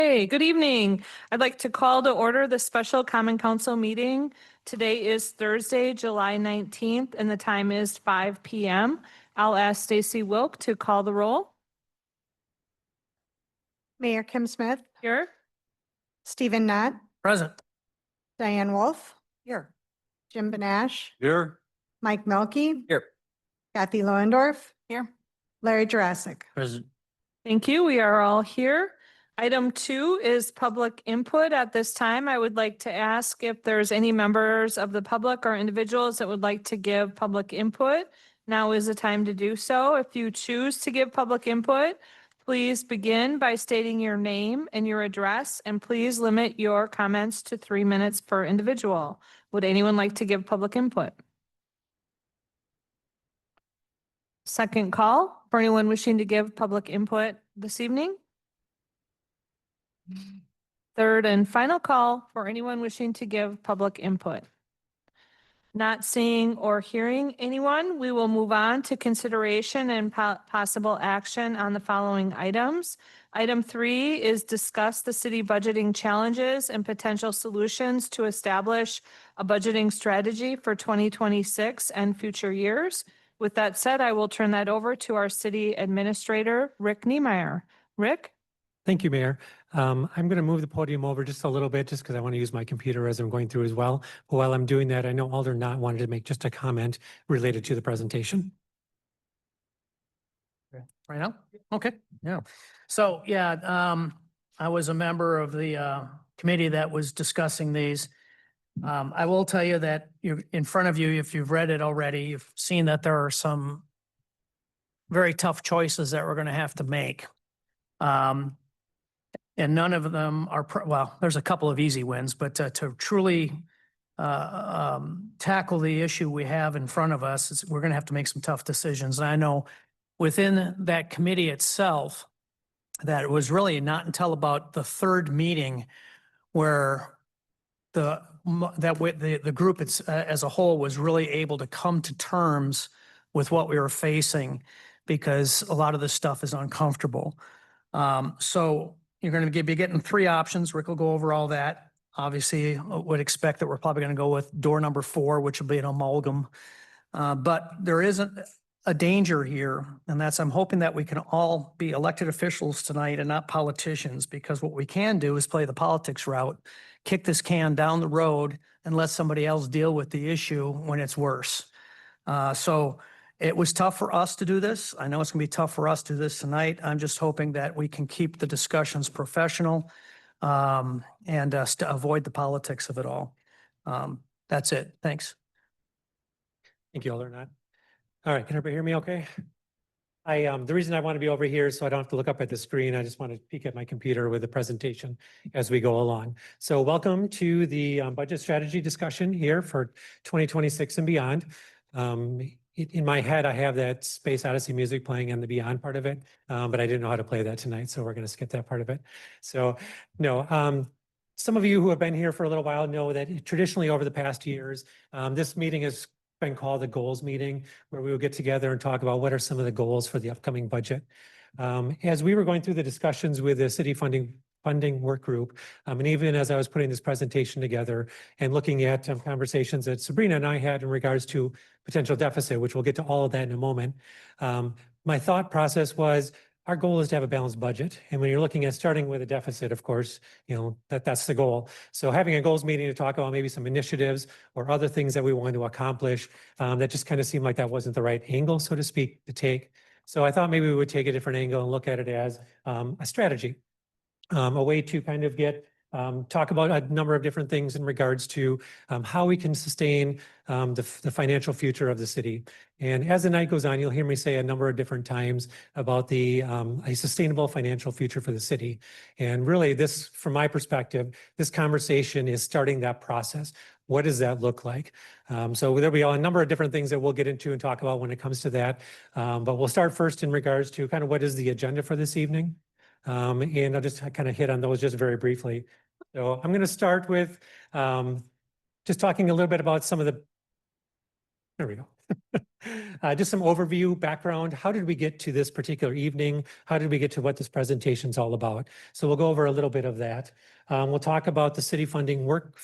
Hey, good evening. I'd like to call to order the special common council meeting. Today is Thursday, July 19th, and the time is 5 p.m. I'll ask Stacy Wilk to call the roll. Mayor Kim Smith, Here. Stephen Knott, Present. Diane Wolf, Here. Jim Benash, Here. Mike Melky, Here. Kathy Loendorf, Here. Larry Jurassic. Present. Thank you. We are all here. Item 2 is public input. At this time, I would like to ask if there's any members of the public or individuals that would like to give public input. Now is the time to do so. If you choose to give public input, please begin by stating your name and your address, and please limit your comments to 3 minutes per individual. Would anyone like to give public input? Second call for anyone wishing to give public input this evening. Third and final call for anyone wishing to give public input. Not seeing or hearing anyone, we will move on to consideration and possible action on the following items. Item 3 is discuss the city budgeting challenges and potential solutions to establish a budgeting strategy for 2026 and future years. With that said, I will turn that over to our city administrator, Rick Niemeyer. Rick? Thank you, Mayor. I'm going to move the podium over just a little bit, just because I want to use my computer as I'm going through as well. But while I'm doing that, I know Alder Knott wanted to make just a comment related to the presentation. Right now? Okay, yeah. So, yeah, I was a member of the committee that was discussing these. I will tell you that you're in front of you, if you've read it already, you've seen that there are some very tough choices that we're going to have to make. And none of them are, well, there's a couple of easy wins, but to truly tackle the issue we have in front of us, we're going to have to make some tough decisions. And I know within that committee itself, that it was really not until about the third meeting where the group as a whole was really able to come to terms with what we were facing, because a lot of this stuff is uncomfortable. So you're going to be getting 3 options. Rick will go over all that. Obviously, I would expect that we're probably going to go with door number 4, which will be an amalgam. But there isn't a danger here, and that's I'm hoping that we can all be elected officials tonight and not politicians, because what we can do is play the politics route, kick this can down the road and let somebody else deal with the issue when it's worse. So it was tough for us to do this. I know it's gonna be tough for us to do this tonight. I'm just hoping that we can keep the discussions professional and avoid the politics of it all. That's it. Thanks. Thank you, Alder Knott. All right, can everybody hear me okay? The reason I want to be over here is so I don't have to look up at the screen. I just want to peek at my computer with the presentation as we go along. So welcome to the budget strategy discussion here for 2026 and beyond. In my head, I have that Space Odyssey music playing and the Beyond part of it, but I didn't know how to play that tonight, so we're going to skip that part of it. So no, some of you who have been here for a little while know that traditionally over the past years, this meeting has been called the goals meeting, where we will get together and talk about what are some of the goals for the upcoming budget. As we were going through the discussions with the city funding work group, and even as I was putting this presentation together and looking at conversations that Sabrina and I had in regards to potential deficit, which we'll get to all of that in a moment, my thought process was our goal is to have a balanced budget. And when you're looking at starting with a deficit, of course, that's the goal. So having a goals meeting to talk about maybe some initiatives or other things that we want to accomplish, that just kind of seemed like that wasn't the right angle, so to speak, to take. So I thought maybe we would take a different angle and look at it as a strategy. A way to kind of talk about a number of different things in regards to how we can sustain the financial future of the city. And as the night goes on, you'll hear me say a number of different times about a sustainable financial future for the city. And really this, from my perspective, this conversation is starting that process. What does that look like? So there'll be a number of different things that we'll get into and talk about when it comes to that. But we'll start first in regards to kind of what is the agenda for this evening. And I'll just kind of hit on those just very briefly. So I'm going to start with just talking a little bit about some of the, there we go. Just some overview, background. How did we get to this particular evening? How did we get to what this presentation is all about? So we'll go over a little bit of that. We'll talk about the city funding work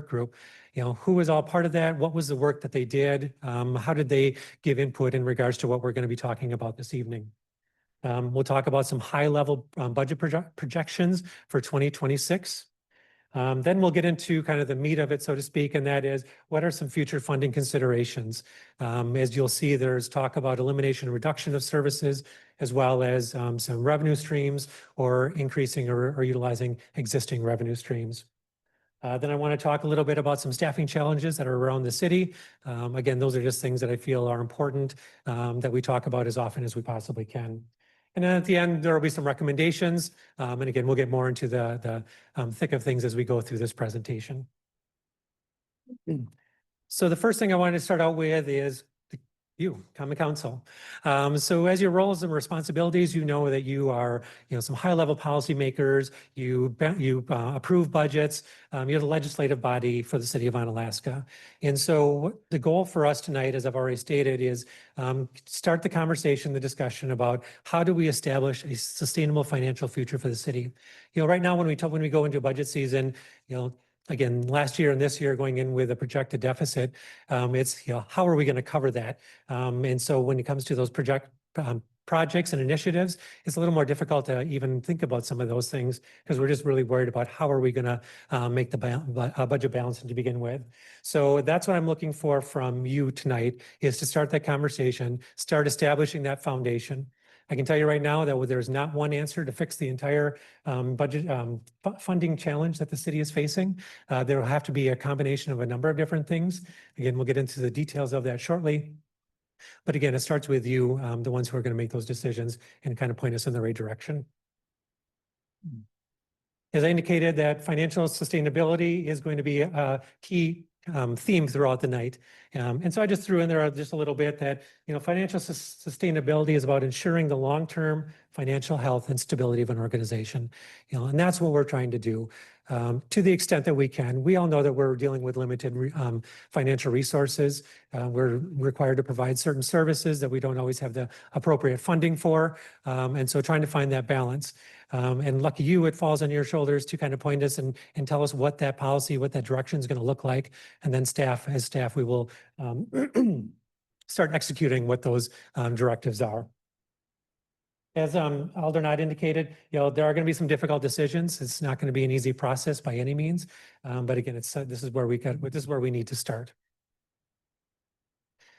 group. You know, who was all part of that? What was the work that they did? How did they give input in regards to what we're going to be talking about this evening? We'll talk about some high-level budget projections for 2026. Then we'll get into kind of the meat of it, so to speak, and that is what are some future funding considerations? As you'll see, there's talk about elimination and reduction of services, as well as some revenue streams or increasing or utilizing existing revenue streams. Then I want to talk a little bit about some staffing challenges that are around the city. Again, those are just things that I feel are important that we talk about as often as we possibly can. And then at the end, there will be some recommendations. And again, we'll get more into the thick of things as we go through this presentation. So the first thing I wanted to start out with is you, Common Council. So as your roles and responsibilities, you know that you are, some high-level policymakers. You approve budgets. You're the legislative body for the city of Onalaska. And so the goal for us tonight, as I've already stated, is start the conversation, the discussion about how do we establish a sustainable financial future for the city. Right now when we go into budget season, again, last year and this year going in with a projected deficit, it's, how are we going to cover that? And so when it comes to those projects and initiatives, it's a little more difficult to even think about some of those things because we're just really worried about how are we going to make the budget balanced to begin with. So that's what I'm looking for from you tonight, is to start that conversation, start establishing that foundation. I can tell you right now that there's not one answer to fix the entire budget funding challenge that the city is facing. There will have to be a combination of a number of different things. Again, we'll get into the details of that shortly. But again, it starts with you, the ones who are going to make those decisions and kind of point us in the right direction. As I indicated, that financial sustainability is going to be a key theme throughout the night. And so I just threw in there just a little bit that, financial sustainability is about ensuring the long-term financial health and stability of an organization, and that's what we're trying to do to the extent that we can. We all know that we're dealing with limited financial resources. We're required to provide certain services that we don't always have the appropriate funding for. And so trying to find that balance. And lucky you, it falls on your shoulders to kind of point us and tell us what that policy, what that direction is going to look like. And then as staff, we will start executing what those directives are. As Alder Knott indicated, there are going to be some difficult decisions. It's not going to be an easy process by any means. But again, this is where we need to start.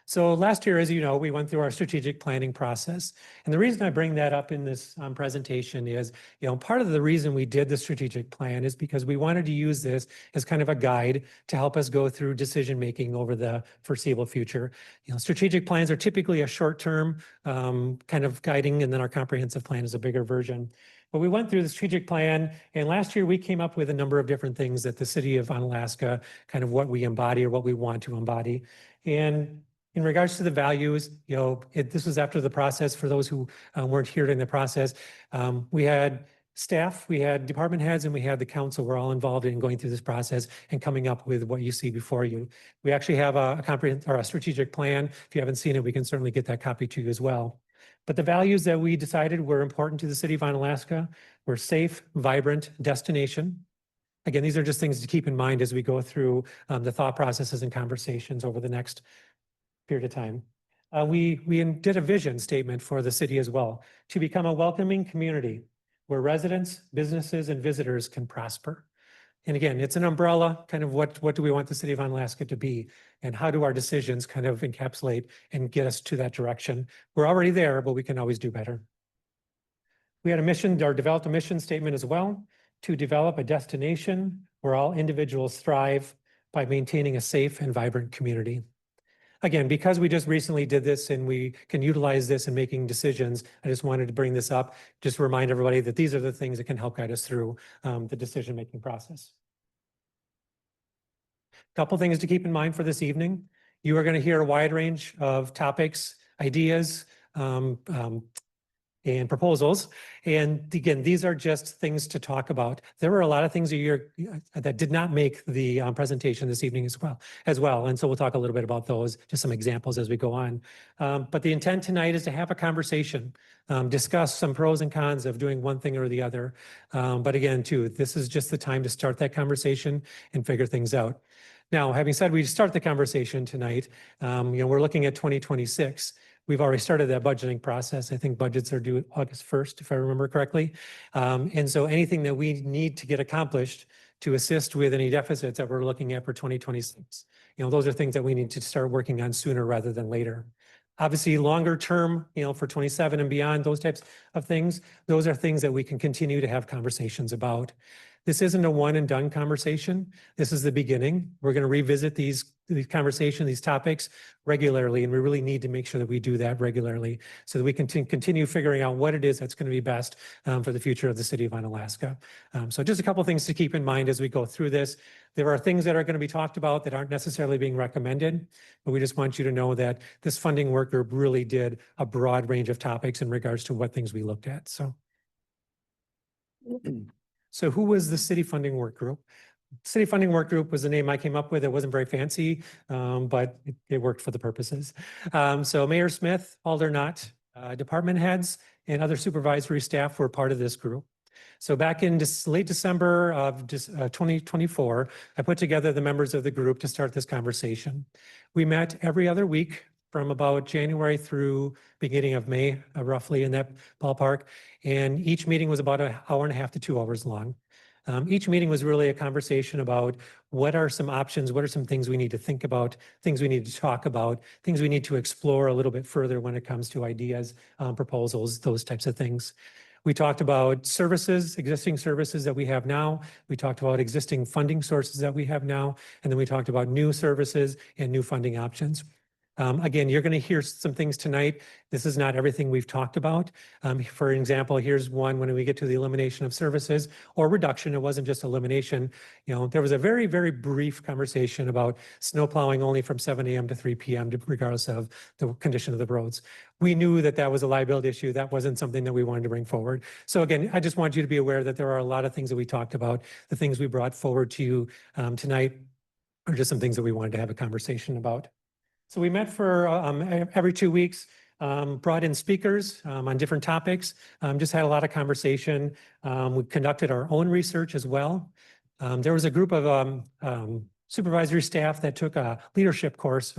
So last year, as you know, we went through our strategic planning process. And the reason I bring that up in this presentation is, part of the reason we did the strategic plan is because we wanted to use this as kind of a guide to help us go through decision-making over the foreseeable future. Strategic plans are typically a short-term kind of guiding, and then our comprehensive plan is a bigger version. But we went through the strategic plan, and last year we came up with a number of different things that the city of Onalaska, kind of what we embody or what we want to embody. And in regards to the values, this was after the process. For those who weren't here during the process, we had staff, we had department heads, and we had the council. We're all involved in going through this process and coming up with what you see before you. We actually have a comprehensive or a strategic plan. If you haven't seen it, we can certainly get that copy to you as well. But the values that we decided were important to the city of Onalaska were safe, vibrant destination. Again, these are just things to keep in mind as we go through the thought processes and conversations over the next period of time. We did a vision statement for the city as well, to become a welcoming community where residents, businesses, and visitors can prosper. And again, it's an umbrella, kind of what do we want the city of Onalaska to be, and how do our decisions kind of encapsulate and get us to that direction? We're already there, but we can always do better. We had a mission, or developed a mission statement as well, to develop a destination where all individuals thrive by maintaining a safe and vibrant community. Again, because we just recently did this and we can utilize this in making decisions, I just wanted to bring this up, just to remind everybody that these are the things that can help guide us through the decision-making process. A couple things to keep in mind for this evening. You are going to hear a wide range of topics, ideas, and proposals. And again, these are just things to talk about. There were a lot of things that did not make the presentation this evening as well. And so we'll talk a little bit about those, just some examples as we go on. But the intent tonight is to have a conversation, discuss some pros and cons of doing one thing or the other. But again, too, this is just the time to start that conversation and figure things out. Now, having said we start the conversation tonight, we're looking at 2026. We've already started that budgeting process. I think budgets are due August 1st, if I remember correctly. And so anything that we need to get accomplished to assist with any deficits that we're looking at for 2026, those are things that we need to start working on sooner rather than later. Obviously, longer term, for 27 and beyond, those types of things, those are things that we can continue to have conversations about. This isn't a one and done conversation. This is the beginning. We're going to revisit these conversations, these topics regularly, and we really need to make sure that we do that regularly so that we can continue figuring out what it is that's going to be best for the future of the city of Onalaska. So just a couple of things to keep in mind as we go through this. There are things that are going to be talked about that aren't necessarily being recommended, but we just want you to know that this funding work group really did a broad range of topics in regards to what things we looked at. So who was the City Funding Work Group? City Funding Work Group was the name I came up with. It wasn't very fancy, but it worked for the purposes. So Mayor Smith, Alder Knott, department heads, and other supervisory staff were part of this group. So back in late December of 2024, I put together the members of the group to start this conversation. We met every other week from about January through beginning of May, roughly in that ballpark. And each meeting was about an hour and a half to 2 hours long. Each meeting was really a conversation about what are some options, what are some things we need to think about, things we need to talk about, things we need to explore a little bit further when it comes to ideas, proposals, those types of things. We talked about services, existing services that we have now. We talked about existing funding sources that we have now. And then we talked about new services and new funding options. Again, you're going to hear some things tonight. This is not everything we've talked about. For example, here's one when we get to the elimination of services or reduction. It wasn't just elimination. There was a very, very brief conversation about snow plowing only from 7 a.m. to 3 p.m. regardless of the condition of the roads. We knew that that was a liability issue. That wasn't something that we wanted to bring forward. So again, I just want you to be aware that there are a lot of things that we talked about. The things we brought forward to you tonight are just some things that we wanted to have a conversation about. So we met for every 2 weeks, brought in speakers on different topics, just had a lot of conversation. We conducted our own research as well. There was a group of supervisory staff that took a leadership course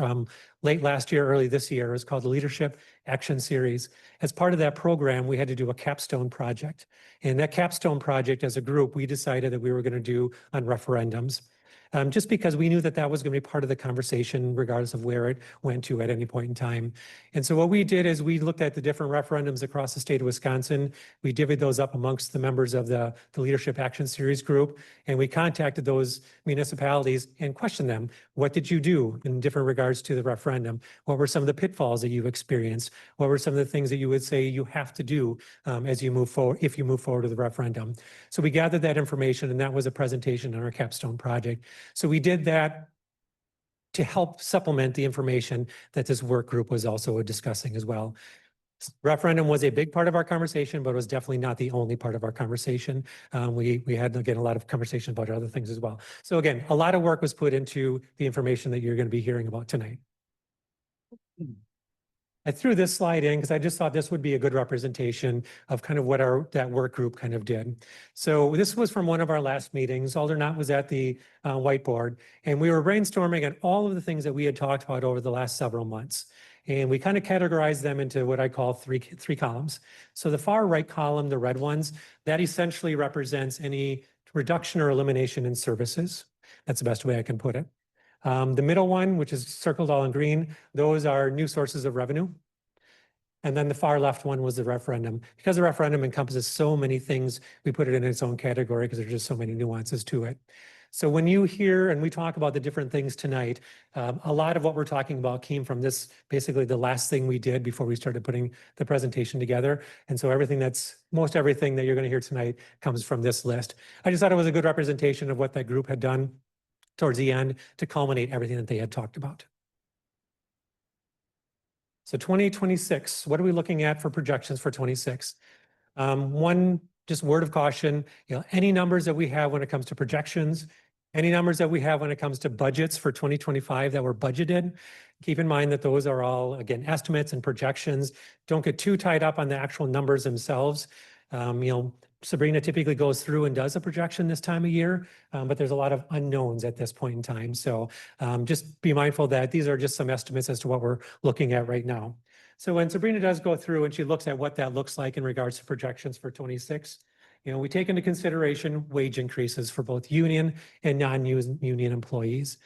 late last year, early this year. It was called the Leadership Action Series. As part of that program, we had to do a capstone project. And that capstone project as a group, we decided that we were going to do on referendums. Just because we knew that that was going to be part of the conversation, regardless of where it went to at any point in time. And so what we did is we looked at the different referendums across the state of Wisconsin. We divvied those up amongst the members of the Leadership Action Series group, and we contacted those municipalities and questioned them. What did you do in different regards to the referendum? What were some of the pitfalls that you experienced? What were some of the things that you would say you have to do as you move forward, if you move forward to the referendum? So we gathered that information, and that was a presentation on our capstone project. So we did that to help supplement the information that this work group was also discussing as well. Referendum was a big part of our conversation, but it was definitely not the only part of our conversation. We had, again, a lot of conversation about other things as well. So again, a lot of work was put into the information that you're going to be hearing about tonight. I threw this slide in because I just thought this would be a good representation of kind of what that work group kind of did. So this was from one of our last meetings. Alder Knott was at the whiteboard, and we were brainstorming on all of the things that we had talked about over the last several months. And we kind of categorized them into what I call three columns. So the far right column, the red ones, that essentially represents any reduction or elimination in services. That's the best way I can put it. The middle one, which is circled all in green, those are new sources of revenue. And then the far left one was the referendum. Because the referendum encompasses so many things, we put it in its own category because there's just so many nuances to it. So when you hear and we talk about the different things tonight, a lot of what we're talking about came from this, basically the last thing we did before we started putting the presentation together. And so most everything that you're going to hear tonight comes from this list. I just thought it was a good representation of what that group had done towards the end to culminate everything that they had talked about. So 2026, what are we looking at for projections for 26? One just word of caution, any numbers that we have when it comes to projections, any numbers that we have when it comes to budgets for 2025 that were budgeted, keep in mind that those are all, again, estimates and projections. Don't get too tied up on the actual numbers themselves. Sabrina typically goes through and does a projection this time of year, but there's a lot of unknowns at this point in time. So just be mindful that these are just some estimates as to what we're looking at right now. So when Sabrina does go through and she looks at what that looks like in regards to projections for 26, we take into consideration wage increases for both union and non-union employees.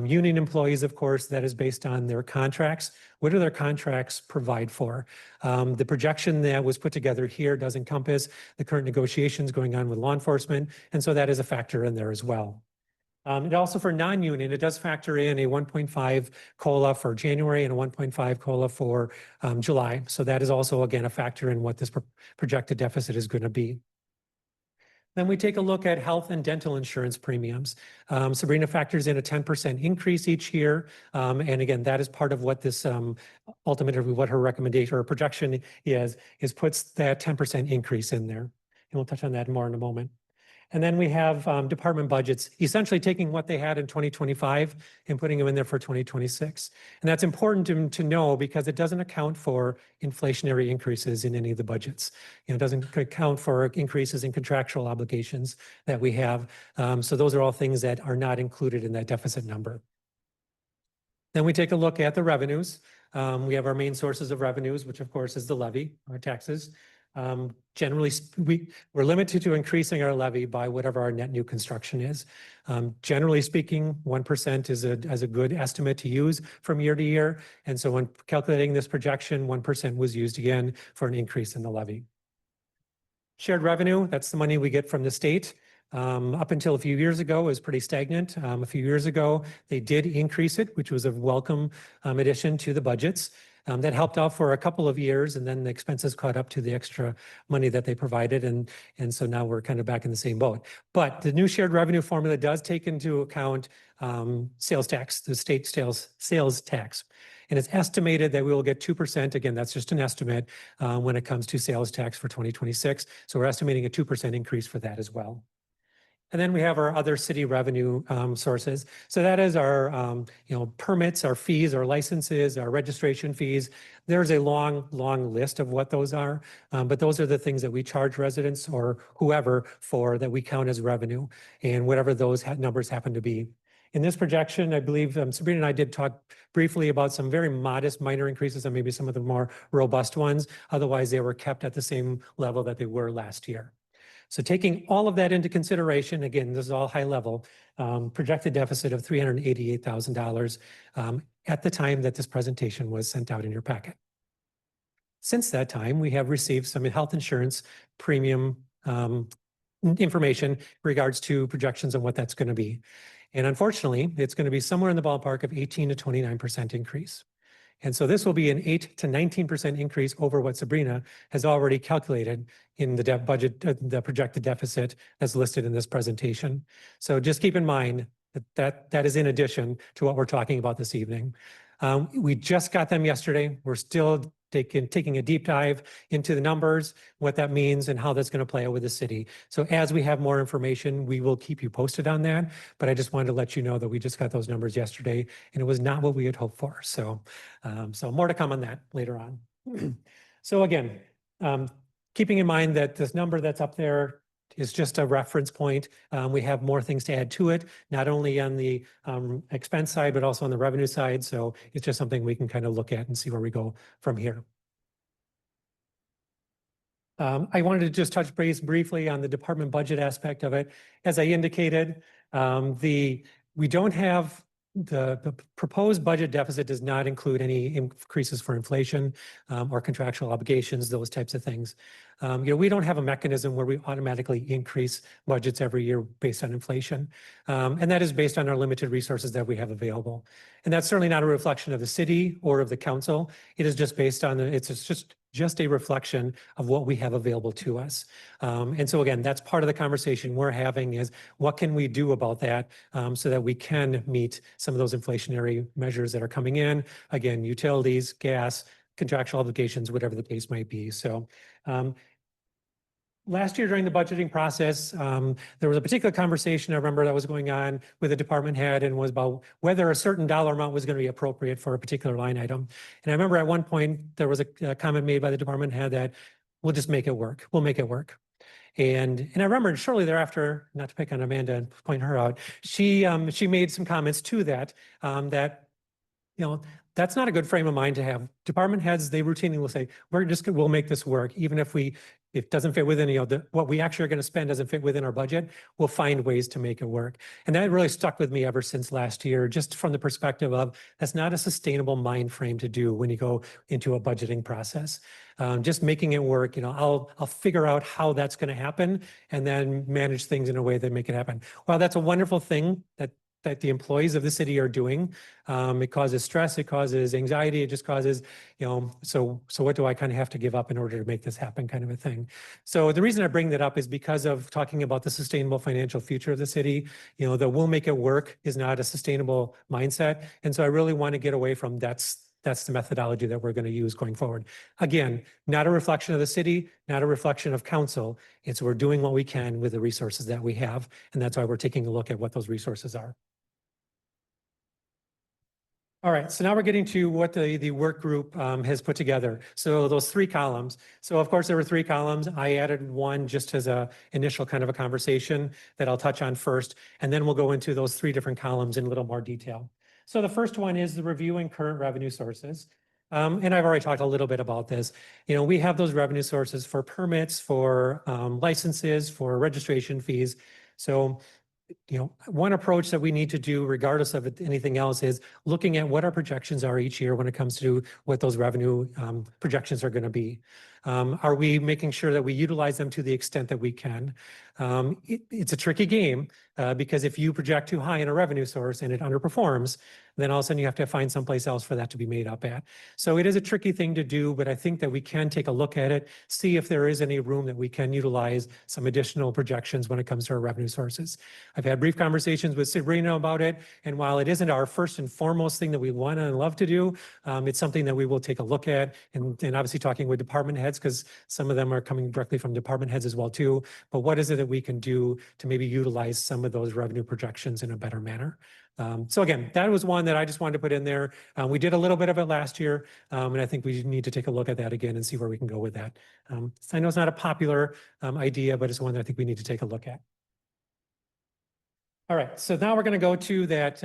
Union employees, of course, that is based on their contracts. What do their contracts provide for? The projection that was put together here does encompass the current negotiations going on with law enforcement, and so that is a factor in there as well. And also for non-union, it does factor in a 1.5 COLA for January and a 1.5 COLA for July. So that is also, again, a factor in what this projected deficit is going to be. Then we take a look at health and dental insurance premiums. Sabrina factors in a 10% increase each year. And again, that is part of what this ultimately what her recommendation or projection is puts that 10% increase in there. And we'll touch on that more in a moment. And then we have department budgets, essentially taking what they had in 2025 and putting them in there for 2026. And that's important to know because it doesn't account for inflationary increases in any of the budgets. It doesn't account for increases in contractual obligations that we have. So those are all things that are not included in that deficit number. Then we take a look at the revenues. We have our main sources of revenues, which of course is the levy, our taxes. Generally, we're limited to increasing our levy by whatever our net new construction is. Generally speaking, 1% is a good estimate to use from year to year. And so when calculating this projection, 1% was used again for an increase in the levy. Shared revenue, that's the money we get from the state. Up until a few years ago, it was pretty stagnant. A few years ago, they did increase it, which was a welcome addition to the budgets. That helped out for a couple of years, and then the expenses caught up to the extra money that they provided. And so now we're kind of back in the same boat. But the new shared revenue formula does take into account sales tax, the state sales tax. And it's estimated that we will get 2%. Again, that's just an estimate when it comes to sales tax for 2026. So we're estimating a 2% increase for that as well. And then we have our other city revenue sources. So that is our, permits, our fees, our licenses, our registration fees. There's a long, long list of what those are, but those are the things that we charge residents or whoever for that we count as revenue, and whatever those numbers happen to be. In this projection, I believe Sabrina and I did talk briefly about some very modest minor increases and maybe some of the more robust ones. Otherwise, they were kept at the same level that they were last year. So taking all of that into consideration, again, this is all high level, projected deficit of $388,000 at the time that this presentation was sent out in your packet. Since that time, we have received some health insurance premium information in regards to projections on what that's going to be. And unfortunately, it's going to be somewhere in the ballpark of 18 to 29% increase. And so this will be an 8 to 19% increase over what Sabrina has already calculated in the budget, the projected deficit as listed in this presentation. So just keep in mind that is in addition to what we're talking about this evening. We just got them yesterday. We're still taking a deep dive into the numbers, what that means, and how that's going to play out with the city. So as we have more information, we will keep you posted on that. But I just wanted to let you know that we just got those numbers yesterday, and it was not what we had hoped for. So, so more to come on that later on. So again, keeping in mind that this number that's up there is just a reference point. We have more things to add to it, not only on the expense side, but also on the revenue side. So it's just something we can kind of look at and see where we go from here. I wanted to just touch base briefly on the department budget aspect of it. As I indicated, we don't have the proposed budget deficit does not include any increases for inflation or contractual obligations, those types of things. We don't have a mechanism where we automatically increase budgets every year based on inflation. And that is based on our limited resources that we have available. And that's certainly not a reflection of the city or of the council. It is just based on, it's just just a reflection of what we have available to us. And so again, that's part of the conversation we're having is what can we do about that so that we can meet some of those inflationary measures that are coming in? Again, utilities, gas, contractual obligations, whatever the case might be. So last year during the budgeting process, there was a particular conversation I remember that was going on with the department head and was about whether a certain dollar amount was going to be appropriate for a particular line item. And I remember at one point there was a comment made by the department head that we'll just make it work. We'll make it work. And I remember shortly thereafter, not to pick on Amanda and point her out, she made some comments to that, that, that's not a good frame of mind to have. Department heads, they routinely will say, we'll make this work. Even if it doesn't fit within, what we actually are going to spend doesn't fit within our budget, we'll find ways to make it work. And that really stuck with me ever since last year, just from the perspective of that's not a sustainable mind frame to do when you go into a budgeting process. Just making it work, I'll figure out how that's going to happen and then manage things in a way that make it happen. Well, that's a wonderful thing that the employees of the city are doing. It causes stress, it causes anxiety, it just causes, so what do I kind of have to give up in order to make this happen kind of a thing. So the reason I bring that up is because of talking about the sustainable financial future of the city, the we'll make it work is not a sustainable mindset. And so I really want to get away from that's the methodology that we're going to use going forward. Again, not a reflection of the city, not a reflection of council. It's we're doing what we can with the resources that we have. And that's why we're taking a look at what those resources are. All right, so now we're getting to what the work group has put together. So those 3 columns. So of course, there were 3 columns. I added one just as a initial kind of a conversation that I'll touch on first, and then we'll go into those 3 different columns in a little more detail. So the first one is the reviewing current revenue sources. And I've already talked a little bit about this. We have those revenue sources for permits, for licenses, for registration fees. So one approach that we need to do regardless of anything else is looking at what our projections are each year when it comes to what those revenue projections are going to be. Are we making sure that we utilize them to the extent that we can? It's a tricky game because if you project too high in a revenue source and it underperforms, then all of a sudden you have to find someplace else for that to be made up at. So it is a tricky thing to do, but I think that we can take a look at it, see if there is any room that we can utilize some additional projections when it comes to our revenue sources. I've had brief conversations with Sabrina about it, and while it isn't our first and foremost thing that we want and love to do, it's something that we will take a look at, and obviously talking with department heads, because some of them are coming directly from department heads as well too. But what is it that we can do to maybe utilize some of those revenue projections in a better manner? So again, that was one that I just wanted to put in there. We did a little bit of it last year, and I think we need to take a look at that again and see where we can go with that. I know it's not a popular idea, but it's one that I think we need to take a look at. All right, so now we're going to go to that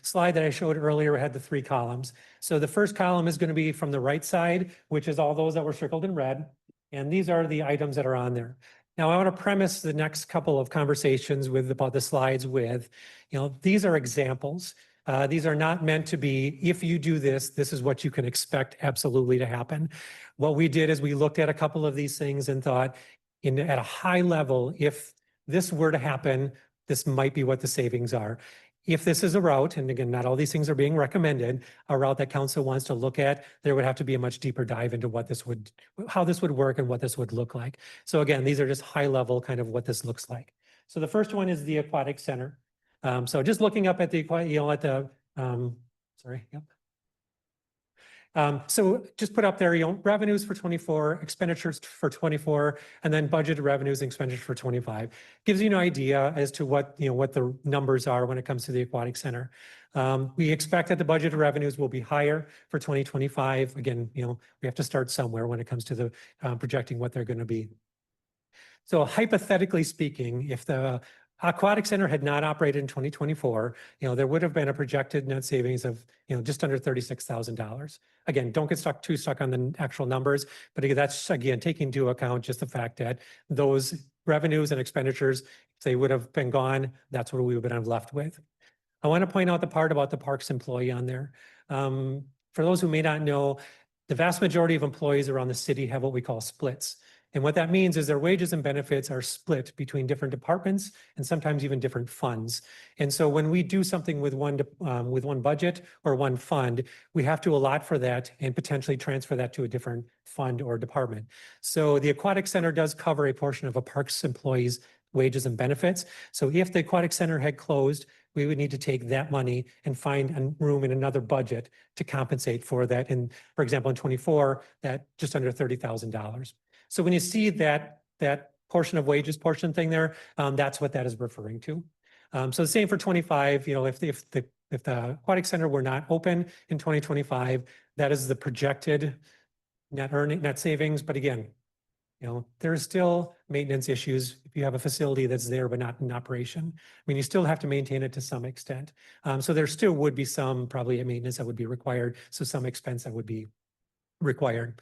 slide that I showed earlier. We had the 3 columns. So the first column is going to be from the right side, which is all those that were circled in red. And these are the items that are on there. Now, I want to premise the next couple of conversations about the slides with, these are examples. These are not meant to be, if you do this, this is what you can expect absolutely to happen. What we did is we looked at a couple of these things and thought at a high level, if this were to happen, this might be what the savings are. If this is a route, and again, not all these things are being recommended, a route that council wants to look at, there would have to be a much deeper dive into how this would work and what this would look like. So again, these are just high level kind of what this looks like. So the first one is the aquatic center. So just looking up at sorry, yep. So just put up there, revenues for 24, expenditures for 24, and then budgeted revenues and expenditures for 25. Gives you an idea as to what the numbers are when it comes to the aquatic center. We expect that the budgeted revenues will be higher for 2025. Again, we have to start somewhere when it comes to the projecting what they're going to be. So hypothetically speaking, if the aquatic center had not operated in 2024, there would have been a projected net savings of, just under $36,000. Again, don't get too stuck on the actual numbers, but that's again, taking into account just the fact that those revenues and expenditures, if they would have been gone, that's what we would have been left with. I want to point out the part about the parks employee on there. For those who may not know, the vast majority of employees around the city have what we call splits. And what that means is their wages and benefits are split between different departments and sometimes even different funds. And so when we do something with one budget or one fund, we have to allot for that and potentially transfer that to a different fund or department. So the Aquatic Center does cover a portion of a parks employee's wages and benefits. So if the Aquatic Center had closed, we would need to take that money and find a room in another budget to compensate for that. And for example, in 24, that just under $30,000. So when you see that portion of wages portion thing there, that's what that is referring to. So the same for 25, if the Aquatic Center were not open in 2025, that is the projected net savings. But again, there are still maintenance issues if you have a facility that's there but not in operation. I mean, you still have to maintain it to some extent. So there still would be some probably a maintenance that would be required. So some expense that would be required.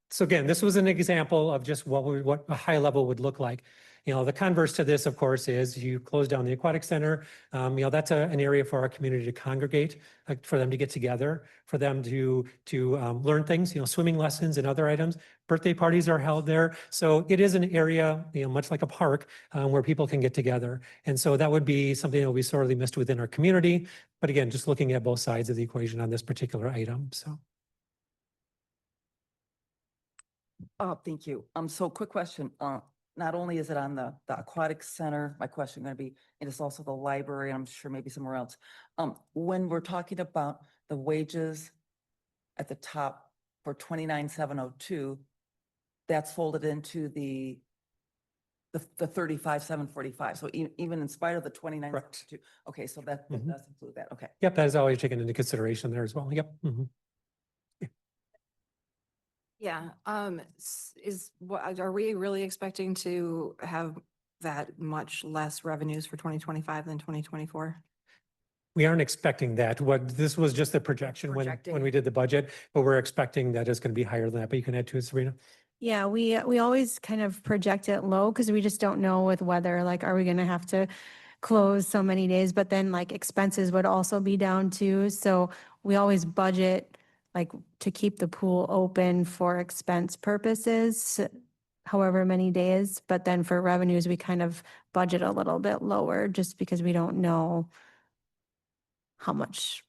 So again, this was an example of just what a high level would look like. The converse to this, of course, is you close down the Aquatic Center. That's an area for our community to congregate, for them to get together, for them to learn things, swimming lessons and other items. Birthday parties are held there. So it is an area, much like a park, where people can get together. And so that would be something that will be sorely missed within our community. But again, just looking at both sides of the equation on this particular item, so. Oh, thank you. So quick question. Not only is it on the Aquatic Center, my question going to be, and it's also the library, and I'm sure maybe somewhere else. When we're talking about the wages at the top for 29,702, that's folded into the 35,745. So even in spite of the 29,702, okay, so that Mhm. does include that. Okay. Yep, that is always taken into consideration there as well. Yep. Mhm. Yeah, are we really expecting to have that much less revenues for 2025 than 2024? We aren't expecting that. This was just a projection when Projecting. we did the budget, but we're expecting that it's going to be higher than that. But you can add to it, Sabrina. Yeah, we always kind of project it low because we just don't know with weather, like, are we gonna have to close so many days? But then like expenses would also be down too. So we always budget like to keep the pool open for expense purposes, however many days. But then for revenues, we kind of budget a little bit lower just because we don't know how much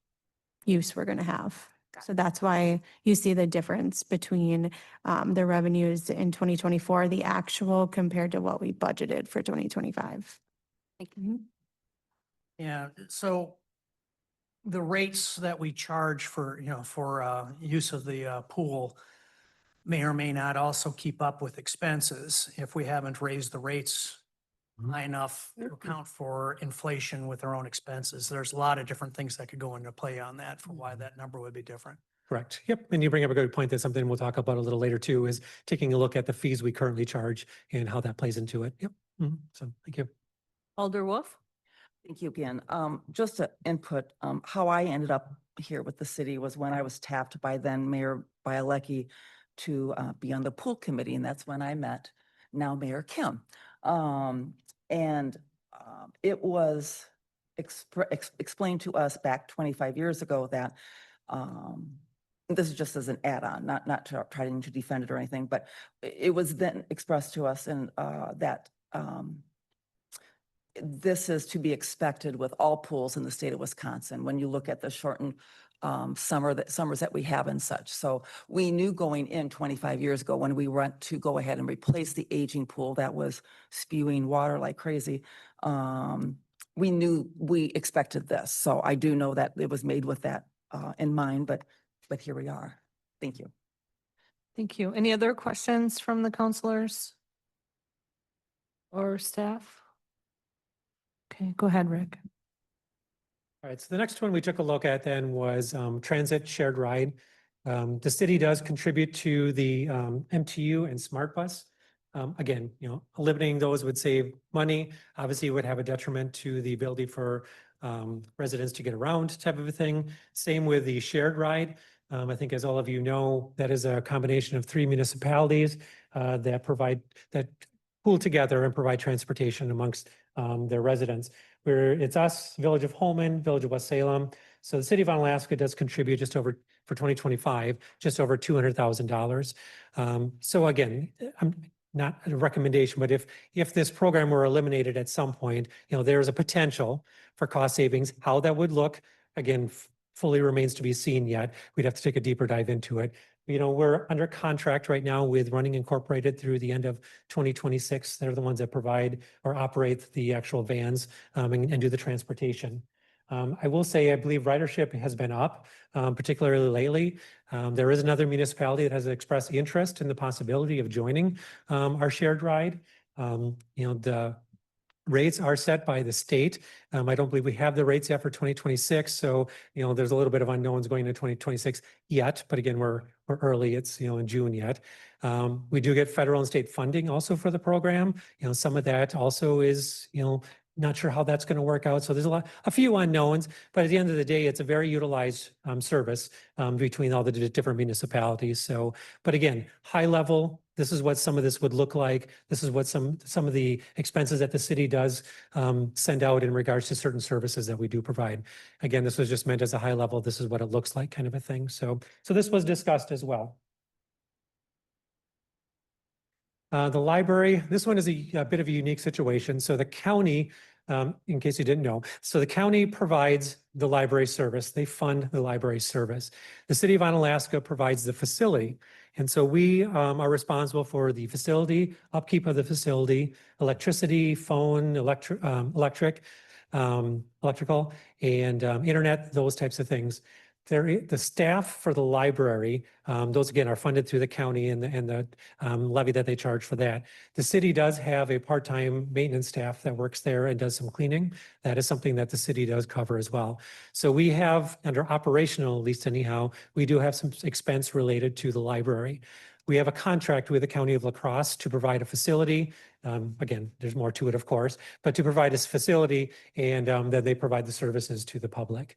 use we're gonna have. So that's why you see the difference between the revenues in 2024, the actual compared to what we budgeted for 2025. Yeah, so the rates that we charge for, use of the pool may or may not also keep up with expenses if we haven't raised the rates high enough to account for inflation with our own expenses. There's a lot of different things that could go into play on that for why that number would be different. Correct. Yep. And you bring up a good point. That's something we'll talk about a little later too, is taking a look at the fees we currently charge and how that plays into it. Yep. Mhm. So thank you. Alder Wolf? Thank you again. Just to input, how I ended up here with the city was when I was tapped by then Mayor Bielecki to be on the pool committee, and that's when I met now Mayor Kim. It was explained to us back 25 years ago that this is just as an add-on, not trying to defend it or anything, but it was then expressed to us and that this is to be expected with all pools in the state of Wisconsin when you look at the shortened summers that we have and such. So we knew going in 25 years ago when we went to go ahead and replace the aging pool that was spewing water like crazy. We knew we expected this. So I do know that it was made with that in mind, but here we are. Thank you. Thank you. Any other questions from the counselors or staff? Okay, go ahead, Rick. All right, so the next one we took a look at then was transit shared ride. The city does contribute to the MTU and Smart Bus. Again, eliminating those would save money. Obviously, it would have a detriment to the ability for residents to get around type of a thing. Same with the shared ride. I think as all of you know, that is a combination of 3 municipalities that pool together and provide transportation amongst their residents. Where it's us, Village of Holman, Village of West Salem. So the city of Onalaska does contribute just over, for 2025, just over $200,000. So again, I'm not a recommendation, but if this program were eliminated at some point, there is a potential for cost savings. How that would look, again, fully remains to be seen yet. We'd have to take a deeper dive into it. We're under contract right now with Running Incorporated through the end of 2026. They're the ones that provide or operate the actual vans and do the transportation. I will say, I believe ridership has been up, particularly lately. There is another municipality that has expressed interest in the possibility of joining our shared ride. The rates are set by the state. I don't believe we have the rates yet for 2026. So, there's a little bit of unknowns going into 2026 yet. But again, we're early. It's, in June yet. We do get federal and state funding also for the program. Some of that also is, not sure how that's going to work out. So there's a few unknowns, but at the end of the day, it's a very utilized service between all the different municipalities. So, but again, high level, this is what some of this would look like. This is what some of the expenses that the city does send out in regards to certain services that we do provide. Again, this was just meant as a high level. This is what it looks like, kind of a thing. So this was discussed as well. The library, this one is a bit of a unique situation. So the county, in case you didn't know, so the county provides the library service. They fund the library service. The city of Onalaska provides the facility. And so we are responsible for the facility, upkeep of the facility, electricity, phone, electrical, and internet, those types of things. The staff for the library, those again are funded through the county and the levy that they charge for that. The city does have a part-time maintenance staff that works there and does some cleaning. That is something that the city does cover as well. So we have, under operational, at least anyhow, we do have some expense related to the library. We have a contract with the County of La Crosse to provide a facility. Again, there's more to it, of course, but to provide this facility and that they provide the services to the public.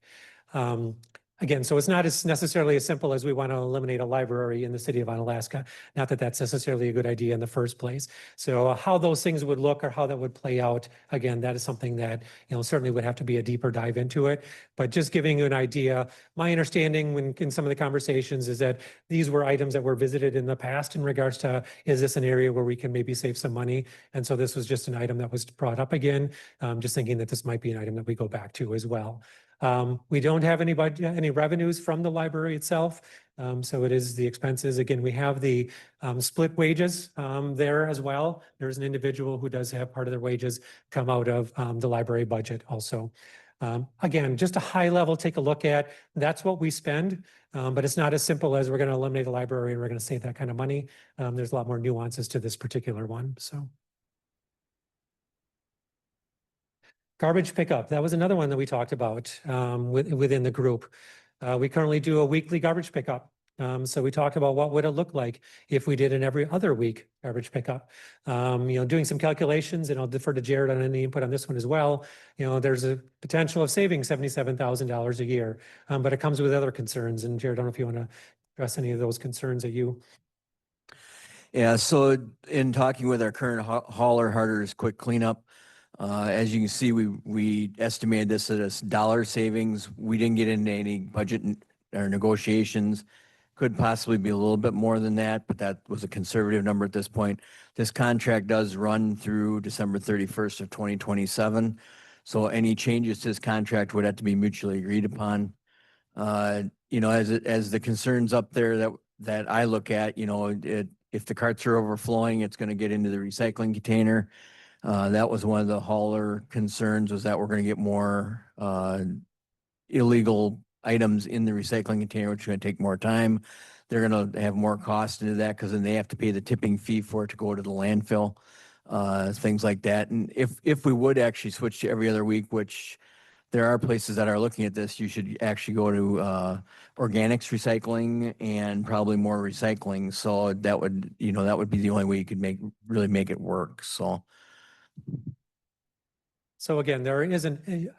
Again, so it's not as necessarily as simple as we want to eliminate a library in the city of Onalaska. Not that that's necessarily a good idea in the first place. So how those things would look or how that would play out, again, that is something that, certainly would have to be a deeper dive into it. But just giving you an idea, my understanding in some of the conversations is that these were items that were visited in the past in regards to, is this an area where we can maybe save some money? And so this was just an item that was brought up again, just thinking that this might be an item that we go back to as well. We don't have any revenues from the library itself. So it is the expenses. Again, we have the split wages there as well. There's an individual who does have part of their wages come out of the library budget also. Again, just a high level, take a look at, that's what we spend, but it's not as simple as we're going to eliminate the library and we're going to save that kind of money. There's a lot more nuances to this particular one. So. Garbage pickup, that was another one that we talked about within the group. We currently do a weekly garbage pickup. So we talked about what would it look like if we did an every other week garbage pickup. Doing some calculations, and I'll defer to Jared on any input on this one as well. There's a potential of saving $77,000 a year, but it comes with other concerns. And Jared, I don't know if you want to address any of those concerns that you. Yeah, so in talking with our current hauler, Harder's Quick Cleanup, as you can see, we estimated this as dollar savings. We didn't get into any budget or negotiations. Could possibly be a little bit more than that, but that was a conservative number at this point. This contract does run through December 31st of 2027. So any changes to this contract would have to be mutually agreed upon. As the concerns up there that I look at, if the carts are overflowing, it's going to get into the recycling container. That was one of the hauler concerns, was that we're going to get more illegal items in the recycling container, which is going to take more time. They're going to have more cost into that because then they have to pay the tipping fee for it to go to the landfill, things like that. And if we would actually switch to every other week, which there are places that are looking at this, you should actually go to organics recycling and probably more recycling. So that would be the only way you could really make it work. So again, there is an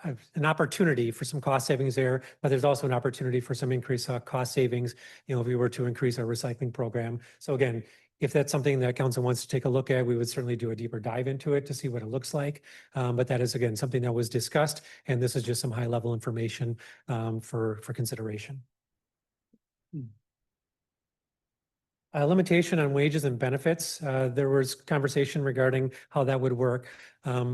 opportunity for some cost savings there, but there's also an opportunity for some increased cost savings, if we were to increase our recycling program. So again, If that's something that council wants to take a look at, we would certainly do a deeper dive into it to see what it looks like. But that is, again, something that was discussed, and this is just some high-level information for consideration. Limitation on wages and benefits. There was conversation regarding how that would work.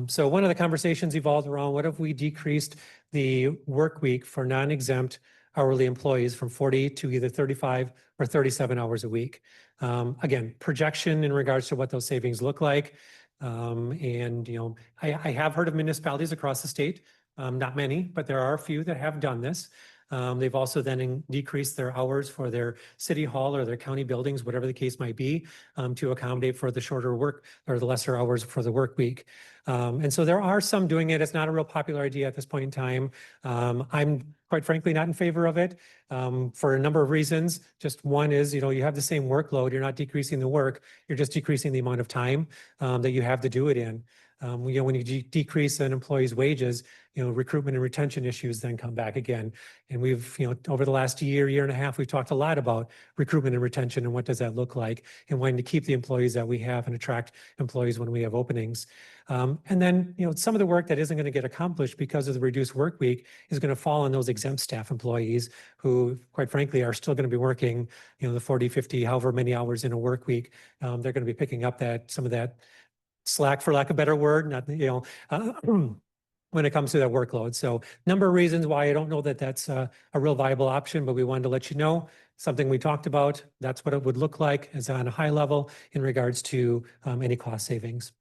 So one of the conversations evolved around what if we decreased the work week for non-exempt hourly employees from 40 to either 35 or 37 hours a week. Again, projection in regards to what those savings look like. And, you know, I have heard of municipalities across the state, not many, but there are a few that have done this. They've also then decreased their hours for their city hall or their county buildings, whatever the case might be, to accommodate for the shorter work or the lesser hours for the work week. And so there are some doing it. It's not a real popular idea at this point in time. I'm quite frankly not in favor of it for a number of reasons. Just one is, you know, you have the same workload. You're not decreasing the work. You're just decreasing the amount of time that you have to do it in. You know, when you decrease an employee's wages, you know, recruitment and retention issues then come back again. And we've, you know, over the last year and a half, we've talked a lot about recruitment and retention and what does that look like and wanting to keep the employees that we have and attract employees when we have openings. And then, you know, some of the work that isn't going to get accomplished because of the reduced work week is going to fall on those exempt staff employees who, quite frankly, are still going to be working, you know, the 40, 50, however many hours in a work week. They're going to be picking up some of that slack, for lack of a better word, not, you know, when it comes to that workload. So number of reasons why I don't know that that's a real viable option, but we wanted to let you know something we talked about. That's what it would look like as on a high level in regards to any cost savings.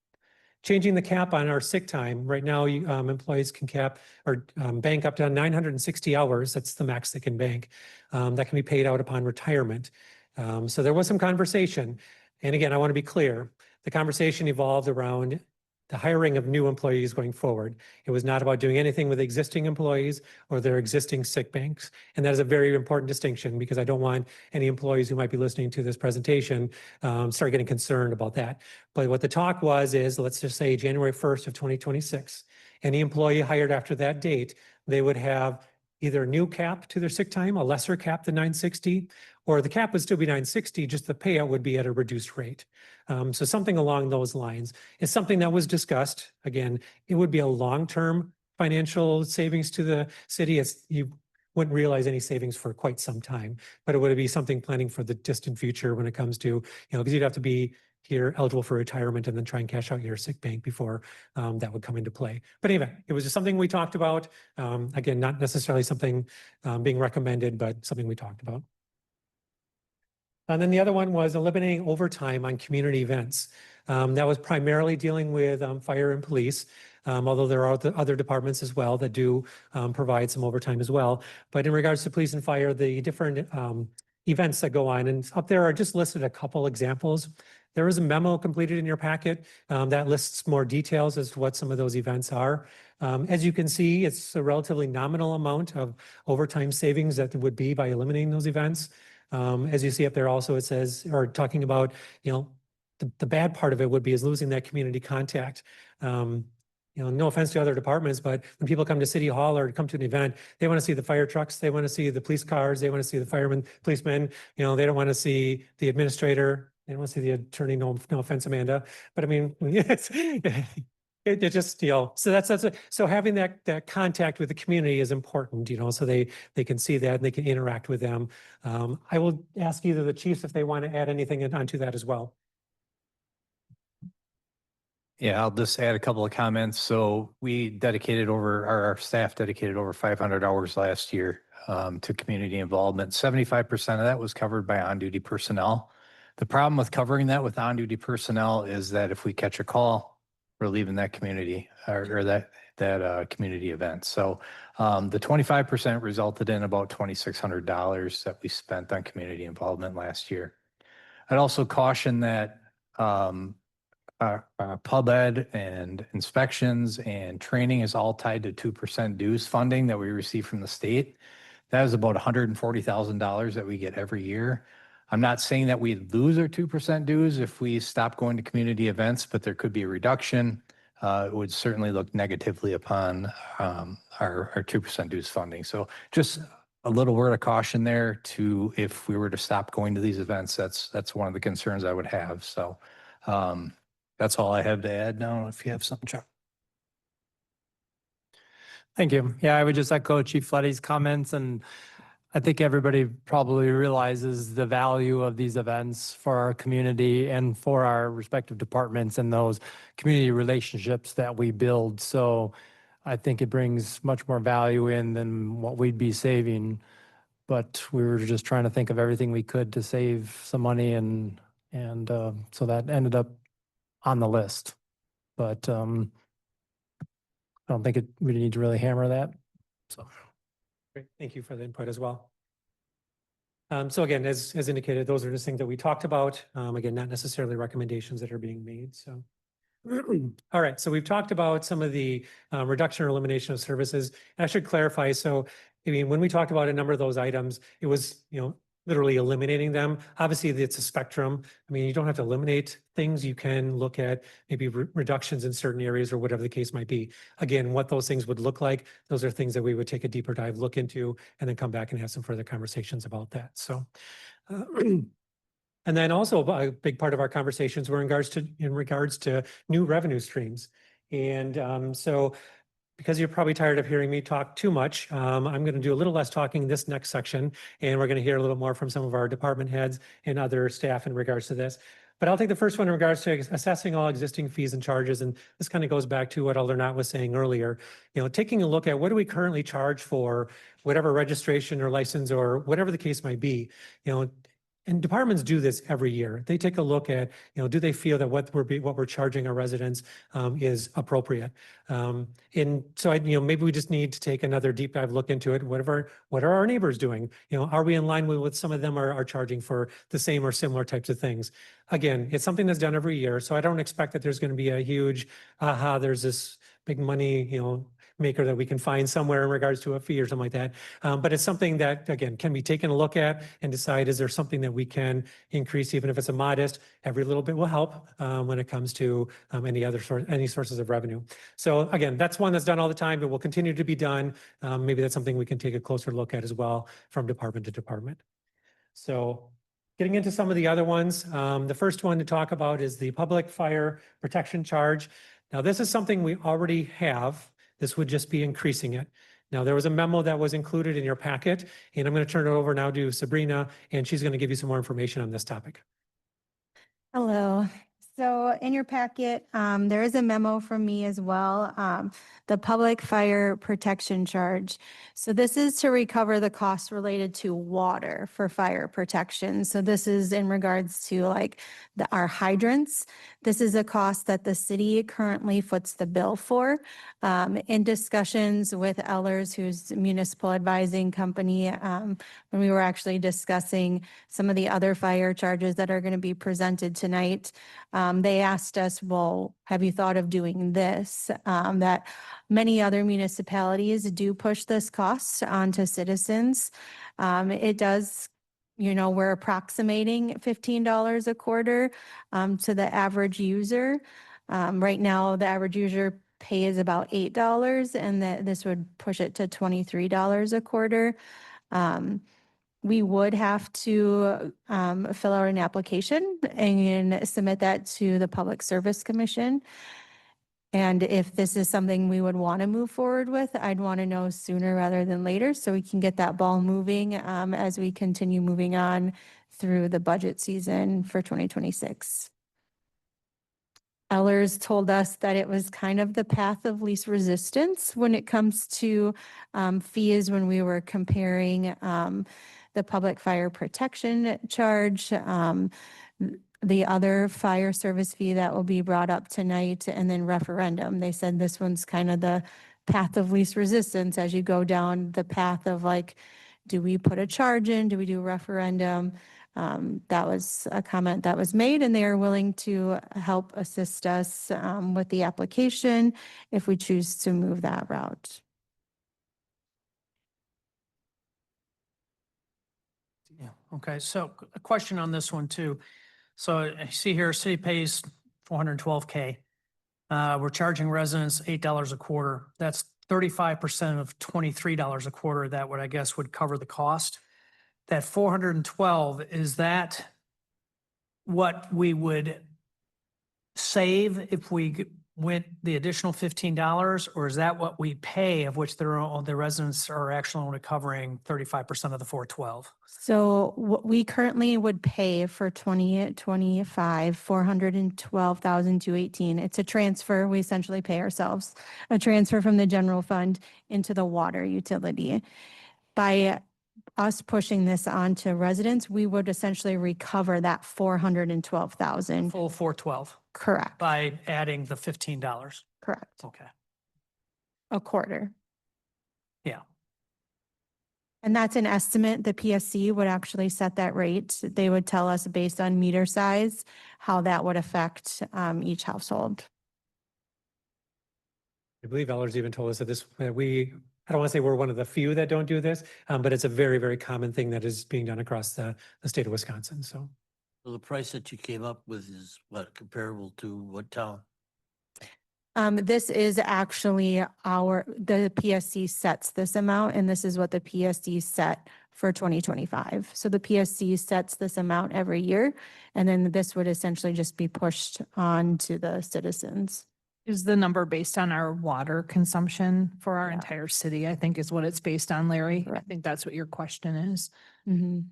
Changing the cap on our sick time. Right now, employees can cap or bank up to 960 hours. That's the max they can bank. That can be paid out upon retirement. So there was some conversation. And again, I want to be clear. The conversation evolved around the hiring of new employees going forward. It was not about doing anything with existing employees or their existing sick banks. And that is a very important distinction because I don't want any employees who might be listening to this presentation start getting concerned about that. But what the talk was is, let's just say January 1st of 2026, any employee hired after that date, they would have either a new cap to their sick time, a lesser cap than 960, or the cap would still be 960, just the payout would be at a reduced rate. So something along those lines is something that was discussed. Again, it would be a long-term financial savings to the city. You wouldn't realize any savings for quite some time, but it would be something planning for the distant future when it comes to, you know, because you'd have to be here eligible for retirement and then try and cash out your sick bank before that would come into play. But anyway, it was just something we talked about. Again, not necessarily something being recommended, but something we talked about. And then the other one was eliminating overtime on community events. That was primarily dealing with fire and police, although there are other departments as well that do provide some overtime as well. But in regards to police and fire, the different events that go on, and up there are just listed a couple examples. There is a memo completed in your packet that lists more details as to what some of those events are. As you can see, it's a relatively nominal amount of overtime savings that there would be by eliminating those events. As you see up there also, it says, or talking about, you know, the bad part of it would be is losing that community contact. You know, no offense to other departments, but when people come to City Hall or come to an event, they want to see the fire trucks, they want to see the police cars, they want to see the firemen, policemen, you know, they don't want to see the administrator, they don't want to see the attorney, no offense, Amanda, but I mean, it's, it just, you know, so so having that contact with the community is important, you know, so they can see that and they can interact with them. I will ask either the chiefs if they want to add anything onto that as well. Yeah, I'll just add a couple of comments. So our staff dedicated over 500 hours last year to community involvement. 75% of that was covered by on-duty personnel. The problem with covering that with on-duty personnel is that if we catch a call, we're leaving that community or that community event. So the 25% resulted in about $2,600 that we spent on community involvement last year. I'd also caution that pub ed and inspections and training is all tied to 2% dues funding that we receive from the state. That is about $140,000 that we get every year. I'm not saying that we lose our 2% dues if we stop going to community events, but there could be a reduction. It would certainly look negatively upon our 2% dues funding. So just a little word of caution there to, if we were to stop going to these events, that's one of the concerns I would have. So that's all I have to add now. If you have something, Chuck. Thank you. Yeah, I would just echo Chief Letty's comments, and I think everybody probably realizes the value of these events for our community and for our respective departments and those community relationships that we build. So I think it brings much more value in than what we'd be saving. But we were just trying to think of everything we could to save some money, and so that ended up on the list. But I don't think we need to really hammer that. So. Great, thank you for the input as well. So again, as indicated, those are just things that we talked about. Again, not necessarily recommendations that are being made, so. All right, so we've talked about some of the reduction or elimination of services. And I should clarify, so I mean, when we talked about a number of those items, it was, literally eliminating them. Obviously, it's a spectrum. I mean, you don't have to eliminate things. You can look at maybe reductions in certain areas or whatever the case might be. Again, what those things would look like, those are things that we would take a deeper dive look into and then come back and have some further conversations about that. So, and then also a big part of our conversations were in regards to new revenue streams. And so because you're probably tired of hearing me talk too much, I'm going to do a little less talking this next section, and we're going to hear a little more from some of our department heads and other staff in regards to this. But I'll take the first one in regards to assessing all existing fees and charges. And this kind of goes back to what Alder Knott was saying earlier, taking a look at what do we currently charge for whatever registration or license or whatever the case might be. And departments do this every year. They take a look at, do they feel that what we're charging our residents is appropriate? And so maybe we just need to take another deep dive look into it. What are our neighbors doing? Are we in line with what some of them are charging for the same or similar types of things? Again, it's something that's done every year, so I don't expect that there's going to be a huge, there's this big money, maker that we can find somewhere in regards to a fee or something like that. But it's something that, again, can be taken a look at and decide, is there something that we can increase, even if it's a modest, every little bit will help when it comes to any sources of revenue. So again, that's one that's done all the time, but will continue to be done. Maybe that's something we can take a closer look at as well from department to department. So getting into some of the other ones, the first one to talk about is the public fire protection charge. Now, this is something we already have. This would just be increasing it. Now, there was a memo that was included in your packet, and I'm going to turn it over now to Sabrina, and she's going to give you some more information on this topic. Hello. So in your packet, there is a memo from me as well, the public fire protection charge. So this is to recover the costs related to water for fire protection. So this is in regards to like our hydrants. This is a cost that the city currently foots the bill for. In discussions with Ellers, who's a municipal advising company, when we were actually discussing some of the other fire charges that are going to be presented tonight, they asked us, well, have you thought of doing this? That many other municipalities do push this cost onto citizens. It does, we're approximating $15 a quarter to the average user. Right now, the average user pays about $8, and this would push it to $23 a quarter. We would have to fill out an application and submit that to the Public Service Commission. And if this is something we would want to move forward with, I'd want to know sooner rather than later so we can get that ball moving as we continue moving on through the budget season for 2026. Ellers told us that it was kind of the path of least resistance when it comes to fees when we were comparing the public fire protection charge, the other fire service fee that will be brought up tonight, and then referendum. They said this one's kind of the path of least resistance as you go down the path of like, do we put a charge in? Do we do a referendum? That was a comment that was made, and they are willing to help assist us with the application if we choose to move that route. Yeah, okay, so a question on this one too. So I see here, city pays $412K. We're charging residents $8 a quarter. That's 35% of $23 a quarter, that would, I guess, would cover the cost. That 412, is that what we would save if we went the additional $15, or is that what we pay, of which the residents are actually only covering 35% of the 412? So what we currently would pay for 2025, 412,218. It's a transfer. We essentially pay ourselves, a transfer from the general fund into the water utility. By us pushing this on to residents, we would essentially recover that 412,000. Full 412 Correct, by adding the $15. correct. Okay. A quarter. Yeah. And that's an estimate. The PSC would actually set that rate. They would tell us based on meter size, how that would affect each household. I believe Eller's even told us that I don't want to say we're one of the few that don't do this, but it's a very, very common thing that is being done across the state of Wisconsin. So So the price that you came up with is what, comparable to what town? This is actually the PSC sets this amount, and this is what the PSC set for 2025. So the PSC sets this amount every year, and then this would essentially just be pushed on to the citizens. Is the number based on our water consumption for our Yeah. entire city? I think is what it's based on, Larry. I Correct. think that's what your question is. Mhm.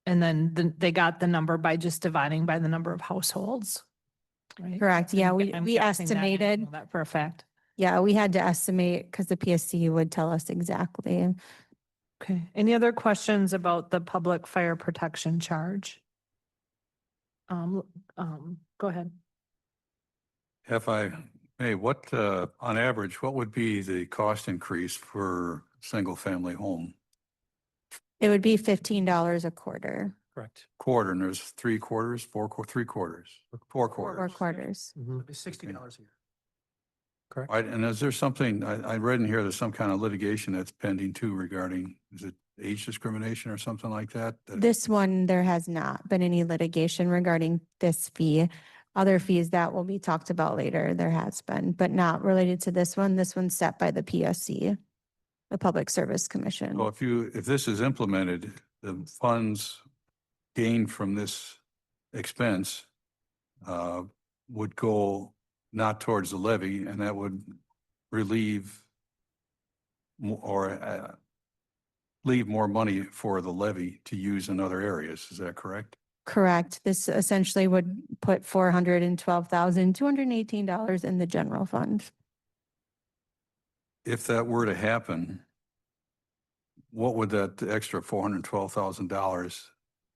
And then they got the number by just dividing by the number of households. Right? Correct. Yeah, I'm we guessing that. I estimated. know that for a fact. Yeah, we had to estimate because the PSC would tell us exactly. Okay. Any other questions about the public fire protection charge? Go ahead. Hey, on average, what would be the cost increase for single-family home? It would be $15 a quarter, correct. Quarter, and there's 3/4, 3/4, 4 quarters. 4 quarters. Mhm. It's $60 a year. Correct. Right, and is there something, I read in here, there's some kind of litigation that's pending too regarding, is it age discrimination or something like that? This one, there has not been any litigation regarding this fee. Other fees that will be talked about later, there has been, but not related to this one. This one's set by the PSC, the Public Service Commission. So if this is implemented, the funds gained from this expense would go not towards the levy, and that would relieve or leave more money for the levy to use in other areas. Is that correct? Correct. This essentially would put $412,218 in the general fund. If that were to happen, what would that extra $412,000,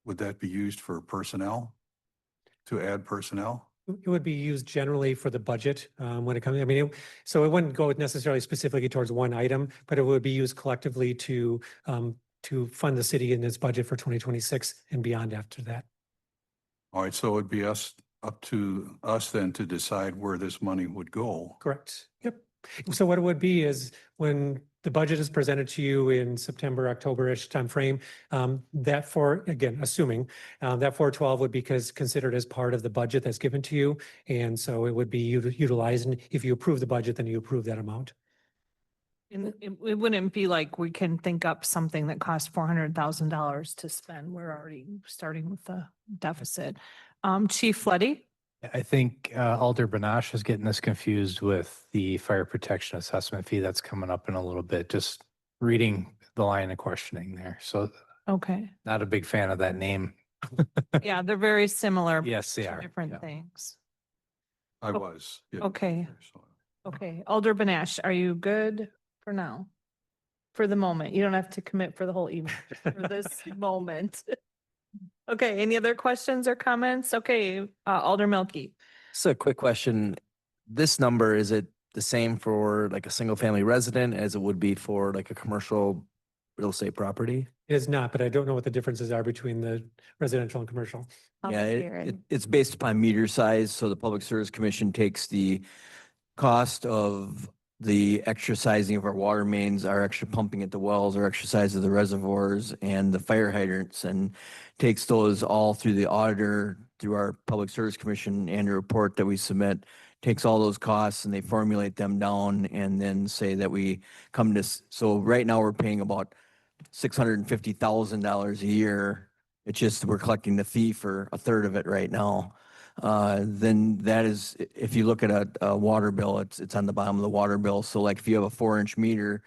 would that be used for personnel? To add personnel? It would be used generally for the budget when it comes, so it wouldn't go necessarily specifically towards one item, but it would be used collectively to fund the city in its budget for 2026 and beyond after that. All right, so it would be up to us then to decide where this money would go. Correct. Yep. So what it would be is when the budget is presented to you in September, October-ish timeframe, assuming that 412 would be considered as part of the budget that's given to you. And so it would be utilized. And if you approve the budget, then you approve that amount. And it wouldn't be like we can think up something that costs $400,000 to spend. We're already starting with the deficit. Chief Floody? I think Alder Banash is getting this confused with the fire protection assessment fee that's coming up in a little bit, just reading the line of questioning there. So Okay. not a big fan of that name. Yeah, they're very similar. Yes, they two are. Different Yeah. things. I was. yeah. Okay. So- Okay. Alder Banash, are you good for now? For the moment. You don't have to commit for the whole evening, for this moment. Okay, any other questions or comments? Okay, Alder Milky. So a quick question. This number, is it the same for like a single family resident as it would be for like a commercial real estate property? It is not, but I don't know what the differences are between the residential and commercial. Yeah, it's based upon meter size. So the Public Service Commission takes the cost of the exercising of our water mains, our extra pumping at the wells, our exercise of the reservoirs and the fire hydrants, and takes those all through the auditor, through our Public Service Commission annual report that we submit, takes all those costs and they formulate them down and then say that we come to, so right now we're paying about $650,000 a year. It's just we're collecting the fee for a third of it right now. Then that is, if you look at a water bill, it's on the bottom of the water bill. So like if you have a 4-inch meter,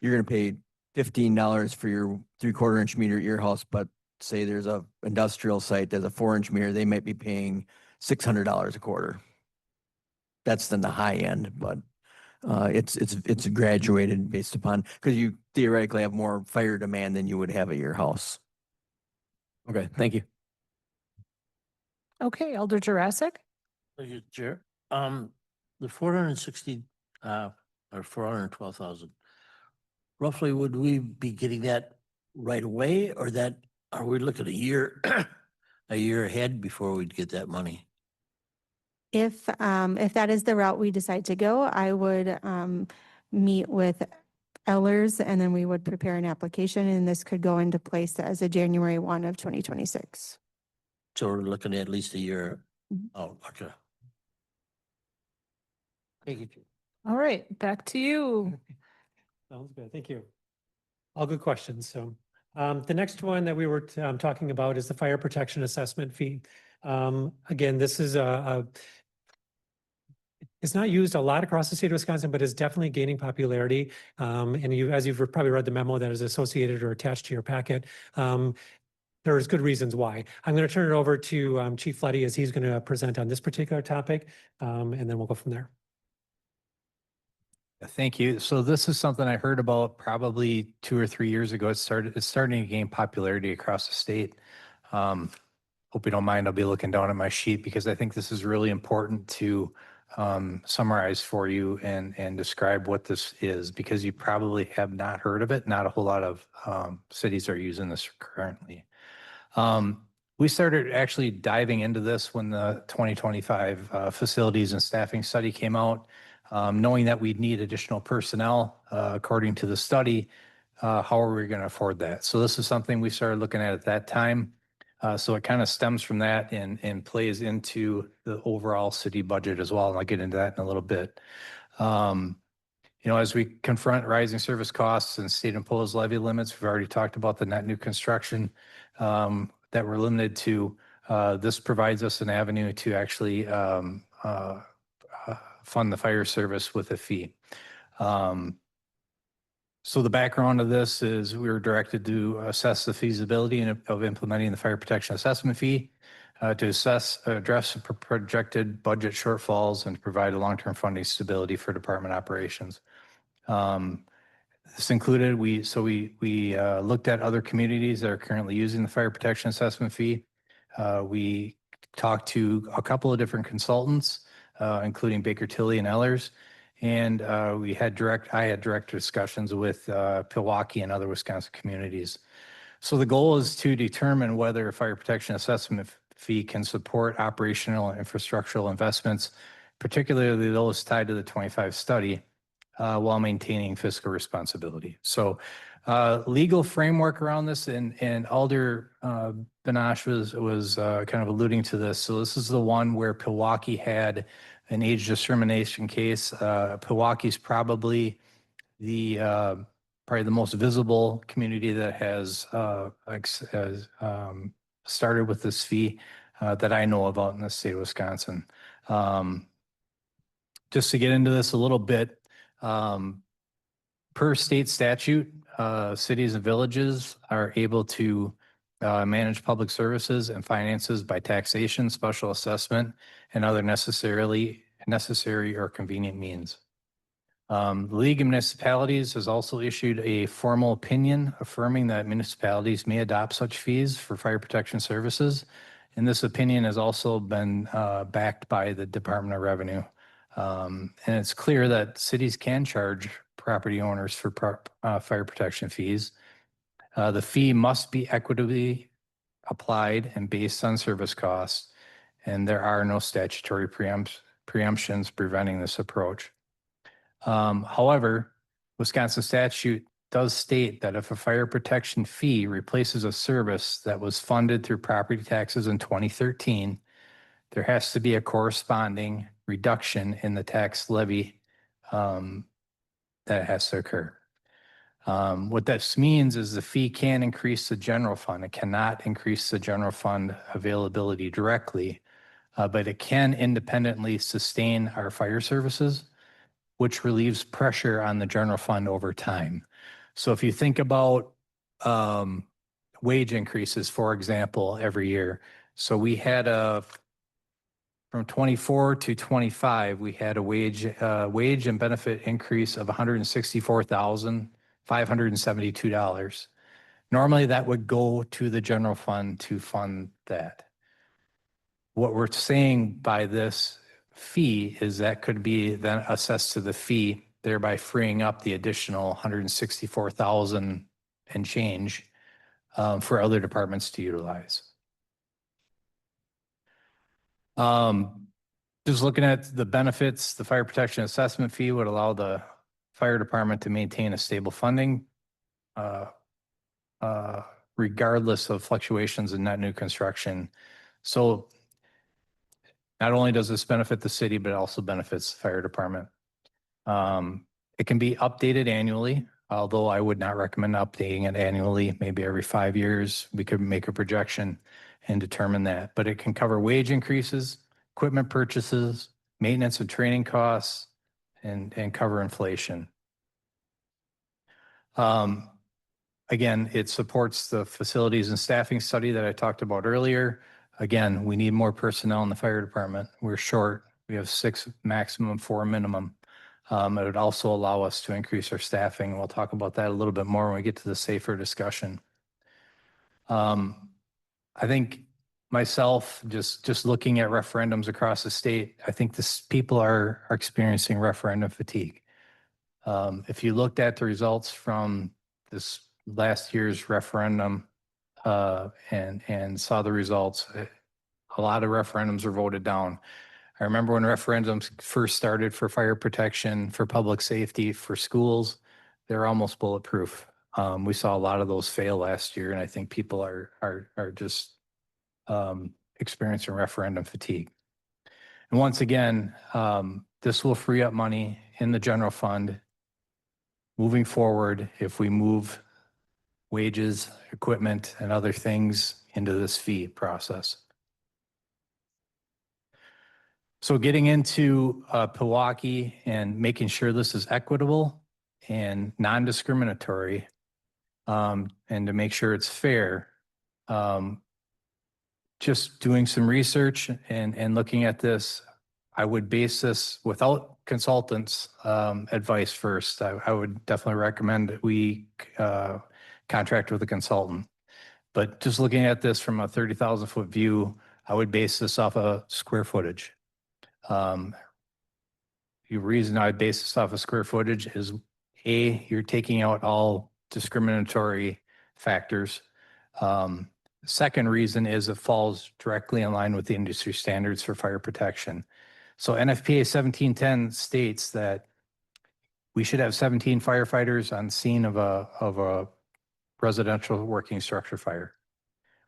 you're going to pay $15 for your 3/4 inch meter at your house. But say there's a industrial site that's a 4-inch meter, they might be paying $600 a quarter. That's then the high end, but it's graduated based upon, because you theoretically have more fire demand than you would have at your house. Okay, thank you. Okay, Elder Jurassic? Thank you, Chair. The 460, or 412,000, roughly, would we be getting that right away, or that, are we looking a year, a year ahead before we'd get that money? If that is the route we decide to go, I would meet with Ellers and then we would prepare an application and this could go into place as a January 1 of 2026. So we're looking at least a year. Mhm. Oh, okay. Thank you, Chair. All right, back to you. Sounds good. Thank you. All good questions. So the next one that we were talking about is the fire protection assessment fee. Again, this is it's not used a lot across the state of Wisconsin, but is definitely gaining popularity. And you, as you've probably read the memo that is associated or attached to your packet, there's good reasons why. I'm going to turn it over to Chief Floody as he's going to present on this particular topic, and then we'll go from there. Thank you. So this is something I heard about probably 2 or 3 years ago. It's starting to gain popularity across the state. Hope you don't mind. I'll be looking down at my sheet because I think this is really important to summarize for you and describe what this is, because you probably have not heard of it. Not a whole lot of cities are using this currently. We started actually diving into this when the 2025 facilities and staffing study came out, knowing that we'd need additional personnel according to the study. How are we going to afford that? So this is something we started looking at that time. So it kind of stems from that and plays into the overall city budget as well. And I'll get into that in a little bit. As we confront rising service costs and state imposed levy limits, we've already talked about the net new construction that we're limited to. This provides us an avenue to actually fund the fire service with a fee. So the background of this is we were directed to assess the feasibility of implementing the fire protection assessment fee to address projected budget shortfalls and to provide a long-term funding stability for department operations. This included, we looked at other communities that are currently using the fire protection assessment fee. We talked to a couple of different consultants, including Baker Tilly and Ellers. And I had direct discussions with Pewaukee and other Wisconsin communities. So the goal is to determine whether a fire protection assessment fee can support operational and infrastructural investments, particularly those tied to the 25 study, while maintaining fiscal responsibility. So legal framework around this, and Alder Benash was kind of alluding to this. So this is the one where Pewaukee had an age discrimination case. Pewaukee's probably the most visible community that has started with this fee that I know about in the state of Wisconsin. Just to get into this a little bit, per state statute, cities and villages are able to manage public services and finances by taxation, special assessment, and other necessary or convenient means. The League of Municipalities has also issued a formal opinion affirming that municipalities may adopt such fees for fire protection services. And this opinion has also been backed by the Department of Revenue. And it's clear that cities can charge property owners for fire protection fees. The fee must be equitably applied and based on service costs, and there are no statutory preemptions preventing this approach. However, Wisconsin statute does state that if a fire protection fee replaces a service that was funded through property taxes in 2013, there has to be a corresponding reduction in the tax levy that has to occur. What this means is the fee can increase the general fund. It cannot increase the general fund availability directly, but it can independently sustain our fire services, which relieves pressure on the general fund over time. So if you think about wage increases, for example, every year. So we had from 24 to 25, we had a wage and benefit increase of $164,572. Normally that would go to the general fund to fund that. What we're saying by this fee is that could be then assessed to the fee, thereby freeing up the additional 164,000 and change for other departments to utilize. Just looking at the benefits, the fire protection assessment fee would allow the fire department to maintain a stable funding regardless of fluctuations in net new construction. So not only does this benefit the city, but it also benefits the fire department. It can be updated annually, although I would not recommend updating it annually. Maybe every 5 years, we could make a projection and determine that. But it can cover wage increases, equipment purchases, maintenance and training costs, and cover inflation. Again, it supports the facilities and staffing study that I talked about earlier. Again, we need more personnel in the fire department. We're short. We have 6 maximum, 4 minimum. It would also allow us to increase our staffing. We'll talk about that a little bit more when we get to the safer discussion. I think myself, just looking at referendums across the state, I think people are experiencing referendum fatigue. If you looked at the results from this last year's referendum and saw the results, a lot of referendums were voted down. I remember when referendums first started for fire protection, for public safety, for schools, they're almost bulletproof. We saw a lot of those fail last year, and I think people are just experiencing referendum fatigue. And once again, this will free up money in the general fund moving forward if we move wages, equipment, and other things into this fee process. So getting into Pewaukee and making sure this is equitable and non-discriminatory, and to make sure it's fair, just doing some research and looking at this, I would base this without consultants' advice first. I would definitely recommend that we contract with a consultant. But just looking at this from a 30,000-foot view, I would base this off of square footage. The reason I base this off of square footage is A, you're taking out all discriminatory factors. Second reason is it falls directly in line with the industry standards for fire protection. So NFPA 1710 states that we should have 17 firefighters on scene of a residential working structure fire.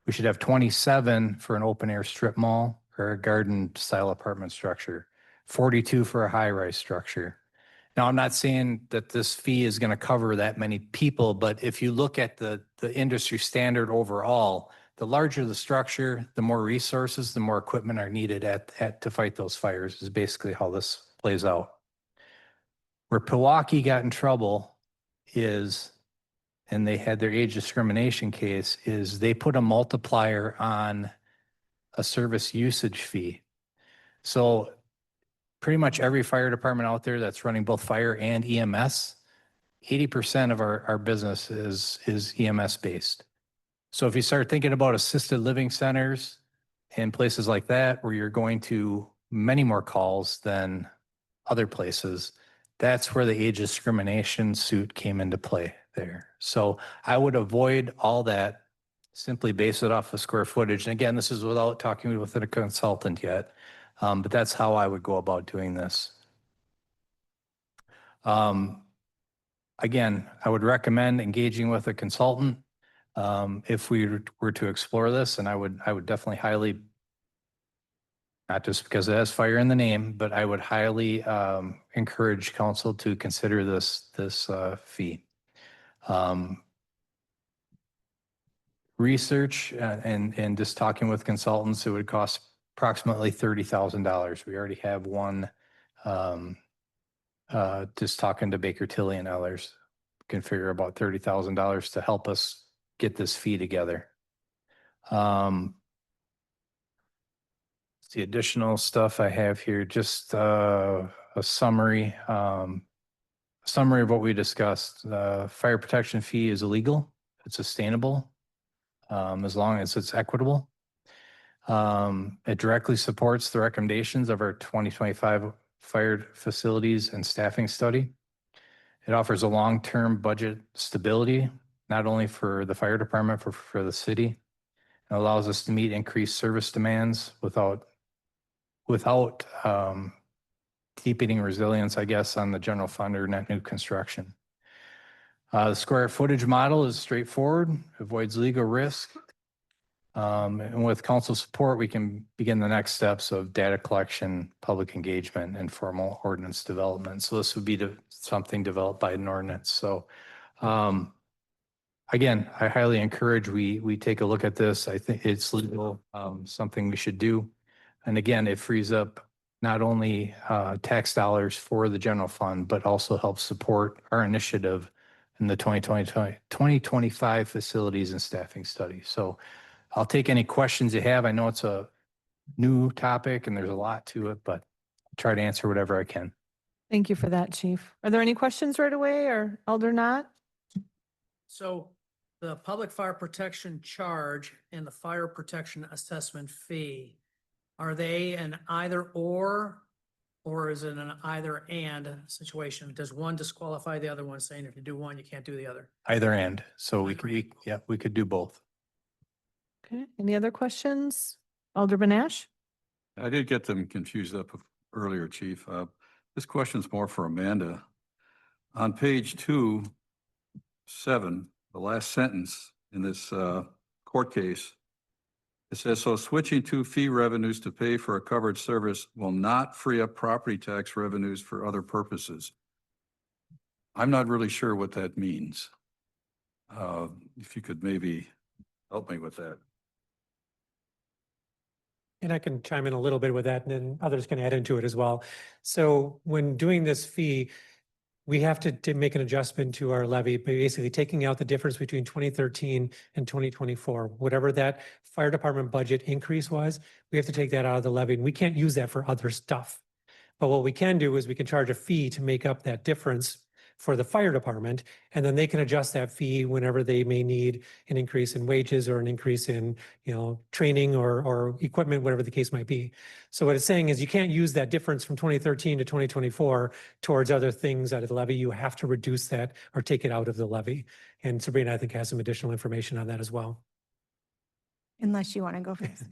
We should have 27 for an open air strip mall or a garden style apartment structure, 42 for a high-rise structure. Now, I'm not saying that this fee is going to cover that many people, but if you look at the industry standard overall, the larger the structure, the more resources, the more equipment are needed to fight those fires is basically how this plays out. Where Pewaukee got in trouble is, and they had their age discrimination case, is they put a multiplier on a service usage fee. So pretty much every fire department out there that's running both fire and EMS, 80% of our business is EMS based. So if you start thinking about assisted living centers and places like that, where you're going to many more calls than other places, that's where the age discrimination suit came into play there. So I would avoid all that, simply base it off of square footage. And again, this is without talking with a consultant yet, but that's how I would go about doing this. Again, I would recommend engaging with a consultant if we were to explore this, and I would definitely not just because it has fire in the name, but I would highly encourage council to consider this fee. Research and just talking with consultants, it would cost approximately $30,000. We already have one, just talking to Baker Tilly and others, can figure about $30,000 to help us get this fee together. The additional stuff I have here, just a summary of what we discussed. Fire protection fee is illegal. It's sustainable. As long as it's equitable. It directly supports the recommendations of our 2025 fire facilities and staffing study. It offers a long-term budget stability, not only for the fire department, for the city. It allows us to meet increased service demands without deepening resilience, I guess, on the general fund or net new construction. The square footage model is straightforward, avoids legal risk. And with council support, we can begin the next steps of data collection, public engagement, and formal ordinance development. So this would be something developed by an ordinance. So again, I highly encourage we take a look at this. I think it's legal, something we should do. And again, it frees up not only tax dollars for the general fund, but also helps support our initiative in the 2025 facilities and staffing study. So I'll take any questions you have. I know it's a new topic and there's a lot to it, but I'll try to answer whatever I can. Thank you for that, Chief. Are there any questions right away or Elder Knott? So the public fire protection charge and the fire protection assessment fee, are they an either or is it an either and situation? Does one disqualify the other one, saying if you do one, you can't do the other? Either end. So we Either could, we could do both. Okay, any other questions? Alderman Ash? I did get them confused up earlier, Chief. This question's more for Amanda. On page 2, 7, the last sentence in this court case, it says, so switching to fee revenues to pay for a covered service will not free up property tax revenues for other purposes. I'm not really sure what that means. If you could maybe help me with that. And I can chime in a little bit with that, and then others can add into it as well. So when doing this fee, we have to make an adjustment to our levy, basically taking out the difference between 2013 and 2024. Whatever that fire department budget increase was, we have to take that out of the levy, and we can't use that for other stuff. But what we can do is we can charge a fee to make up that difference for the fire department, and then they can adjust that fee whenever they may need an increase in wages or an increase in, training or equipment, whatever the case might be. So what it's saying is you can't use that difference from 2013 to 2024 towards other things out of the levy. You have to reduce that or take it out of the levy. And Sabrina, I think, has some additional information on that as well. Unless you want to go first.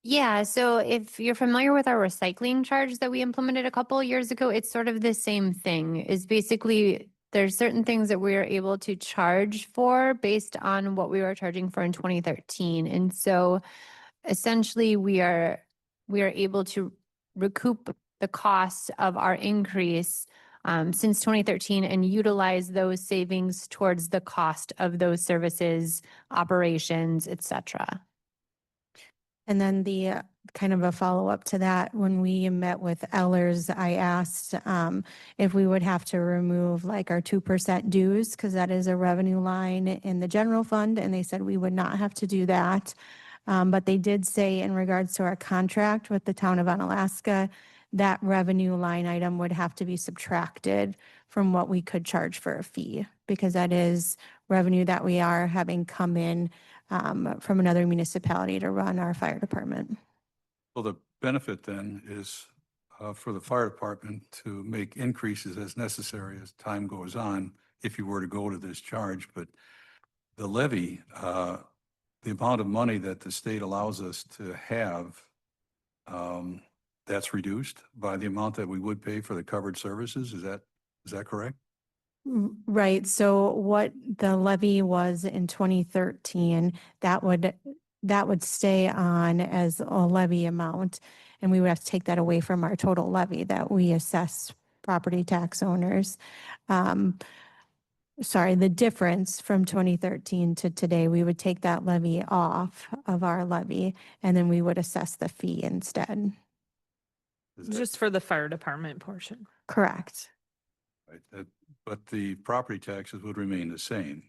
Yeah, so if you're familiar with our recycling charge that we implemented a couple of years ago, it's sort of the same thing. Is basically there's certain things that we are able to charge for based on what we were charging for in 2013. And so essentially we are able to recoup the costs of our increase since 2013 and utilize those savings towards the cost of those services, operations, et cetera. And then the kind of a follow-up to that, when we met with Ellers, I asked if we would have to remove like our 2% dues, because that is a revenue line in the general fund, and they said we would not have to do that. But they did say in regards to our contract with the town of Onalaska, that revenue line item would have to be subtracted from what we could charge for a fee, because that is revenue that we are having come in from another municipality to run our fire department. Well, the benefit then is for the fire department to make increases as necessary as time goes on, if you were to go to this charge. But the levy, the amount of money that the state allows us to have, that's reduced by the amount that we would pay for the covered services. Is that correct? Right. So what the levy was in 2013, that would stay on as a levy amount. and we would have to take that away from our total levy that we assess property tax owners. Sorry, the difference from 2013 to today, we would take that levy off of our levy, and then we would assess the fee instead. Is that Just for the fire department portion. Correct. right? But the property taxes would remain the same.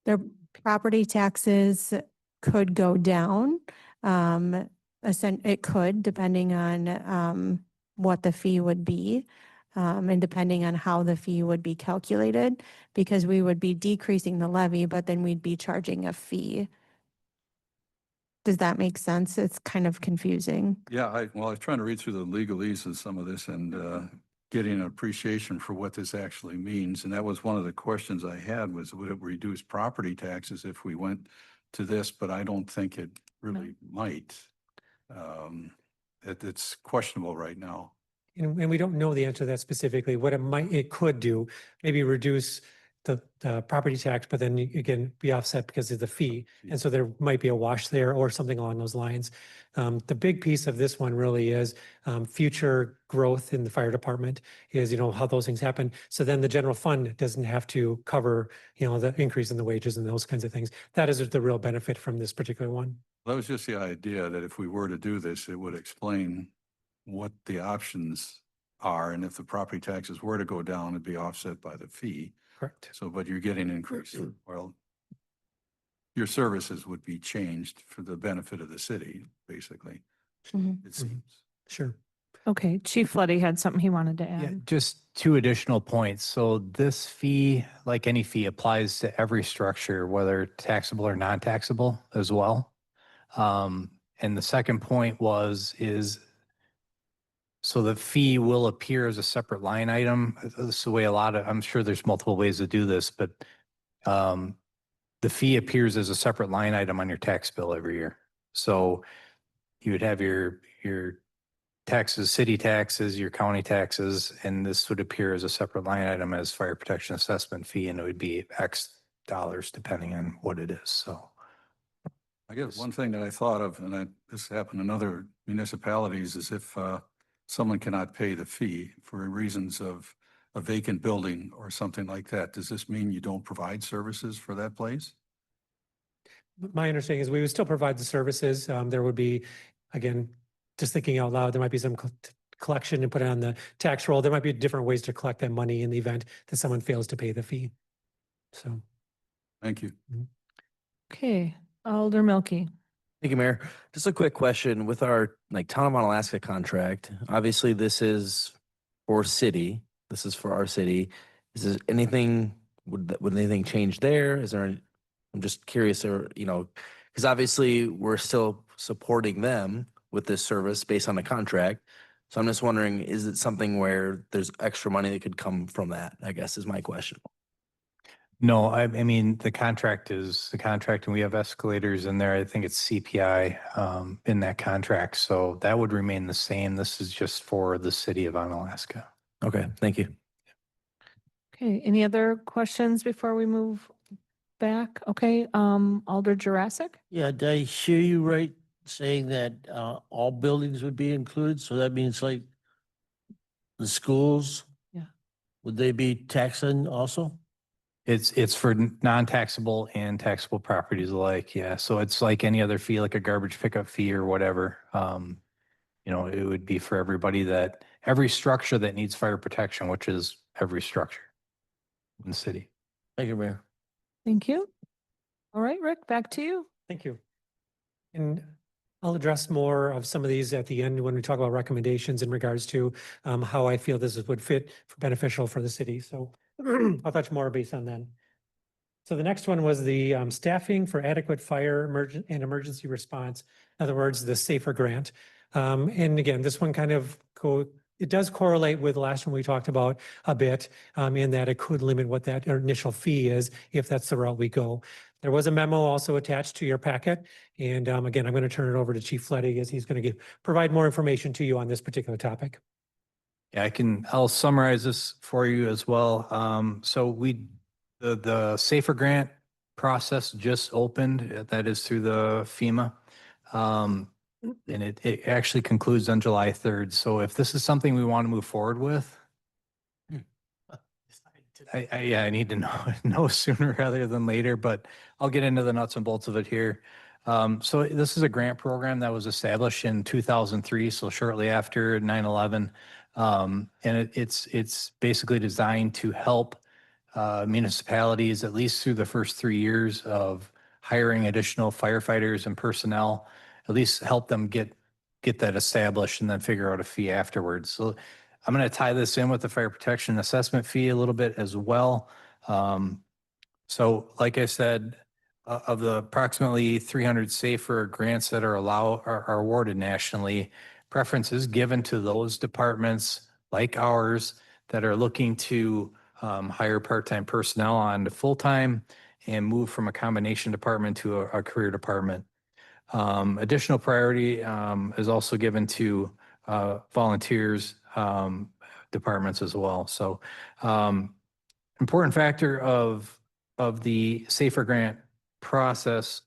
Their property taxes could go down. It could, depending on what the fee would be, and depending on how the fee would be calculated, because we would be decreasing the levy, but then we'd be charging a fee. Does that make sense? It's kind of confusing. Yeah, I was trying to read through the legalese of some of this and getting an appreciation for what this actually means. And that was one of the questions I had was, would it reduce property taxes if we went to this? But I don't think it really might. It's questionable right now. And we don't know the answer to that specifically. What it could do, maybe reduce the property tax, but then again, be offset because of the fee. And so there might be a wash there or something along those lines. The big piece of this one really is future growth in the fire department is, how those things happen. So then the general fund doesn't have to cover, the increase in the wages and those kinds of things. That is the real benefit from this particular one. That was just the idea that if we were to do this, it would explain what the options are. And if the property taxes were to go down, it'd be offset by the fee. Correct. So, but you're getting an increase. Well, your services would be changed for the benefit of the city, basically, it seems. Sure. Okay, Chief Floody had something he wanted to Yeah, add. just two additional points. So this fee, like any fee, applies to every structure, whether taxable or non-taxable as well. And the second point so the fee will appear as a separate line item. This is the way I'm sure there's multiple ways to do this, but the fee appears as a separate line item on your tax bill every year. So you would have your taxes, city taxes, your county taxes, and this would appear as a separate line item as fire protection assessment fee, and it would be X dollars depending on what it is. So I guess one thing that I thought of, and this happened in other municipalities, is if someone cannot pay the fee for reasons of a vacant building or something like that, does this mean you don't provide services for that place? My understanding is we would still provide the services. There would be, again, just thinking out loud, there might be some collection and put it on the tax roll. There might be different ways to collect that money in the event that someone fails to pay the fee. So. Thank you. Okay, Alder Milky. Thank you, Mayor. Just a quick question with our Town of Onalaska contract. Obviously, this is for city. This is for our city. Is there anything, would anything change there? I'm just curious, because obviously we're still supporting them with this service based on the contract. So I'm just wondering, is it something where there's extra money that could come from that, I guess is my question. no, I mean, the contract is the contract and we have escalators in there. I think it's CPI in that contract. So that would remain the same. This is just for the city of Onalaska. Okay, thank you. Okay, any other questions before we move back? Okay, Alder Jurassic? Yeah, did I hear you right saying that all buildings would be included? So that means like the schools? Yeah. Would they be taxing also? It's for non-taxable and taxable properties alike. Yeah. So it's like any other fee, like a garbage pickup fee or whatever. It would be for every structure that needs fire protection, which is every structure in the city. Thank you, Mayor. Thank you. All right, Rick, back to you. Thank you. And I'll address more of some of these at the end when we talk about recommendations in regards to how I feel this would fit for beneficial for the city. So I'll touch more based on that. So the next one was the staffing for adequate fire and emergency response. In other words, the SAFER grant. And again, this one kind of it does correlate with the last one we talked about a bit in that it could limit what that initial fee is if that's the route we go. There was a memo also attached to your packet. And again, I'm going to turn it over to Chief Floody as he's going to provide more information to you on this particular topic. Yeah, I'll summarize this for you as well. So the SAFER grant process just opened, that is through the FEMA. And it actually concludes on July 3rd. So if this is something we want to move forward with, I need to know sooner rather than later, but I'll get into the nuts and bolts of it here. So this is a grant program that was established in 2003, so shortly after 9/11. And it's basically designed to help municipalities, at least through the first 3 years of hiring additional firefighters and personnel, at least help them get that established and then figure out a fee afterwards. So I'm going to tie this in with the fire protection assessment fee a little bit as well. So like I said, of the approximately 300 SAFER grants that are awarded nationally, preference is given to those departments like ours that are looking to hire part-time personnel on to full-time and move from a combination department to a career department. Additional priority is also given to volunteers departments as well. So important factor of the SAFER grant process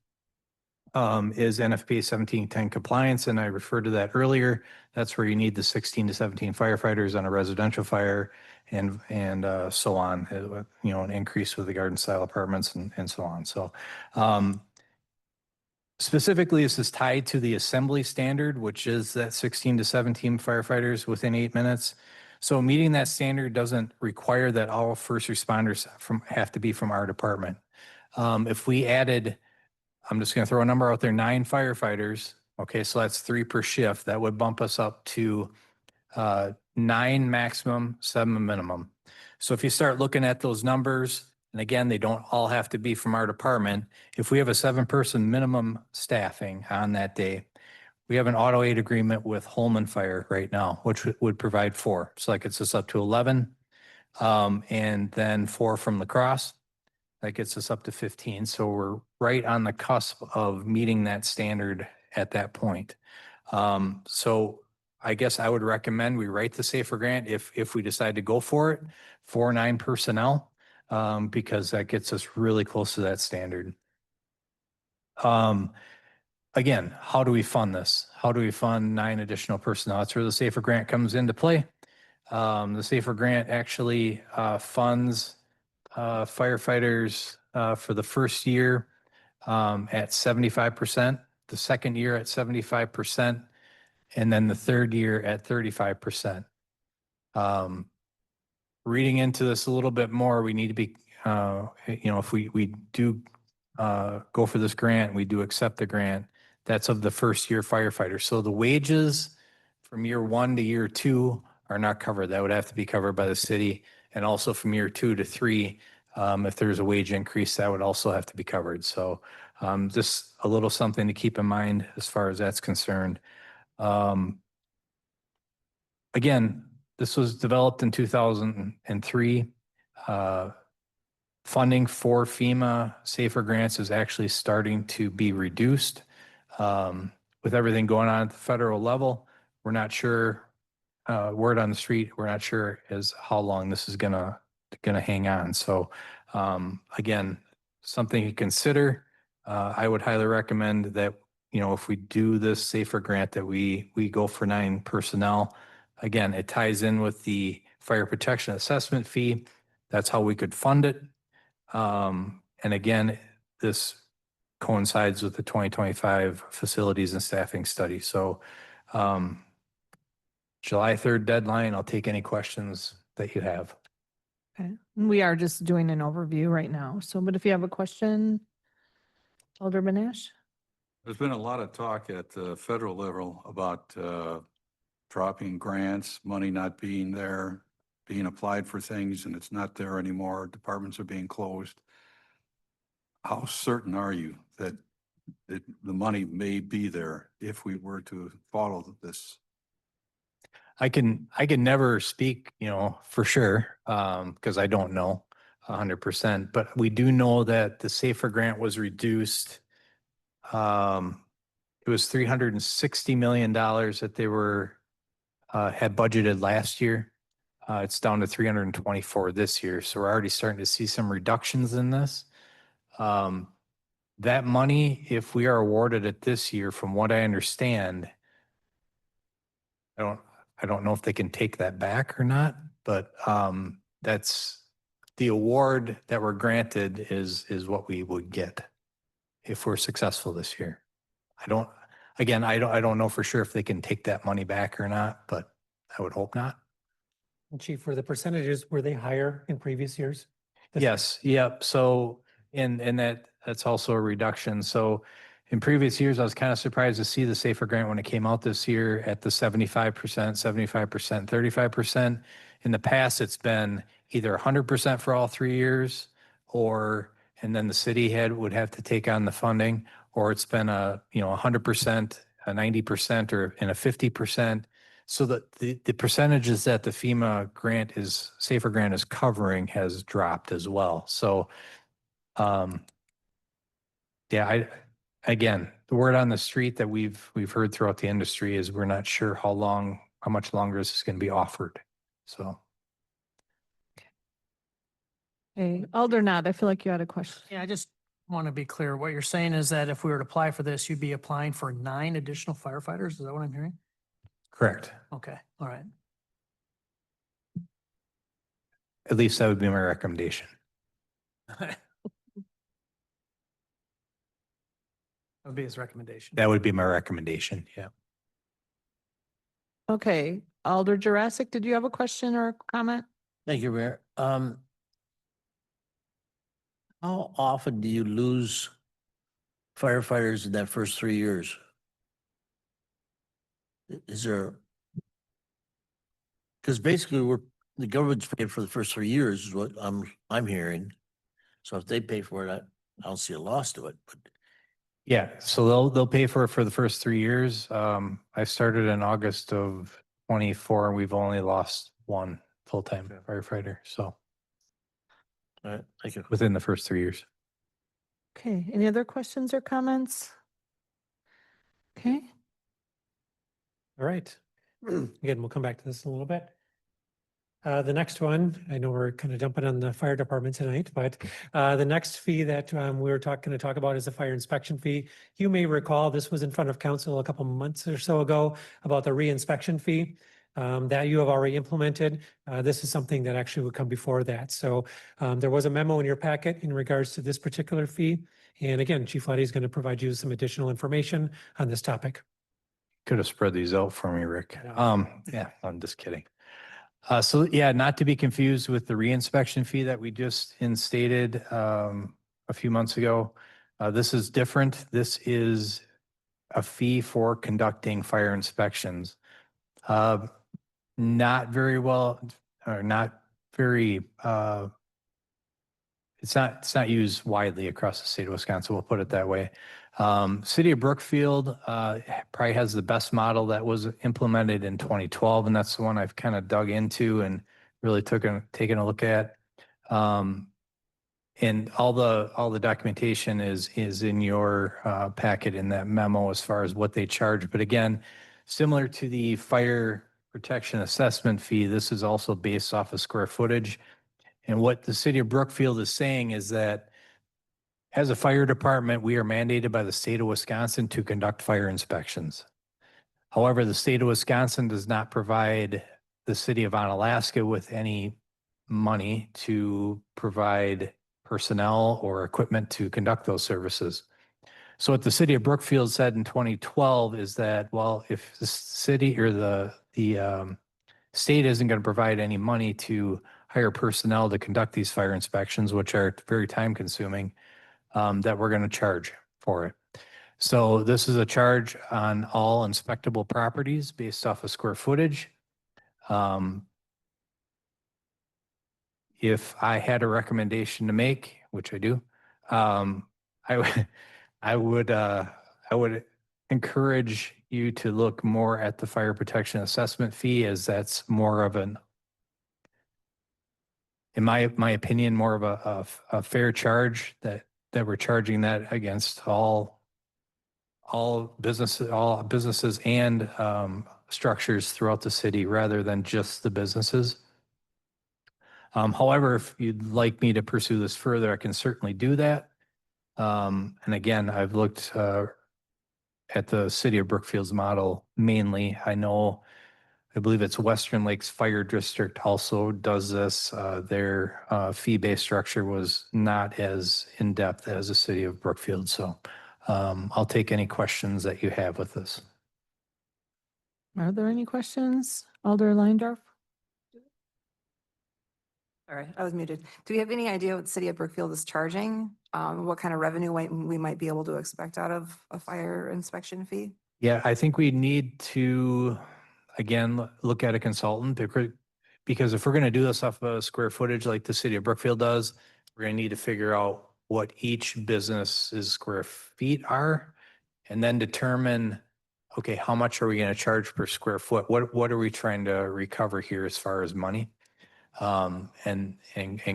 is NFPA 1710 compliance, and I referred to that earlier. That's where you need the 16 to 17 firefighters on a residential fire and so on, an increase with the garden style apartments and so on. So specifically, this is tied to the assembly standard, which is that 16 to 17 firefighters within 8 minutes. So meeting that standard doesn't require that all first responders have to be from our department. If we added, I'm just going to throw a number out there, 9 firefighters. Okay, so that's 3 per shift. That would bump us up to 9 maximum, 7 minimum. So if you start looking at those numbers, and again, they don't all have to be from our department. If we have a 7-person minimum staffing on that day, we have an auto aid agreement with Holman Fire right now, which would provide 4. So that gets us up to 11. And then 4 from La Crosse. That gets us up to 15. So we're right on the cusp of meeting that standard at that point. So I guess I would recommend we write the SAFER grant if we decide to go for it, for 9 personnel. Because that gets us really close to that standard. Again, how do we fund this? How do we fund 9 additional personnel? That's where the SAFER grant comes into play. The SAFER grant actually funds firefighters for the first year at 75%, the second year at 75%, and then the third year at 35%. Reading into this a little bit more, we need to be, if we do go for this grant, we do accept the grant, that's of the first year firefighter. So the wages from year 1 to year 2 are not covered. That would have to be covered by the city. And also from year 2 to 3, if there's a wage increase, that would also have to be covered. So just a little something to keep in mind as far as that's concerned. Again, this was developed in 2003. Funding for FEMA SAFER grants is actually starting to be reduced. With everything going on at the federal level, we're not sure, word on the street, we're not sure as how long this is gonna hang on. So again, something to consider. I would highly recommend that, if we do this SAFER grant, that we go for 9 personnel. Again, it ties in with the fire protection assessment fee. That's how we could fund it. And again, this coincides with the 2025 facilities and staffing study. So July 3rd deadline, I'll take any questions that you have. Okay, we are just doing an overview right now. So, but if you have a question, Alderman Nash? There's been a lot of talk at the federal level about dropping grants, money not being there, being applied for things and it's not there anymore. Departments are being closed. How certain are you that the money may be there if we were to follow this? I can never speak, for sure, because I don't know 100%, but we do know that the SAFER grant was reduced. It was $360 million that they had budgeted last year. It's down to 324 this year. So we're already starting to see some reductions in this. that money, if we are awarded it this year, from what I understand, I don't know if they can take that back or not, but that's the award that we're granted is what we would get if we're successful this year. I don't know for sure if they can take that money back or not, but I would hope not. And Chief, were the percentages, were they higher in previous years? Yes, yep. So, and that's also a reduction. So in previous years, I was kind of surprised to see the SAFER grant when it came out this year at the 75%, 75%, 35%. In the past, it's been either 100% for all 3 years and then the city would have to take on the funding, or it's been 100%, a 90%, or in a 50%. So the percentages that the FEMA grant SAFER grant is covering has dropped as well. So, again, the word on the street that we've heard throughout the industry is we're not sure how much longer this is going to be offered. So. Okay, Alder Nod, I feel like you had a question. Yeah, I just want to be clear. What you're saying is that if we were to apply for this, you'd be applying for 9 additional firefighters? Is that what I'm hearing? Correct. Okay, all right. At least that would be my recommendation. That would be his recommendation. That would be my recommendation. Yeah. Okay, Alder Jurassic, did you have a question or a comment? Thank you, Mayor. How often do you lose firefighters in that first 3 years? Is there? Because basically the government's paying for the first 3 years is what I'm hearing. So if they pay for it, I don't see a loss to it, but. Yeah, so they'll pay for it for the first 3 years. I started in August of 24 and we've only lost one full-time firefighter. So. All right, thank you. Within the first 3 years. Okay, any other questions or comments? Okay, All right. Again, we'll come back to this in a little bit. The next one, I know we're kind of jumping on the fire department tonight, but the next fee that we were going to talk about is the fire inspection fee. You may recall this was in front of council a couple months or so ago about the re-inspection fee that you have already implemented. This is something that actually would come before that. So there was a memo in your packet in regards to this particular fee. And again, Chief Letty is going to provide you some additional information on this topic. Could have spread these out for me, Rick. Yeah. Yeah, I'm just kidding. So yeah, not to be confused with the reinspection fee that we just instated a few months ago. This is different. This is a fee for conducting fire inspections. Not very well, or not very, it's not used widely across the state of Wisconsin. We'll put it that way. City of Brookfield probably has the best model that was implemented in 2012, and that's the one I've kind of dug into and really taken a look at. And all the documentation is in your packet in that memo as far as what they charge. But again, similar to the fire protection assessment fee, this is also based off of square footage. And what the city of Brookfield is saying is that as a fire department, we are mandated by the state of Wisconsin to conduct fire inspections. However, the state of Wisconsin does not provide the city of Onalaska with any money to provide personnel or equipment to conduct those services. So what the city of Brookfield said in 2012 is that, well, if the city or the state isn't going to provide any money to hire personnel to conduct these fire inspections, which are very time consuming, that we're going to charge for it. So this is a charge on all inspectable properties based off of square footage. If I had a recommendation to make, which I do, I would encourage you to look more at the fire protection assessment fee, as that's more of an, in my opinion, more of a fair charge that we're charging that against all businesses and structures throughout the city rather than just the businesses. However, if you'd like me to pursue this further, I can certainly do that. And again, I've looked at the city of Brookfield's model mainly. I believe it's Western Lakes Fire District also does this. Their fee-based structure was not as in-depth as the city of Brookfield. So I'll take any questions that you have with this. Are there any questions? Alder Leindorf? Sorry, I was muted. Do we have any idea what the city of Brookfield is charging? What kind of revenue we might be able to expect out of a fire inspection fee? Yeah, I think we need to, again, look at a consultant because if we're going to do this off of square footage like the city of Brookfield does, we're going to need to figure out what each business's square feet are and then determine, okay, how much are we going to charge per square foot? What are we trying to recover here as far as money? And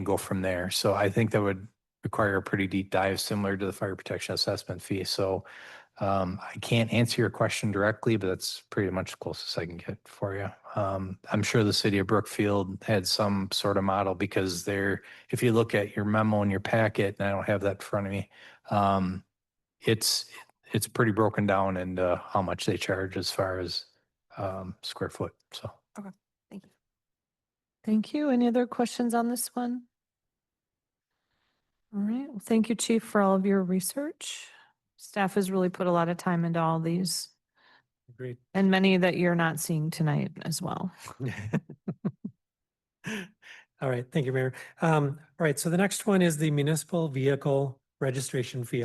go from there. So I think that would require a pretty deep dive similar to the fire protection assessment fee. So I can't answer your question directly, but that's pretty much the closest I can get for you. I'm sure the city of Brookfield had some sort of model because if you look at your memo in your packet, and I don't have that in front of me, it's pretty broken down into how much they charge as far as square foot. So. Okay, thank you. Thank you. Any other questions on this one? All right. Well, thank you, Chief, for all of your research. Staff has really put a lot of time into all these Agreed. and many that you're not seeing tonight as well. All right, thank you, Mayor. All right, so the next one is the municipal vehicle registration fee.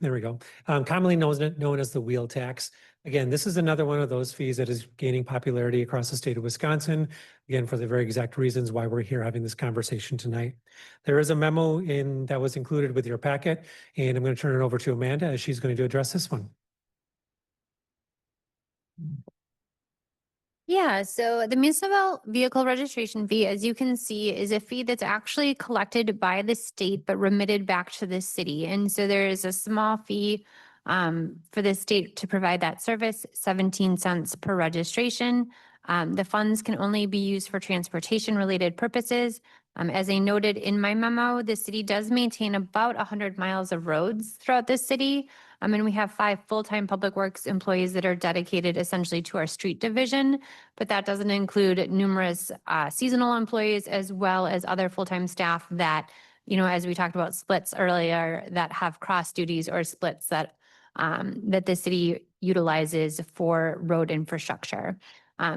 There we go. Commonly known as the wheel tax. Again, this is another one of those fees that is gaining popularity across the state of Wisconsin. Again, for the very exact reasons why we're here having this conversation tonight. There is a memo that was included with your packet, and I'm going to turn it over to Amanda as she's going to address this one. Yeah, so the municipal vehicle registration fee, as you can see, is a fee that's actually collected by the state but remitted back to the city. And so there is a small fee for the state to provide that service, 17 cents per registration. The funds can only be used for transportation related purposes. As I noted in my memo, the city does maintain about 100 miles of roads throughout the city. And we have 5 full-time public works employees that are dedicated essentially to our street division, but that doesn't include numerous seasonal employees as well as other full-time staff that, as we talked about splits earlier, that have cross duties or splits that the city utilizes for road infrastructure.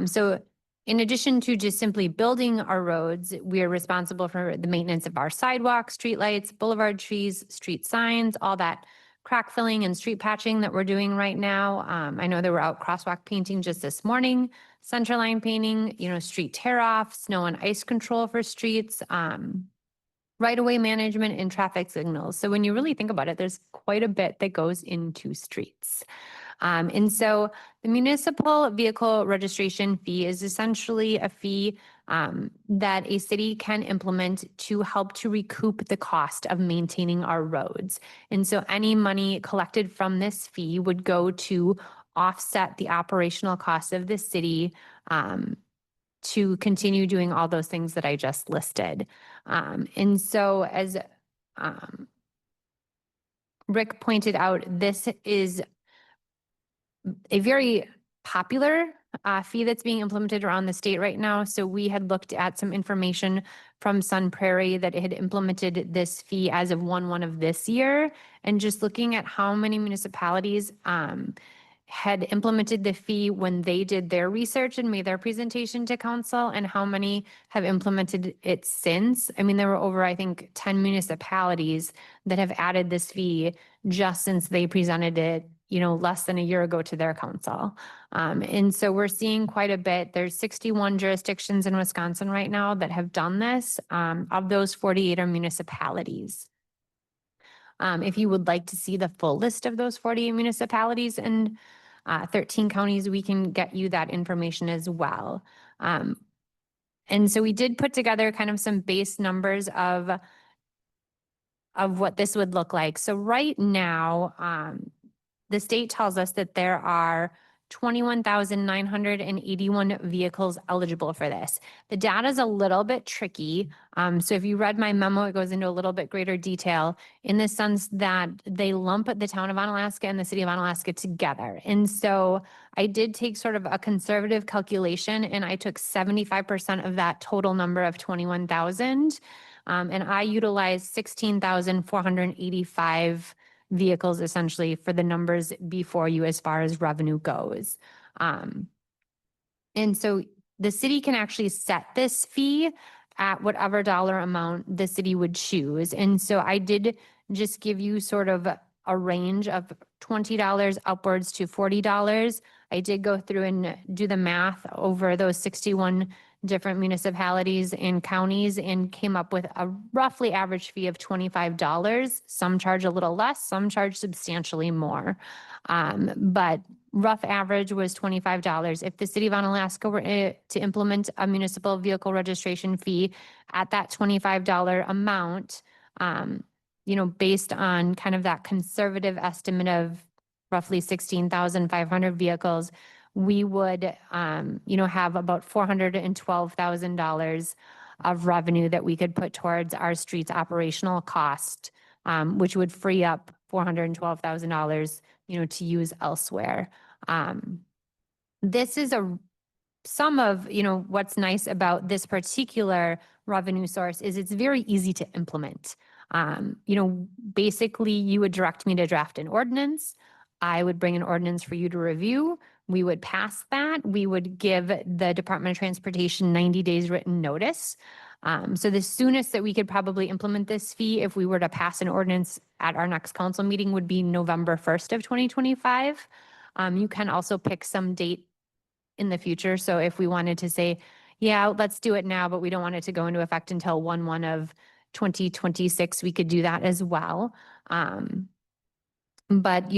So in addition to just simply building our roads, we are responsible for the maintenance of our sidewalks, streetlights, boulevard trees, street signs, all that crack filling and street patching that we're doing right now. I know they were out crosswalk painting just this morning, center line painting, street tear off, snow and ice control for streets, right-of-way management and traffic signals. So when you really think about it, there's quite a bit that goes into streets. And so the municipal vehicle registration fee is essentially a fee that a city can implement to help to recoup the cost of maintaining our roads. And so any money collected from this fee would go to offset the operational costs of the city to continue doing all those things that I just listed. And so as Rick pointed out, this is a very popular fee that's being implemented around the state right now. So we had looked at some information from Sun Prairie that it had implemented this fee as of 1/1 of this year. And just looking at how many municipalities had implemented the fee when they did their research and made their presentation to council and how many have implemented it since. I mean, there were over, I think, 10 municipalities that have added this fee just since they presented it, less than a year ago to their council. And so we're seeing quite a bit. There's 61 jurisdictions in Wisconsin right now that have done this. Of those, 48 are municipalities. If you would like to see the full list of those 48 municipalities and 13 counties, we can get you that information as well. And so we did put together kind of some base numbers of what this would look like. So right now, the state tells us that there are 21,981 vehicles eligible for this. The data is a little bit tricky. So if you read my memo, it goes into a little bit greater detail in the sense that they lump the town of Onalaska and the city of Onalaska together. And so I did take sort of a conservative calculation and I took 75% of that total number of 21,000. And I utilized 16,485 vehicles essentially for the numbers before you as far as revenue goes. And so the city can actually set this fee at whatever dollar amount the city would choose. And so I did just give you sort of a range of $20 upwards to $40. I did go through and do the math over those 61 different municipalities and counties and came up with a roughly average fee of $25. Some charge a little less, some charge substantially more. But rough average was $25. If the city of Onalaska were to implement a municipal vehicle registration fee at that $25 amount, based on kind of that conservative estimate of roughly 16,500 vehicles, we would, have about $412,000 of revenue that we could put towards our streets operational cost, which would free up $412,000, to use elsewhere. This is some of, what's nice about this particular revenue source is it's very easy to implement. Basically you would direct me to draft an ordinance. I would bring an ordinance for you to review. We would pass that. We would give the Department of Transportation 90 days written notice. So the soonest that we could probably implement this fee, if we were to pass an ordinance at our next council meeting, would be November 1st of 2025. You can also pick some date in the future. So if we wanted to say, yeah, let's do it now, but we don't want it to go into effect until 1/1 of 2026, we could do that as well. But,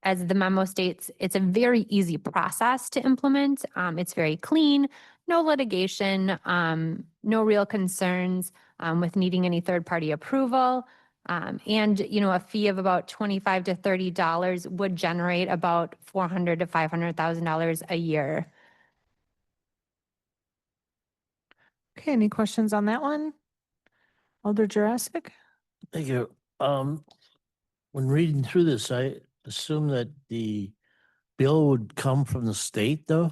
as the memo states, it's a very easy process to implement. It's very clean, no litigation, no real concerns with needing any third-party approval. And, a fee of about $25 to $30 would generate about $400,000 to $500,000 a year. Okay, any questions on that one? Alder Jurassic? Thank you. When reading through this, I assume that the bill would come from the state though?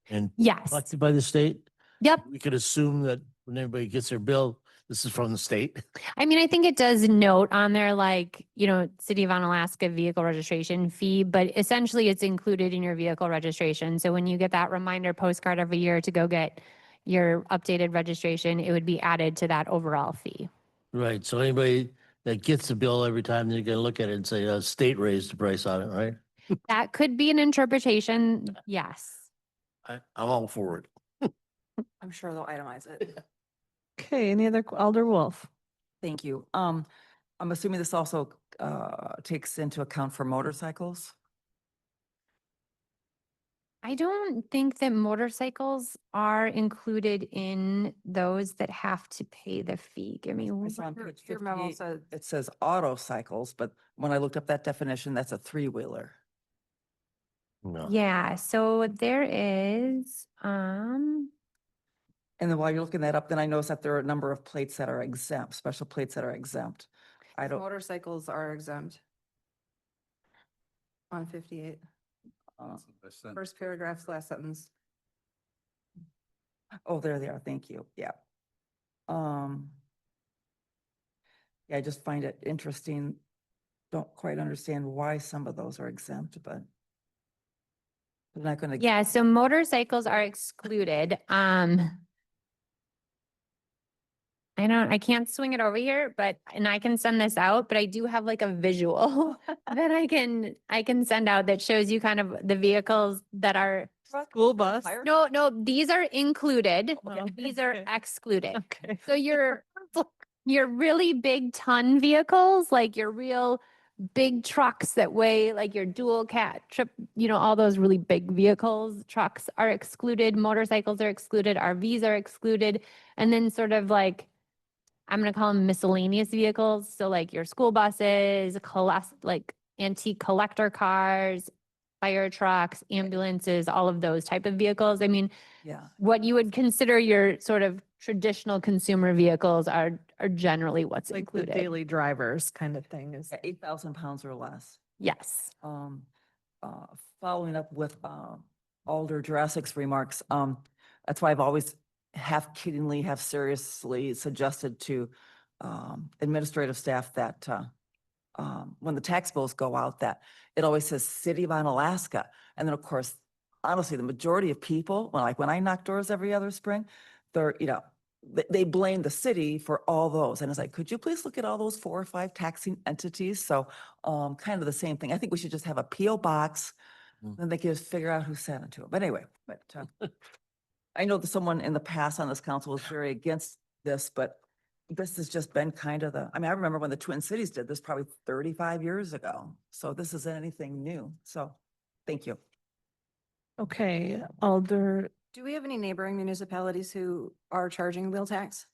And Yes. collected by the state? Yep. We could assume that when everybody gets their bill, this is from the state? I mean, I think it does note on there like, City of Onalaska vehicle registration fee, but essentially it's included in your vehicle registration. So when you get that reminder postcard every year to go get your updated registration, it would be added to that overall fee. Right, so anybody that gets the bill every time, they're gonna look at it and say, state raised the price on it, right? That could be an interpretation, yes. I'm all for it. I'm sure they'll itemize it. Okay, any other, Alder Wolf? Thank you. I'm assuming this also takes into account for motorcycles? I don't think that motorcycles are included in those that have to pay the fee. Give me one. It's on page Your memo 58. said, It says auto cycles, but when I looked up that definition, that's a three-wheeler. No. Yeah, so there is, And then while you're looking that up, then I noticed that there are a number of plates that are exempt, special plates that are exempt. I don't, motorcycles are exempt. On 58, first paragraph, last sentence. oh, there they are. Thank you. Yeah. Yeah, I just find it interesting. Don't quite understand why some of those are exempt, but I'm not gonna. yeah, so motorcycles are excluded. I can't swing it over here, and I can send this out, but I do have like a visual that I can send out that shows you kind of the vehicles that are. School bus? No, these are included. Oh, These are okay. excluded. Okay. So your really big ton vehicles, like your real big trucks that weigh like your dual cat trip, all those really big vehicles, trucks are excluded, motorcycles are excluded, RVs are excluded, and then sort of like, I'm going to call them miscellaneous vehicles. So like your school buses, like antique collector cars, fire trucks, ambulances, all of those type of vehicles. I mean, Yeah. what you would consider your sort of traditional consumer vehicles are generally what's Like the included. daily drivers kind of thing is. 8,000 pounds or less. Yes. Um, Following up with Alder Jurassic's remarks, that's why I've always half kiddingly, half seriously suggested to administrative staff that when the tax bills go out, that it always says City of Onalaska. And then, of course, honestly, the majority of people, like when I knock doors every other spring, they're, they blame the city for all those. And it's like, could you please look at all those 4 or 5 taxing entities? So kind of the same thing. I think we should just have a PO box, then they can just figure out who sent it to them. But anyway, I know that someone in the past on this council was very against this, but this has just been kind of I remember when the Twin Cities did this probably 35 years ago. So this isn't anything new. So thank you. Okay, Alder, Do we have any neighboring municipalities who are charging wheel tax?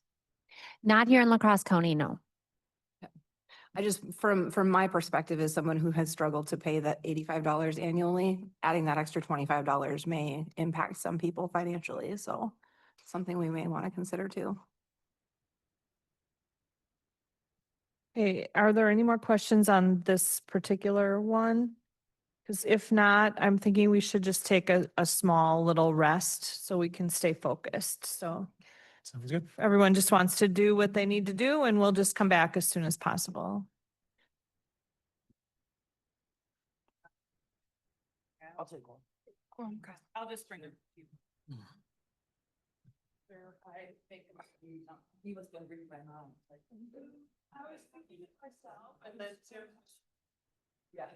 Not here in La Crosse County, no. I just, from my perspective, as someone who has struggled to pay that $85 annually, adding that extra $25 may impact some people financially. So something we may want to consider too. hey, are there any more questions on this particular one? Because if not, I'm thinking we should just take a small little rest so we can stay focused. So Sounds good. everyone just wants to do what they need to do and we'll just come back as soon as possible. I'll take one. I'll just bring it. He was going to bring my mom. I was thinking it myself and then too. Yeah.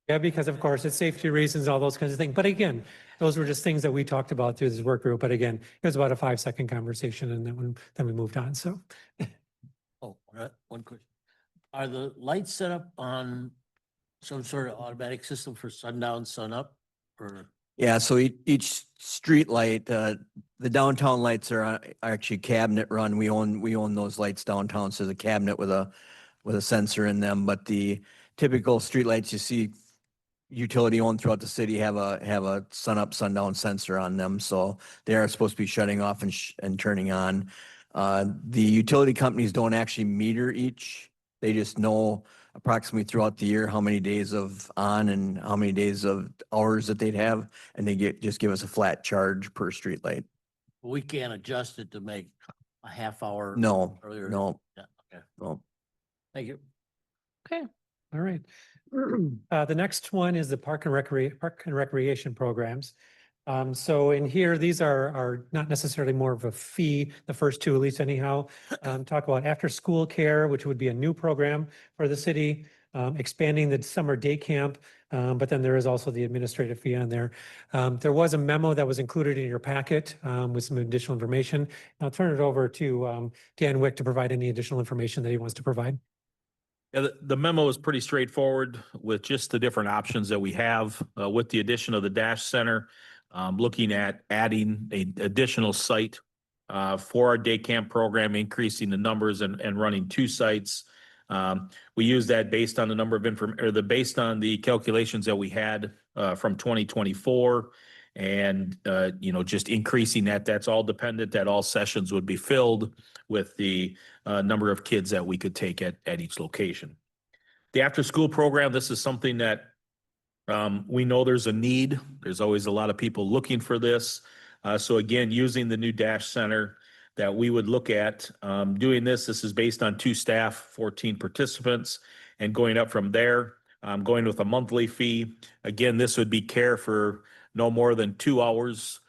Yeah, because of course, it's safety reasons, all those kinds of things. But again, those were just things that we talked about through this work group. But again, it was about a 5-second conversation and then we moved on. So Oh, one question. Are the lights set up on some sort of automatic system for sundown, sunup, or? Yeah, so each street light, the downtown lights are actually cabinet run. We own those lights downtown. So the cabinet with a sensor in them. But the typical street lights you see utility owned throughout the city have a sun up, sundown sensor on them. So they are supposed to be shutting off and turning on. The utility companies don't actually meter each. They just know approximately throughout the year how many days of on and how many days of hours that they'd have, and they just give us a flat charge per street light. We can't adjust it to make a half hour. No, earlier. no, Yeah, okay. no. Thank you. Okay. all right. The next one is the park and recreation programs. So in here, these are not necessarily more of a fee, the first two at least anyhow. Talk about after-school care, which would be a new program for the city, expanding the summer day camp, but then there is also the administrative fee on there. There was a memo that was included in your packet with some additional information. I'll turn it over to Dan Wick to provide any additional information that he wants to provide. Yeah, the memo is pretty straightforward with just the different options that we have with the addition of the Dash Center. Looking at adding an additional site for our day camp program, increasing the numbers and running 2 sites. We use that based on the number of based on the calculations that we had from 2024, and just increasing that. That's all dependent that all sessions would be filled with the number of kids that we could take at each location. The after school program, this is something that we know there's a need. There's always a lot of people looking for this. So again, using the new Dash Center that we would look at doing this. This is based on 2 staff, 14 participants, and going up from there, going with a monthly fee. Again, this would be care for no more than 2 hours.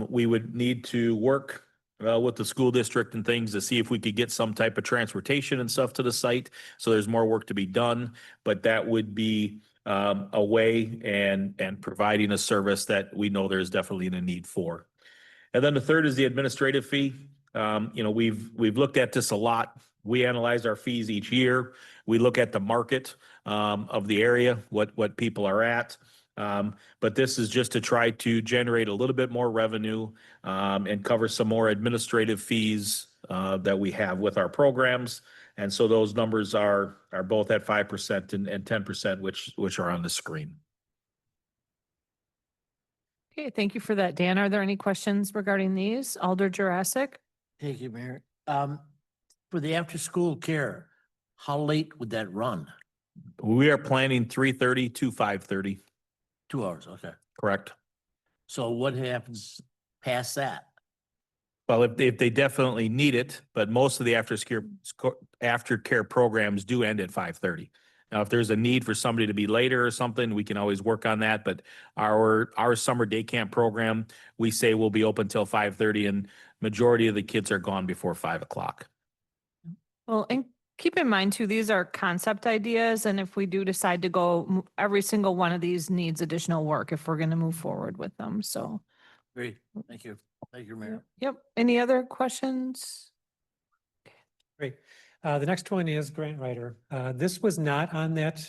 We would need to work with the school district and things to see if we could get some type of transportation and stuff to the site. So there's more work to be done, but that would be a way and providing a service that we know there's definitely a need for. And then the third is the administrative fee. We've looked at this a lot. We analyze our fees each year. We look at the market of the area, what people are at. But this is just to try to generate a little bit more revenue and cover some more administrative fees that we have with our programs. And so those numbers are both at 5% and 10%, which are on the screen. Okay, thank you for that, Dan. Are there any questions regarding these? Alder Jurassic? Thank you, Mayor. For the after-school care, how late would that run? We are planning 3:30 to 5:30. 2 hours, okay. Correct. So what happens past that? Well, if they definitely need it, but most of the aftercare programs do end at 5:30. Now, if there's a need for somebody to be later or something, we can always work on that. But our summer day camp program, we say will be open till 5:30, and majority of the kids are gone before 5 o'clock. Well, and keep in mind too, these are concept ideas, and if we do decide to go, every single one of these needs additional work if we're going to move forward with them, so. Great, thank you. Thank you, Mayor. Yep, any other questions? Great. The next one is grant writer. This was not on that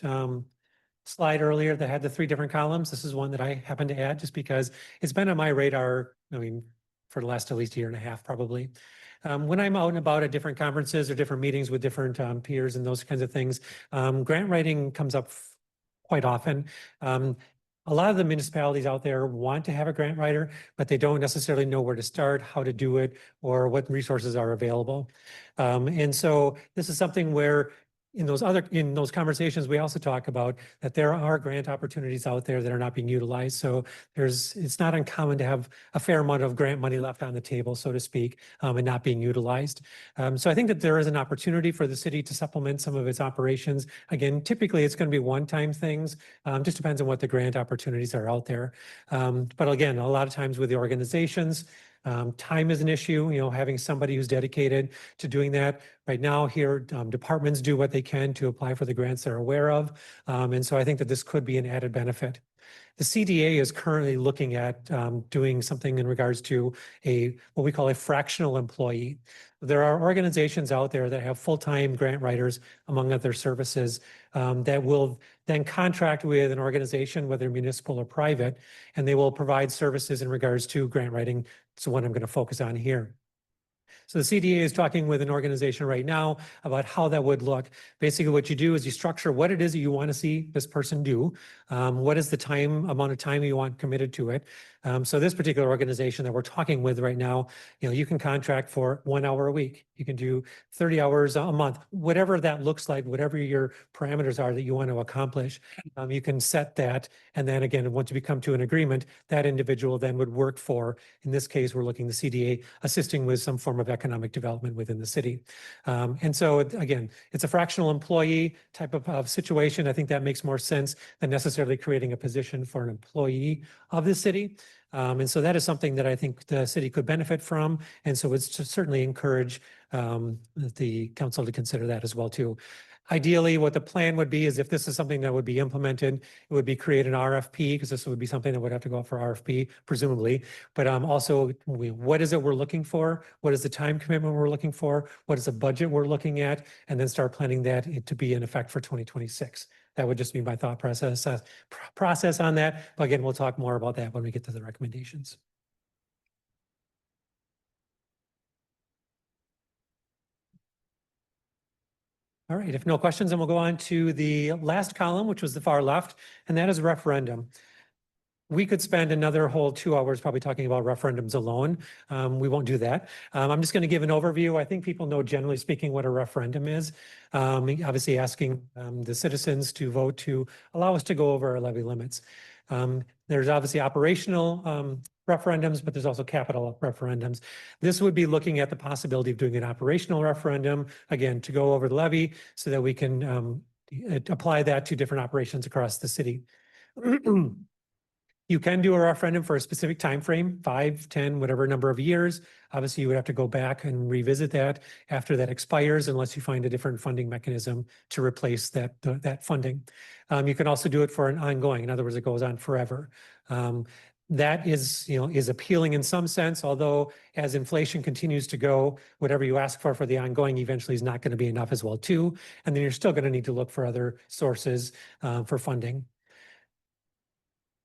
slide earlier that had the 3 different columns. This is one that I happened to add just because it's been on my radar, for the last at least 1.5 years probably. When I'm out and about at different conferences or different meetings with different peers and those kinds of things, grant writing comes up quite often. A lot of the municipalities out there want to have a grant writer, but they don't necessarily know where to start, how to do it, or what resources are available. And so this is something where in those conversations, we also talk about that there are grant opportunities out there that are not being utilized. So it's not uncommon to have a fair amount of grant money left on the table, so to speak, and not being utilized. So I think that there is an opportunity for the city to supplement some of its operations. Again, typically it's going to be one-time things. Just depends on what the grant opportunities are out there. But again, a lot of times with the organizations, time is an issue, having somebody who's dedicated to doing that. Right now here, departments do what they can to apply for the grants they're aware of. And so I think that this could be an added benefit. The CDA is currently looking at doing something in regards to what we call a fractional employee. There are organizations out there that have full-time grant writers, among other services, that will then contract with an organization, whether municipal or private, and they will provide services in regards to grant writing. So what I'm going to focus on here. So the CDA is talking with an organization right now about how that would look. Basically, what you do is you structure what it is that you want to see this person do. What is the amount of time you want committed to it. So this particular organization that we're talking with right now, you can contract for 1 hour a week. You can do 30 hours a month, whatever that looks like, whatever your parameters are that you want to accomplish. You can set that. And then again, once you become to an agreement, that individual then would work for, in this case, we're looking the CDA assisting with some form of economic development within the city. And so again, it's a fractional employee type of situation. I think that makes more sense than necessarily creating a position for an employee of the city. And so that is something that I think the city could benefit from. And so it's to certainly encourage the council to consider that as well too. Ideally, what the plan would be is if this is something that would be implemented, it would be create an RFP, because this would be something that would have to go out for RFP, presumably. But also, what is it we're looking for? What is the time commitment we're looking for? What is the budget we're looking at? And then start planning that to be in effect for 2026. That would just be my thought process on that. But again, we'll talk more about that when we get to the recommendations. All right, if no questions, then we'll go on to the last column, which was the far left, and that is referendum. We could spend another whole 2 hours probably talking about referendums alone. We won't do that. I'm just going to give an overview. I think people know, generally speaking, what a referendum is. Obviously asking the citizens to vote to allow us to go over our levy limits. There's obviously operational referendums, but there's also capital referendums. This would be looking at the possibility of doing an operational referendum, again, to go over the levy so that we can apply that to different operations across the city. You can do a referendum for a specific time frame, 5, 10, whatever number of years. Obviously, you would have to go back and revisit that after that expires, unless you find a different funding mechanism to replace that funding. You can also do it for an ongoing. In other words, it goes on forever. That is appealing in some sense, although as inflation continues to go, whatever you ask for the ongoing eventually is not going to be enough as well too. And then you're still going to need to look for other sources for funding.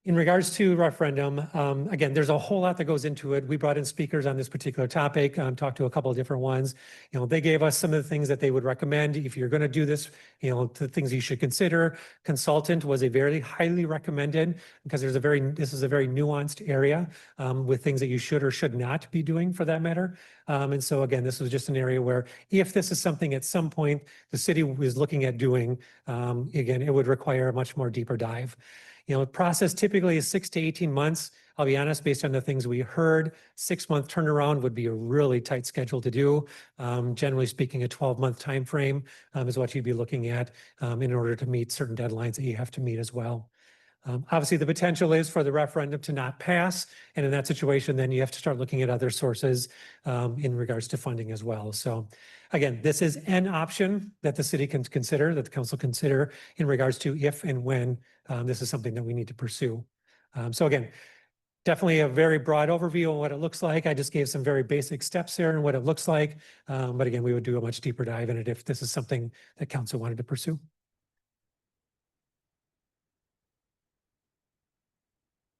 In regards to referendum, again, there's a whole lot that goes into it. We brought in speakers on this particular topic, talked to a couple of different ones. They gave us some of the things that they would recommend if you're going to do this, the things you should consider. Consultant was a very highly recommended, because this is a very nuanced area with things that you should or should not be doing for that matter. And so again, this was just an area where if this is something at some point the city was looking at doing, again, it would require a much more deeper dive. The process typically is 6 to 18 months. I'll be honest, based on the things we heard, 6-month turnaround would be a really tight schedule to do. Generally speaking, a 12-month time frame is what you'd be looking at in order to meet certain deadlines that you have to meet as well. Obviously, the potential is for the referendum to not pass. And in that situation, then you have to start looking at other sources in regards to funding as well. So again, this is an option that the city can consider, that the council consider in regards to if and when this is something that we need to pursue. So again, definitely a very broad overview of what it looks like. I just gave some very basic steps there and what it looks like. But again, we would do a much deeper dive in it if this is something that council wanted to pursue.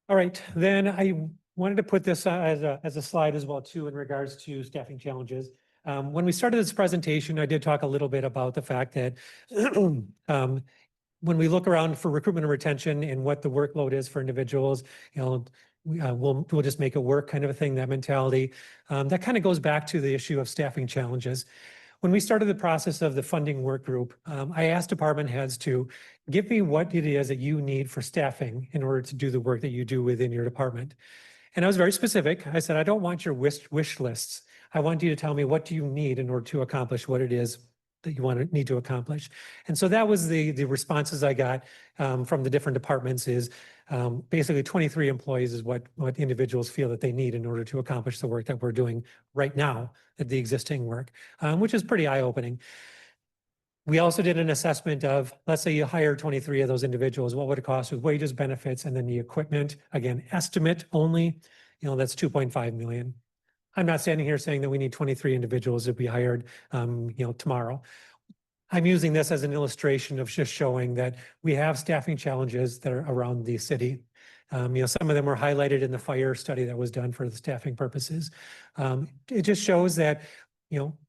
All right, then I wanted to put this as a slide as well too in regards to staffing challenges. When we started this presentation, I did talk a little bit about the fact that when we look around for recruitment and retention and what the workload is for individuals, we'll just make it work kind of a thing, that mentality. That kind of goes back to the issue of staffing challenges. When we started the process of the funding work group, I asked department heads to give me what it is that you need for staffing in order to do the work that you do within your department. And I was very specific. I said, I don't want your wish lists. I want you to tell me what do you need in order to accomplish what it is that you need to accomplish. And so that was the responses I got from the different departments is basically 23 employees is what individuals feel that they need in order to accomplish the work that we're doing right now, the existing work, which is pretty eye-opening. We also did an assessment of, let's say you hire 23 of those individuals, what would it cost with wages, benefits, and then the equipment? Again, estimate only, that's 2.5 million. I'm not standing here saying that we need 23 individuals to be hired, tomorrow. I'm using this as an illustration of just showing that we have staffing challenges that are around the city. Some of them were highlighted in the fire study that was done for the staffing purposes. It just shows that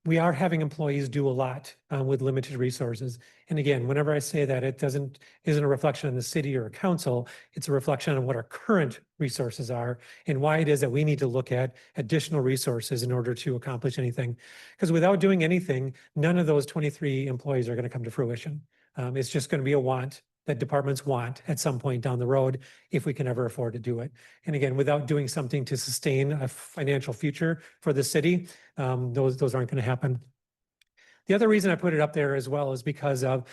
we are having employees do a lot with limited resources. And again, whenever I say that, it isn't a reflection on the city or a council, it's a reflection on what our current resources are and why it is that we need to look at additional resources in order to accomplish anything. Because without doing anything, none of those 23 employees are going to come to fruition. It's just going to be a want that departments want at some point down the road if we can ever afford to do it. And again, without doing something to sustain a financial future for the city, those aren't going to happen. The other reason I put it up there as well is because of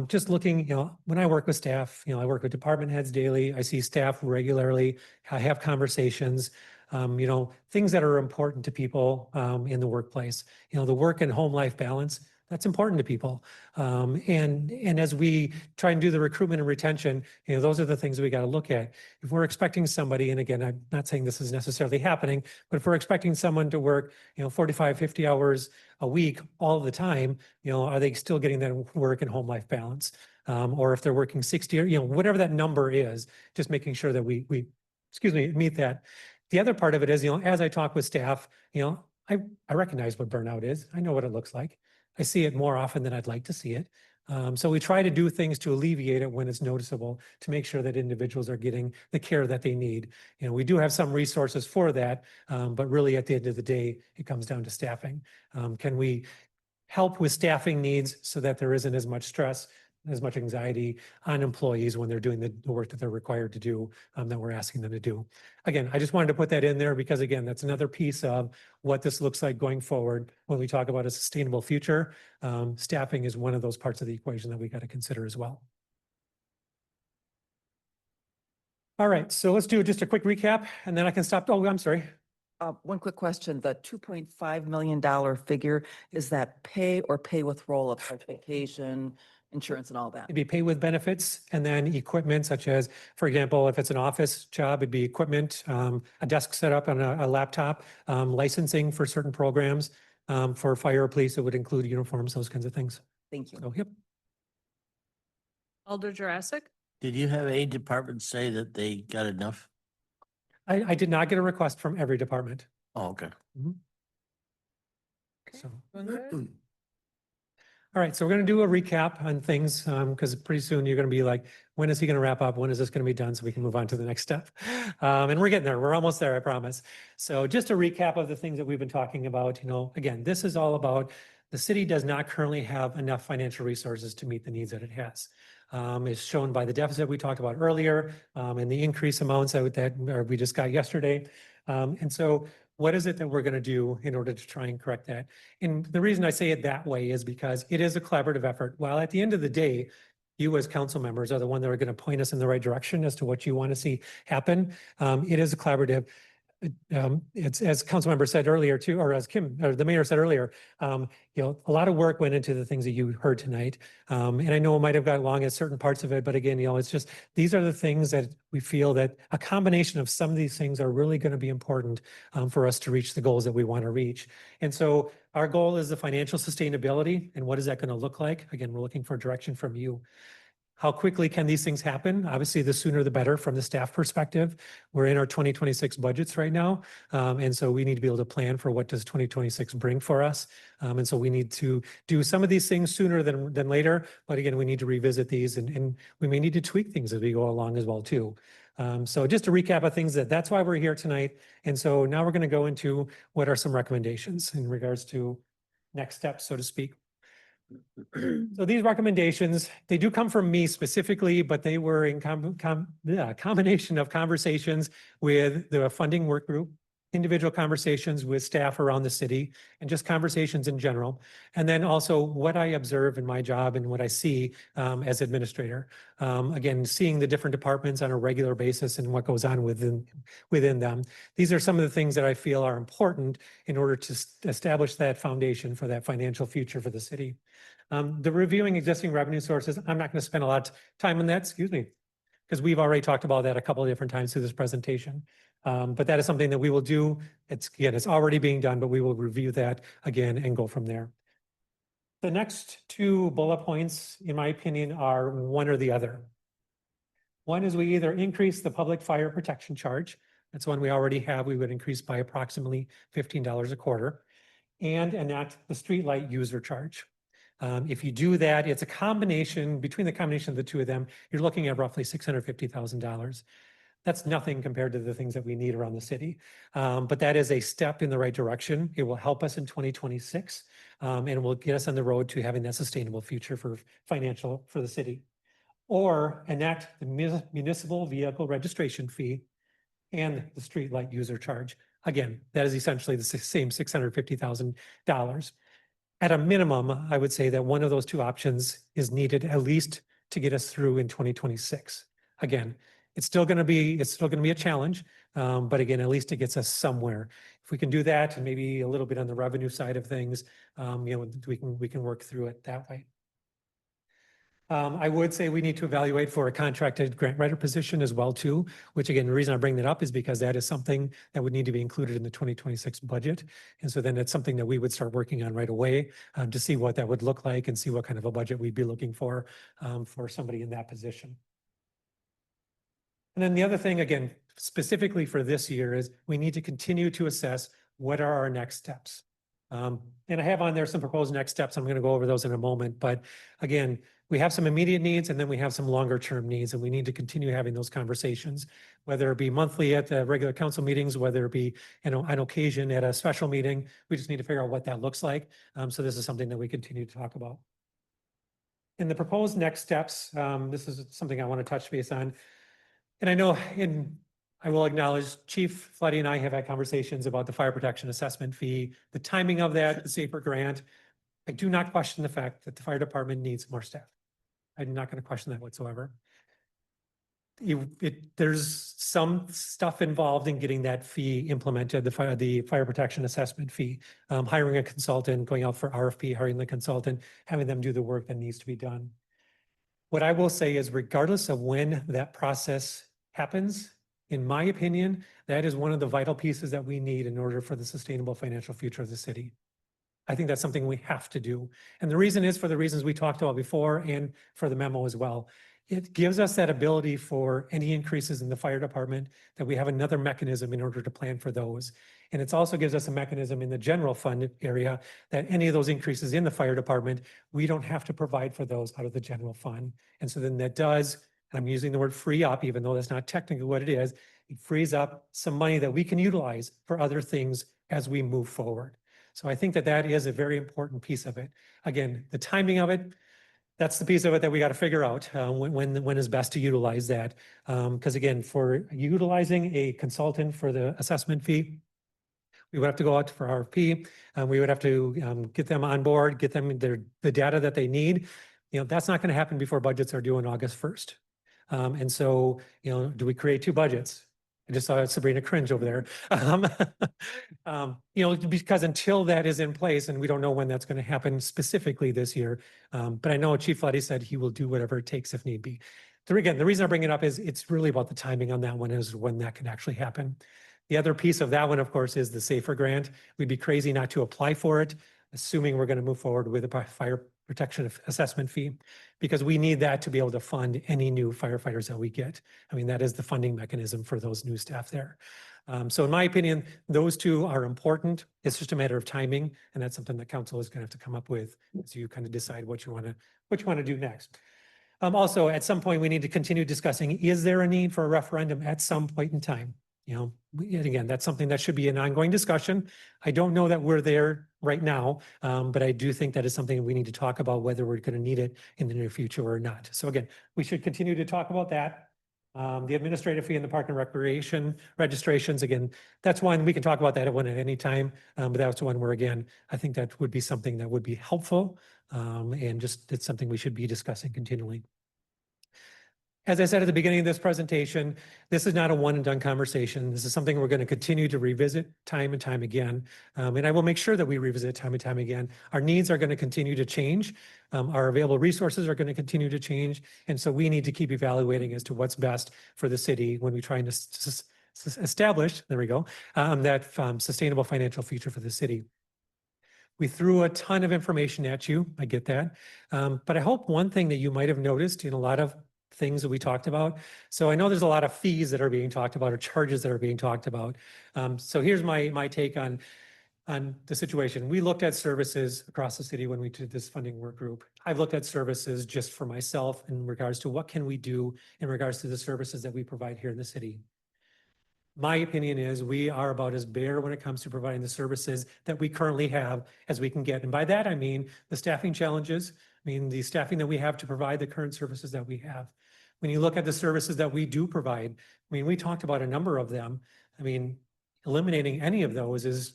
just looking, when I work with staff, I work with department heads daily. I see staff regularly. I have conversations, things that are important to people in the workplace. The work and home life balance, that's important to people. And as we try and do the recruitment and retention, those are the things we got to look at. If we're expecting somebody, and again, I'm not saying this is necessarily happening, but if we're expecting someone to work, 45, 50 hours a week all the time, are they still getting that work and home life balance? Or if they're working 60 or, whatever that number is, just making sure that we meet that. The other part of it is, as I talk with staff, I recognize what burnout is. I know what it looks like. I see it more often than I'd like to see it. So we try to do things to alleviate it when it's noticeable, to make sure that individuals are getting the care that they need. We do have some resources for that, but really at the end of the day, it comes down to staffing. Can we help with staffing needs so that there isn't as much stress, as much anxiety on employees when they're doing the work that they're required to do, that we're asking them to do. Again, I just wanted to put that in there because again, that's another piece of what this looks like going forward. When we talk about a sustainable future, staffing is one of those parts of the equation that we got to consider as well. All right, so let's do just a quick recap and then I can stop. Oh, I'm sorry. One quick question. The $2.5 million figure, is that pay or pay with roll of vacation, insurance and all that? It'd be pay with benefits and then equipment such as, for example, if it's an office job, it'd be equipment, a desk setup and a laptop, licensing for certain programs. For fire or police, it would include uniforms, those kinds of things. Thank you. So, yep. Alder Jurassic? Did you have a department say that they got enough? I did not get a request from every department. Oh, okay. So. All right, so we're going to do a recap on things because pretty soon you're going to be like, when is he going to wrap up? When is this going to be done so we can move on to the next step? And we're getting there. We're almost there, I promise. So just a recap of the things that we've been talking about. Again, this is all about the city does not currently have enough financial resources to meet the needs that it has. Is shown by the deficit we talked about earlier and the increase amounts that we just got yesterday. And so what is it that we're going to do in order to try and correct that? And the reason I say it that way is because it is a collaborative effort. While at the end of the day, you as council members are the one that are going to point us in the right direction as to what you want to see happen. It is a collaborative. It's as council member said earlier too, or as the mayor said earlier, a lot of work went into the things that you heard tonight. And I know it might have got long at certain parts of it, but again, it's just, these are the things that we feel that a combination of some of these things are really going to be important for us to reach the goals that we want to reach. And so our goal is the financial sustainability. And what is that going to look like? Again, we're looking for direction from you. How quickly can these things happen? Obviously, the sooner the better from the staff perspective. We're in our 2026 budgets right now. And so we need to be able to plan for what does 2026 bring for us. And so we need to do some of these things sooner than later. But again, we need to revisit these and we may need to tweak things as we go along as well too. So just a recap of things that's why we're here tonight. And so now we're going to go into what are some recommendations in regards to next steps, so to speak. So these recommendations, they do come from me specifically, but they were in combination of conversations with the funding work group, individual conversations with staff around the city and just conversations in general. And then also what I observe in my job and what I see as administrator. Again, seeing the different departments on a regular basis and what goes on within them. These are some of the things that I feel are important in order to establish that foundation for that financial future for the city. The reviewing existing revenue sources, I'm not going to spend a lot of time on that, excuse me, because we've already talked about that a couple of different times through this presentation. But that is something that we will do. It's already being done, but we will review that again and go from there. The next two bullet points, in my opinion, are one or the other. One is we either increase the public fire protection charge. That's one we already have. We would increase by approximately $15 a quarter, and enact the streetlight user charge. If you do that, it's a combination, between the combination of the two of them, you're looking at roughly $650,000. That's nothing compared to the things that we need around the city. But that is a step in the right direction. It will help us in 2026 and will get us on the road to having that sustainable future for the city. Or enact the municipal vehicle registration fee and the streetlight user charge. Again, that is essentially the same $650,000. At a minimum, I would say that one of those two options is needed at least to get us through in 2026. Again, it's still going to be a challenge, but again, at least it gets us somewhere. If we can do that, and maybe a little bit on the revenue side of things, we can work through it that way. I would say we need to evaluate for a contracted grant writer position as well too, which again, the reason I bring that up is because that is something that would need to be included in the 2026 budget. And so then it's something that we would start working on right away to see what that would look like and see what kind of a budget we'd be looking for somebody in that position. And then the other thing, again, specifically for this year, is we need to continue to assess what are our next steps. And I have on there some proposed next steps. I'm going to go over those in a moment. But again, we have some immediate needs and then we have some longer term needs, and we need to continue having those conversations, whether it be monthly at the regular council meetings, whether it be, on occasion at a special meeting. We just need to figure out what that looks like. So this is something that we continue to talk about. In the proposed next steps, this is something I want to touch base on. And I know I will acknowledge Chief Floody and I have had conversations about the fire protection assessment fee, the timing of that, the SAFER grant. I do not question the fact that the fire department needs more staff. I'm not going to question that whatsoever. There's some stuff involved in getting that fee implemented, the fire protection assessment fee, hiring a consultant, going out for RFP, hiring the consultant, having them do the work that needs to be done. What I will say is, regardless of when that process happens, in my opinion, that is one of the vital pieces that we need in order for the sustainable financial future of the city. I think that's something we have to do. And the reason is for the reasons we talked about before and for the memo as well. It gives us that ability for any increases in the fire department, that we have another mechanism in order to plan for those. And it also gives us a mechanism in the general fund area that any of those increases in the fire department, we don't have to provide for those out of the general fund. And so then that does, and I'm using the word free up, even though that's not technically what it is, it frees up some money that we can utilize for other things as we move forward. So I think that that is a very important piece of it. Again, the timing of it, that's the piece of it that we got to figure out when is best to utilize that. Because again, for utilizing a consultant for the assessment fee, we would have to go out for RFP. We would have to get them on board, get them the data that they need. That's not going to happen before budgets are due on August 1st. And so, do we create two budgets? I just saw Sabrina cringe over there. Because until that is in place, and we don't know when that's going to happen specifically this year, but I know Chief Floody said he will do whatever it takes if need be. Again, the reason I bring it up is it's really about the timing on that one, is when that can actually happen. The other piece of that one, of course, is the SAFER grant. We'd be crazy not to apply for it, assuming we're going to move forward with a fire protection assessment fee, because we need that to be able to fund any new firefighters that we get. I mean, that is the funding mechanism for those new staff there. So in my opinion, those two are important. It's just a matter of timing, and that's something that council is going to have to come up with as you kind of decide what you want to do next. Also, at some point, we need to continue discussing, is there a need for a referendum at some point in time? And again, that's something that should be an ongoing discussion. I don't know that we're there right now, but I do think that is something we need to talk about, whether we're going to need it in the near future or not. So again, we should continue to talk about that. The administrative fee and the park and recreation registrations, again, that's one, we can talk about that at any time. But that's one where, again, I think that would be something that would be helpful. And just, it's something we should be discussing continually. As I said at the beginning of this presentation, this is not a one and done conversation. This is something we're going to continue to revisit time and time again. And I will make sure that we revisit time and time again. Our needs are going to continue to change. Our available resources are going to continue to change. And so we need to keep evaluating as to what's best for the city when we try to establish, there we go, that sustainable financial future for the city. We threw a ton of information at you. I get that. But I hope one thing that you might have noticed in a lot of things that we talked about. So I know there's a lot of fees that are being talked about or charges that are being talked about. So here's my take on the situation. We looked at services across the city when we did this funding work group. I've looked at services just for myself in regards to what can we do in regards to the services that we provide here in the city. My opinion is we are about as bare when it comes to providing the services that we currently have as we can get. And by that, I mean the staffing challenges, I mean the staffing that we have to provide the current services that we have. When you look at the services that we do provide, I mean, we talked about a number of them. I mean, eliminating any of those is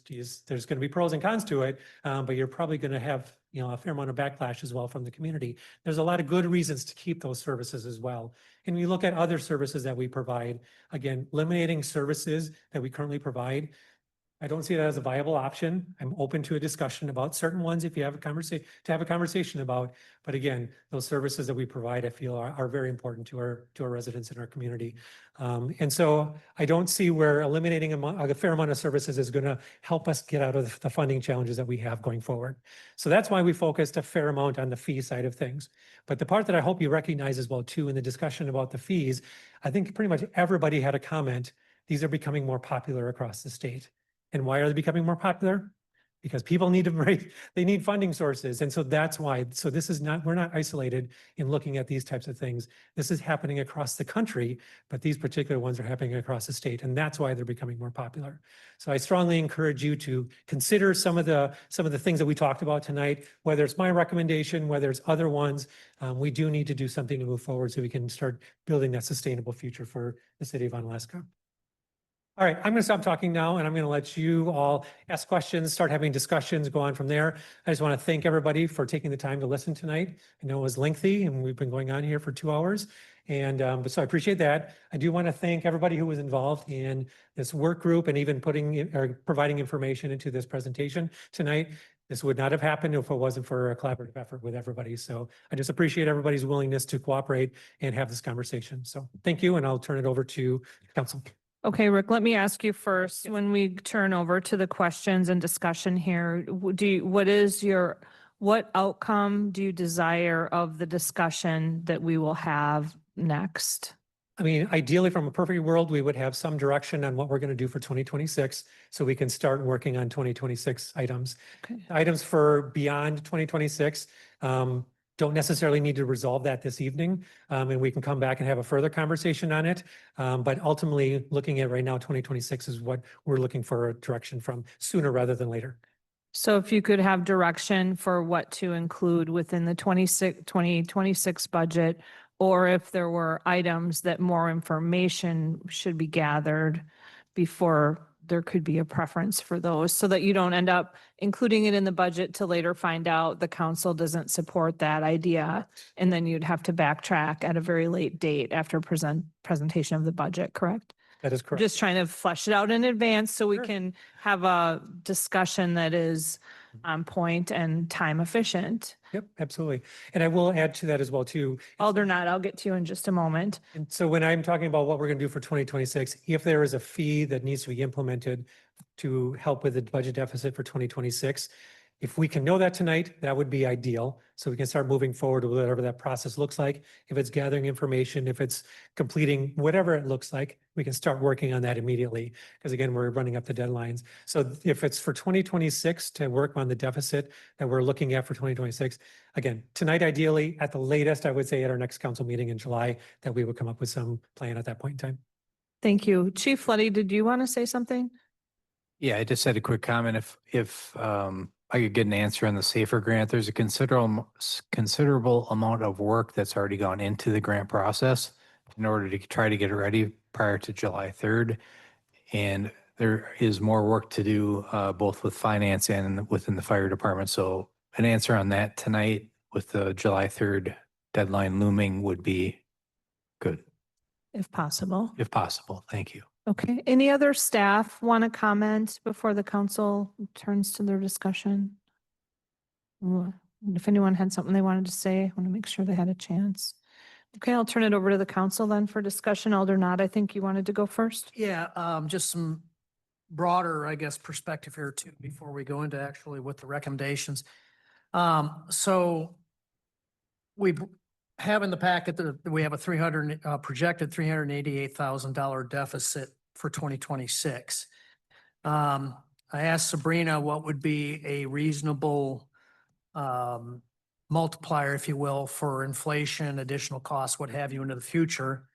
there's going to be pros and cons to it, but you're probably going to have, a fair amount of backlash as well from the community. There's a lot of good reasons to keep those services as well. And you look at other services that we provide, again, eliminating services that we currently provide, I don't see that as a viable option. I'm open to a discussion about certain ones if you have a conversation about. But again, those services that we provide, I feel are very important to our residents in our community. And so I don't see where eliminating a fair amount of services is going to help us get out of the funding challenges that we have going forward. So that's why we focused a fair amount on the fee side of things. But the part that I hope you recognize as well too in the discussion about the fees, I think pretty much everybody had a comment. These are becoming more popular across the state. And why are they becoming more popular? Because people need they need funding sources. And so that's why. So this is not, we're not isolated in looking at these types of things. This is happening across the country, but these particular ones are happening across the state. And that's why they're becoming more popular. So I strongly encourage you to consider some of the things that we talked about tonight, whether it's my recommendation, whether it's other ones. We do need to do something to move forward so we can start building that sustainable future for the city of Onalaska. All right, I'm going to stop talking now and I'm going to let you all ask questions, start having discussions, go on from there. I just want to thank everybody for taking the time to listen tonight. I know it was lengthy and we've been going on here for 2 hours. And so I appreciate that. I do want to thank everybody who was involved in this work group and even providing information into this presentation tonight. This would not have happened if it wasn't for a collaborative effort with everybody. So I just appreciate everybody's willingness to cooperate and have this conversation. So thank you, and I'll turn it over to council. Okay, Rick, let me ask you first, when we turn over to the questions and discussion here, what outcome do you desire of the discussion that we will have next? I mean, ideally, from a perfect world, we would have some direction on what we're going to do for 2026, so we can start working on 2026 items. Okay. Items for beyond 2026, don't necessarily need to resolve that this evening, and we can come back and have a further conversation on it. But ultimately, looking at right now, 2026 is what we're looking for a direction from sooner rather than later. So if you could have direction for what to include within the 2026 budget, or if there were items that more information should be gathered before there could be a preference for those, so that you don't end up including it in the budget to later find out the council doesn't support that idea. And then you'd have to backtrack at a very late date after presentation of the budget, correct? That is correct. Just trying to flesh it out in advance so we Sure. can have a discussion that is on point and time efficient. Yep, absolutely. And I will add to that as well too. Aldernott, I'll get to you in just a moment. And so when I'm talking about what we're going to do for 2026, if there is a fee that needs to be implemented to help with the budget deficit for 2026, if we can know that tonight, that would be ideal. So we can start moving forward with whatever that process looks like. If it's gathering information, if it's completing whatever it looks like, we can start working on that immediately. Because again, we're running up the deadlines. So if it's for 2026 to work on the deficit that we're looking at for 2026, again, tonight, ideally, at the latest, I would say at our next council meeting in July, that we would come up with some plan at that point in time. Thank you. Chief Floody, did you want to say something? Yeah, I just had a quick comment. If I could get an answer on the SAFER grant, there's a considerable amount of work that's already gone into the grant process. in order to try to get it ready prior to July 3rd. And there is more work to do, both with finance and within the fire department. So an answer on that tonight with the July 3rd deadline looming would be good, If possible. if possible. Thank you. Okay, any other staff want to comment before the council turns to their discussion? If anyone had something they wanted to say, I want to make sure they had a chance. Okay, I'll turn it over to the council then for discussion. Alder Knott, I think you wanted to go first. Yeah, just some broader, I guess, perspective here too, before we go into actually with the recommendations. So we have in the packet that we have a projected $388,000 deficit for 2026. I asked Sabrina what would be a reasonable multiplier, if you will, for inflation, additional costs, what have you into the future.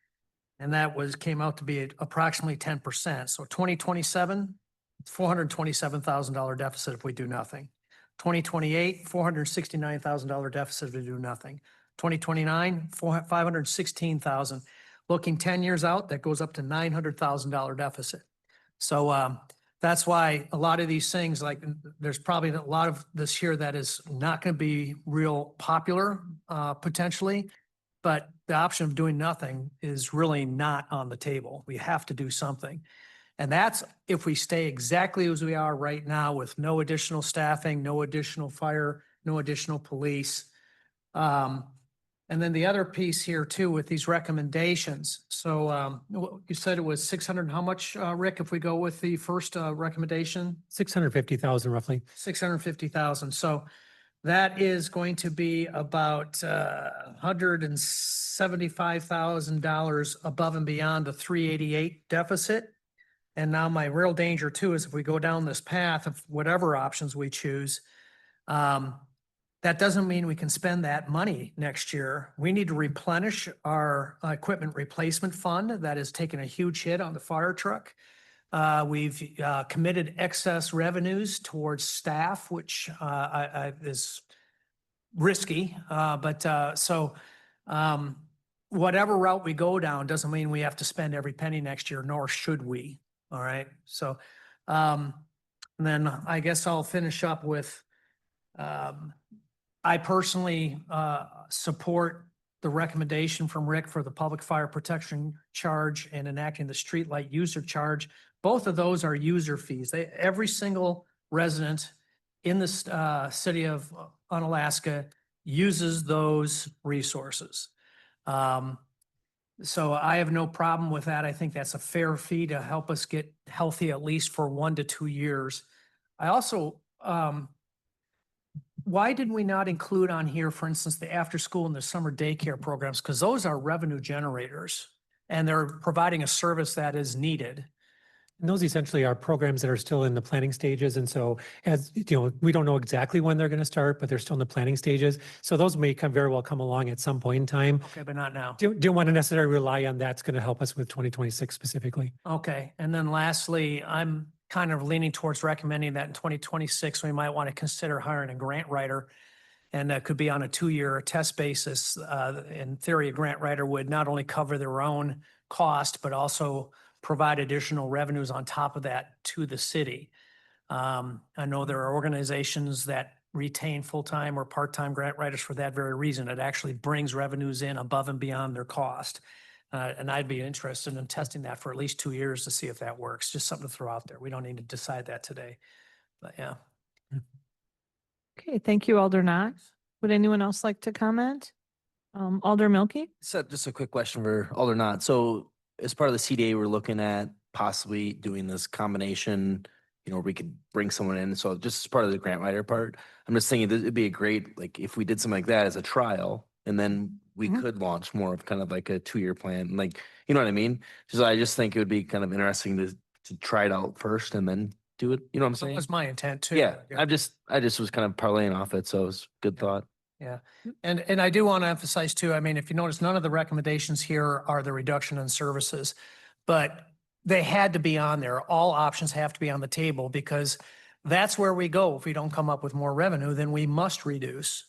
And that came out to be approximately 10%. So 2027, $427,000 deficit if we do nothing. 2028, $469,000 deficit if we do nothing. 2029, $516,000. Looking 10 years out, that goes up to $900,000 deficit. So that's why a lot of these things, like there's probably a lot of this here that is not going to be real popular potentially, but the option of doing nothing is really not on the table. We have to do something. And that's if we stay exactly as we are right now with no additional staffing, no additional fire, no additional police. And then the other piece here too with these recommendations. So you said it was 600, how much, Rick, if we go with the first recommendation? 650,000 roughly. 650,000. So that is going to be about $175,000 above and beyond the 388 deficit. And now my real danger too is if we go down this path of whatever options we choose, that doesn't mean we can spend that money next year. We need to replenish our equipment replacement fund that has taken a huge hit on the fire truck. We've committed excess revenues towards staff, which is risky. Whatever route we go down doesn't mean we have to spend every penny next year, nor should we. All right. So then I guess I'll finish up with I personally support the recommendation from Rick for the public fire protection charge and enacting the streetlight user charge. Both of those are user fees. Every single resident in the city of Unalaska uses those resources. So I have no problem with that. I think that's a fair fee to help us get healthy at least for 1 to 2 years. I also, why did we not include on here, for instance, the after school and the summer daycare programs? Because those are revenue generators and they're providing a service that is needed. And those essentially are programs that are still in the planning stages. And so as you know, we don't know exactly when they're going to start, but they're still in the planning stages. So those may very well come along at some point in time. Okay, but not now. Don't want to necessarily rely on that's going to help us with 2026 specifically. Okay. And then lastly, I'm kind of leaning towards recommending that in 2026, we might want to consider hiring a grant writer. And that could be on a 2-year test basis. In theory, a grant writer would not only cover their own cost, but also provide additional revenues on top of that to the city. I know there are organizations that retain full-time or part-time grant writers for that very reason. It actually brings revenues in above and beyond their cost. And I'd be interested in testing that for at least 2 years to see if that works. Just something to throw out there. We don't need to decide that today, but yeah. Okay, thank you, Alder Knott. Would anyone else like to comment? Alder Milky? So just a quick question for Alder Knott. So as part of the CDA, we're looking at possibly doing this combination, you know, we could bring someone in. So just as part of the grant writer part, I'm just thinking that it'd be a great, like if we did something like that as a trial, and then we could launch more of kind of like a 2-year plan, like, you know what I mean? So I just think it would be kind of interesting to try it out first and then do it. You know what I'm That saying? was my intent too. Yeah, I just was kind of parlaying off it. So it was good thought. Yeah. And I do want to emphasize too, I mean, if you notice, none of the recommendations here are the reduction in services, but they had to be on there. All options have to be on the table because that's where we go. If we don't come up with more revenue, then we must reduce.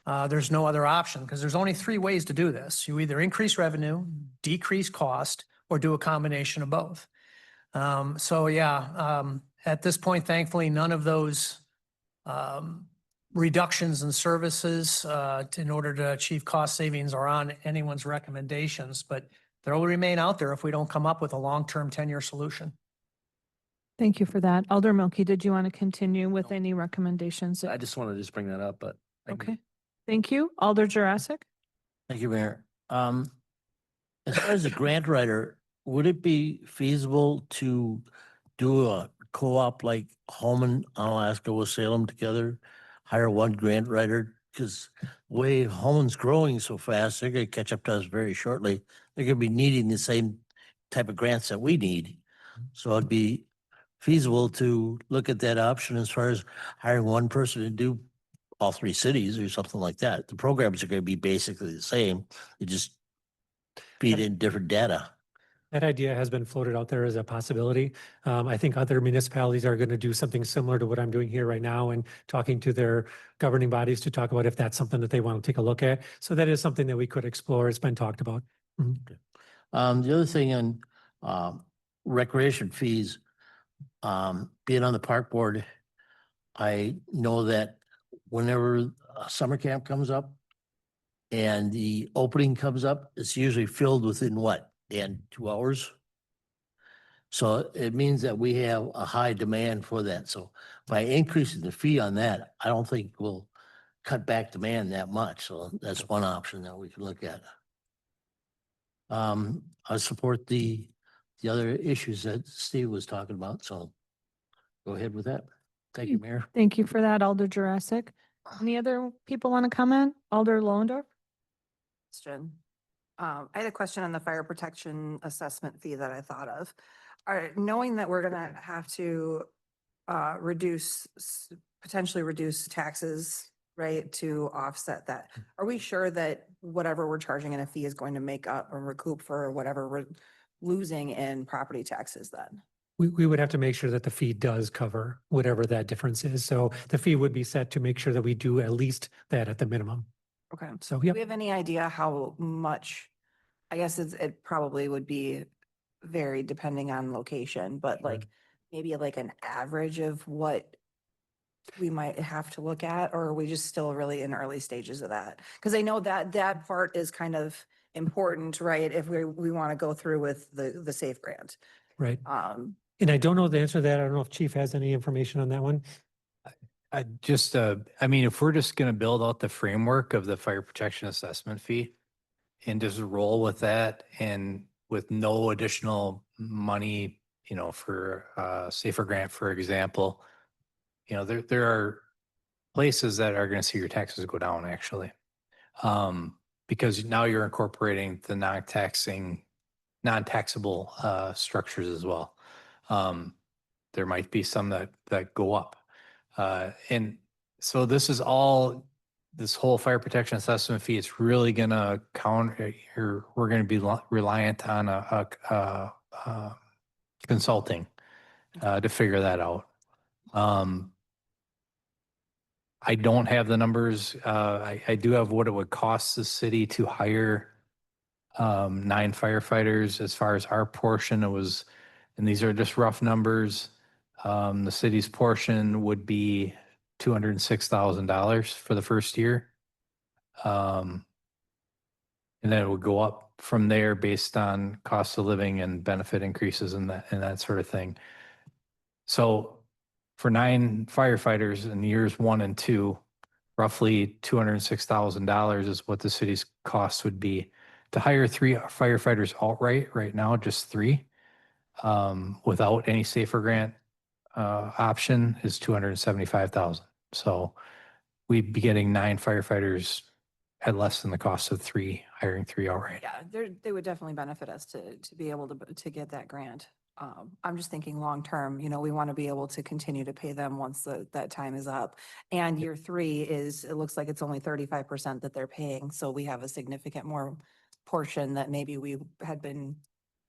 there's no other option because there's only three ways to do this. You either increase revenue, decrease cost, or do a combination of both. So yeah, at this point, thankfully, none of those reductions in services in order to achieve cost savings are on anyone's recommendations, but they will remain out there if we don't come up with a long-term 10-year solution. Thank you for that. Alder Milky, did you want to continue with any recommendations? I just wanted to just bring that up, but. Okay, thank you. Alder Jurassic? Thank you, Mayor. As far as a grant writer, would it be feasible to do a co-op like Holman, Alaska with Salem together? Hire one grant writer? Because the way Holman's growing so fast, they're gonna catch up to us very shortly. They're gonna be needing the same type of grants that we need. So it'd be feasible to look at that option as far as hiring one person to do all three cities or something like that. The programs are gonna be basically the same. They just feed in different data. That idea has been floated out there as a possibility. I think other municipalities are going to do something similar to what I'm doing here right now and talking to their governing bodies to talk about if that's something that they want to take a look at. So that is something that we could explore. It's been talked about. Mhm. The other thing on recreation fees, being on the park board, I know that whenever a summer camp comes up and the opening comes up, it's usually filled within what, Dan, 2 hours? So it means that we have a high demand for that. So by increasing the fee on that, I don't think we'll cut back demand that much. So that's one option that we can look at. I support the other issues that Steve was talking about, so go ahead with that. Thank you, Mayor. Thank you for that, Alder Jurassic. Any other people want to comment? Alder Lohendorf? Question. I had a question on the fire protection assessment fee that I thought of. Knowing that we're gonna have to potentially reduce taxes, right, to offset that. Are we sure that whatever we're charging in a fee is going to make up or recoup for whatever we're losing in property taxes then? We would have to make sure that the fee does cover whatever that difference is. So the fee would be set to make sure that we do at least that at the minimum. Okay. So, Do yeah. we have any idea how much, I guess it probably would be varied depending on location, but like maybe like an average of what we might have to look at, or are we just still really in early stages of that? Because I know that that part is kind of important, right? If we want to go through with the SAFE grant. Right. And I don't know the answer to that. I don't know if Chief has any information on that one. I mean, if we're just going to build out the framework of the fire protection assessment fee and just roll with that and with no additional money, for SAFER grant, for example, there are places that are going to see your taxes go down actually. Because now you're incorporating the non-taxable structures as well. There might be some that go up. And so this whole fire protection assessment fee, it's really gonna we're gonna be reliant on a consulting to figure that out. I don't have the numbers. I do have what it would cost the city to hire 9 firefighters. As far as our portion, and these are just rough numbers. The city's portion would be $206,000 for the first year. And then it would go up from there based on cost of living and benefit increases and that sort of thing. So for 9 firefighters in years 1 and 2, roughly $206,000 is what the city's cost would be. To hire 3 firefighters outright right now, just 3, without any SAFER grant option is $275,000. So we'd be getting 9 firefighters at less than the cost of hiring 3 outright. Yeah, they would definitely benefit us to be able to get that grant. I'm just thinking long-term, we want to be able to continue to pay them once that time is up. And year 3 it looks like it's only 35% that they're paying. So we have a significant more portion that maybe we had been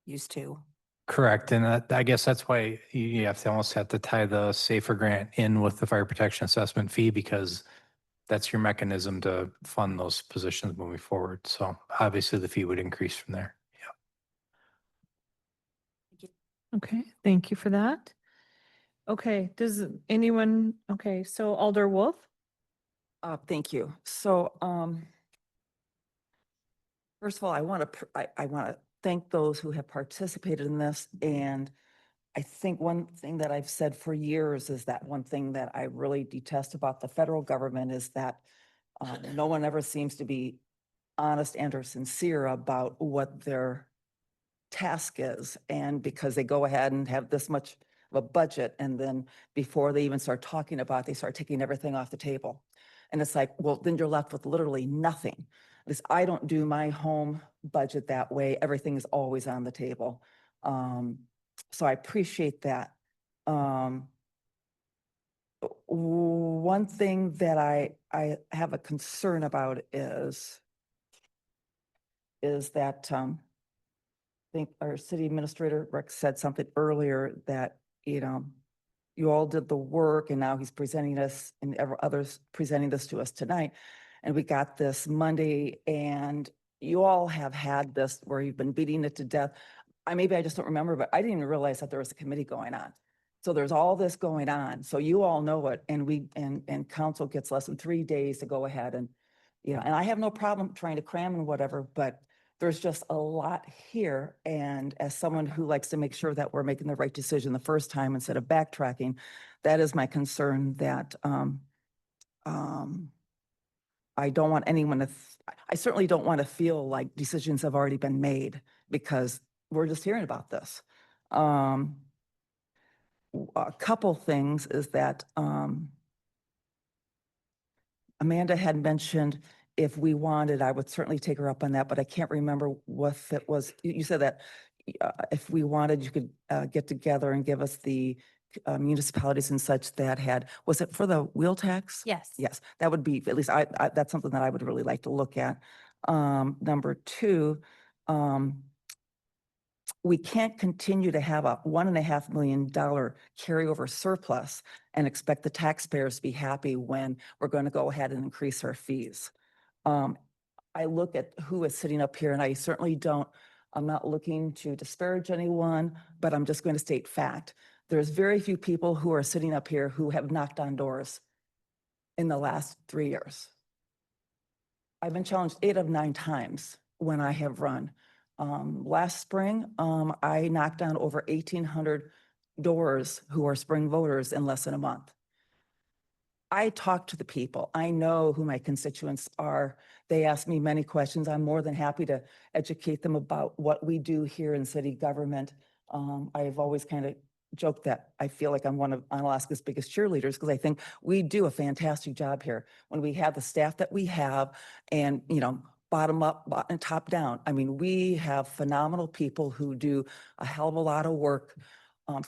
used to. Correct. And I guess that's why you almost have to tie the SAFER grant in with the fire protection assessment fee, because that's your mechanism to fund those positions moving forward. So obviously the fee would increase from there. Yeah. Okay, thank you for that. Okay, so Alder Wolf? Thank you. So, first of all, I want to thank those who have participated in this. And I think one thing that I've said for years is that one thing that I really detest about the federal government is that no one ever seems to be honest and or sincere about what their task is. And because they go ahead and have this much of a budget, and then before they even start talking about it, they start taking everything off the table. And it's like, well, then you're left with literally nothing. This, I don't do my home budget that way. Everything is always on the table. So I appreciate that. One thing that I have a concern about is that I think our city administrator Rex said something earlier that, you all did the work and now he's presenting us and others presenting this to us tonight. And we got this Monday and you all have had this where you've been beating it to death. Maybe I just don't remember, but I didn't even realize that there was a committee going on. So there's all this going on. So you all know it. And and council gets less than 3 days to go ahead and, and I have no problem trying to cram and whatever, but there's just a lot here. And as someone who likes to make sure that we're making the right decision the first time instead of backtracking, that is my concern that, I don't want anyone to, I certainly don't want to feel like decisions have already been made because we're just hearing about this. A couple things is that Amanda had mentioned if we wanted, I would certainly take her up on that, but I can't remember what it was. You said that if we wanted, you could get together and give us the municipalities and such that had, was it for the wheel tax? Yes. Yes, that would be, at least that's something that I would really like to look at. Number two, we can't continue to have a $1.5 million carryover surplus and expect the taxpayers to be happy when we're going to go ahead and increase our fees. I look at who is sitting up here and I certainly don't, I'm not looking to disparage anyone, but I'm just going to state fact. There's very few people who are sitting up here who have knocked on doors in the last 3 years. I've been challenged 8 of 9 times when I have run. Last spring, I knocked on over 1,800 doors who are spring voters in less than a month. I talk to the people. I know who my constituents are. They ask me many questions. I'm more than happy to educate them about what we do here in city government. I've always kind of joked that I feel like I'm one of Alaska's biggest cheerleaders because I think we do a fantastic job here when we have the staff that we have and, bottom up and top down. I mean, we have phenomenal people who do a hell of a lot of work.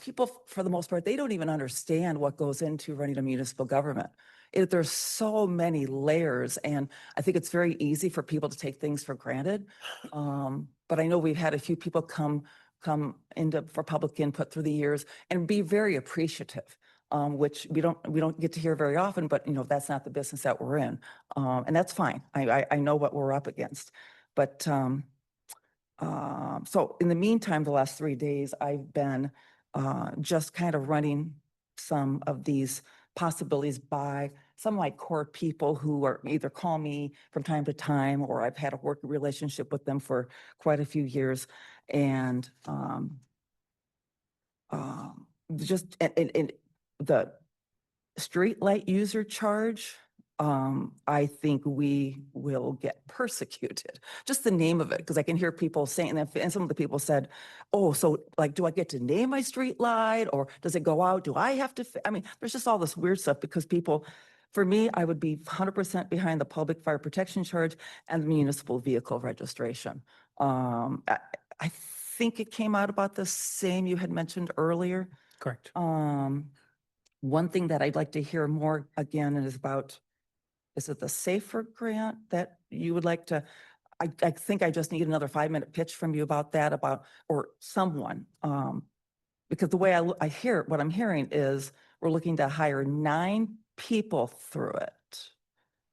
People, for the most part, they don't even understand what goes into running a municipal government. There's so many layers, and I think it's very easy for people to take things for granted. But I know we've had a few people come into for public input through the years and be very appreciative, which we don't get to hear very often. But that's not the business that we're in, and that's fine. I know what we're up against, but so in the meantime, the last 3 days I've been just kind of running some of these possibilities by some of my core people who are either call me from time to time or I've had a working relationship with them for quite a few years. And just in the street light user charge, I think we will get persecuted. Just the name of it, because I can hear people saying that, and some of the people said, "Oh, so like, do I get to name my street light, or does it go out? Do I have to?" I mean, there's just all this weird stuff because people. For me, I would be 100% behind the public fire protection charge and the municipal vehicle registration. I think it came out about the same you had mentioned earlier. Correct. One thing that I'd like to hear more again is about. Is it the SAFER grant that you would like to, I think I just need another 5-minute pitch from you about that, or someone. Because the way I hear, what I'm hearing is we're looking to hire 9 people through it.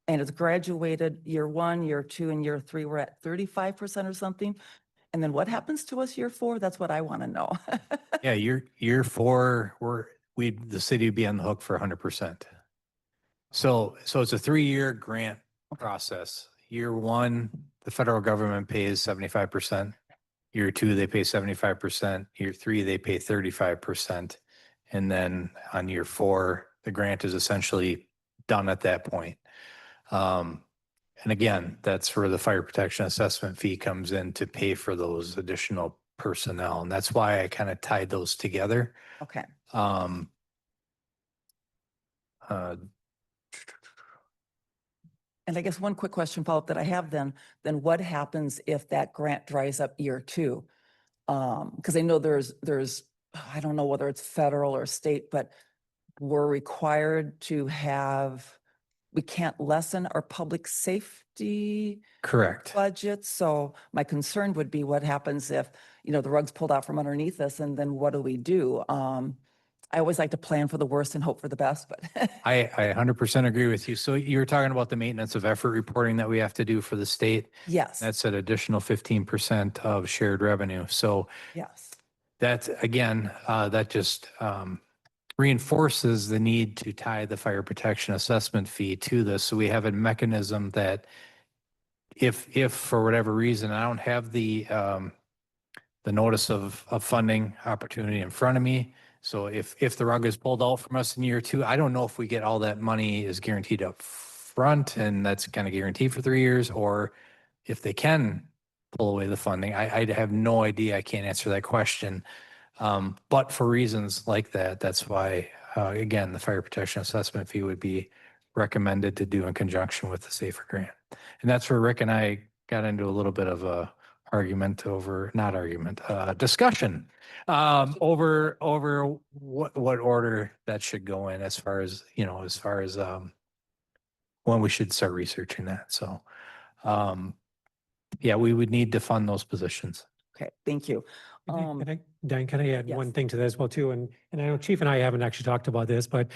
and it's graduated year 1, year 2, and year 3, we're at 35% or something. And then what happens to us year 4? That's what I want to know. Yeah, year 4, the city would be on the hook for 100%. So it's a 3-year grant process. Year 1, the federal government pays 75%. Year 2, they pay 75%. Year 3, they pay 35%. And then on year 4, the grant is essentially done at that point. And again, that's where the fire protection assessment fee comes in to pay for those additional personnel. And that's why I kind of tied those together. Okay. Uh, And I guess one quick question follow-up that I have then what happens if that grant dries up year 2? Because I know there's, I don't know whether it's federal or state, but we're required to we can't lessen our public safety correct. budget. So my concern would be what happens if, the rug's pulled out from underneath us, and then what do we do? I always like to plan for the worst and hope for the best, but I 100% agree with you. So you're talking about the maintenance of effort reporting that we have to do for the state. yes, That's an additional 15% of shared revenue. So yes. that, again, that just reinforces the need to tie the fire protection assessment fee to this. So we have a mechanism that if for whatever reason, I don't have the notice of funding opportunity in front of me. So if the rug is pulled out from us in year 2, I don't know if we get all that money is guaranteed up front and that's kind of guaranteed for 3 years, or if they can pull away the funding. I have no idea. I can't answer that question. But for reasons like that, that's why, again, the fire protection assessment fee would be recommended to do in conjunction with the SAFER grant. And that's where Rick and I got into a little bit of a discussion over what order that should go in as far as when we should start researching that. So, yeah, we would need to fund those positions. Okay, thank you. Diane, can I add yes. one thing to that as well too? And I know Chief and I haven't actually talked about this, but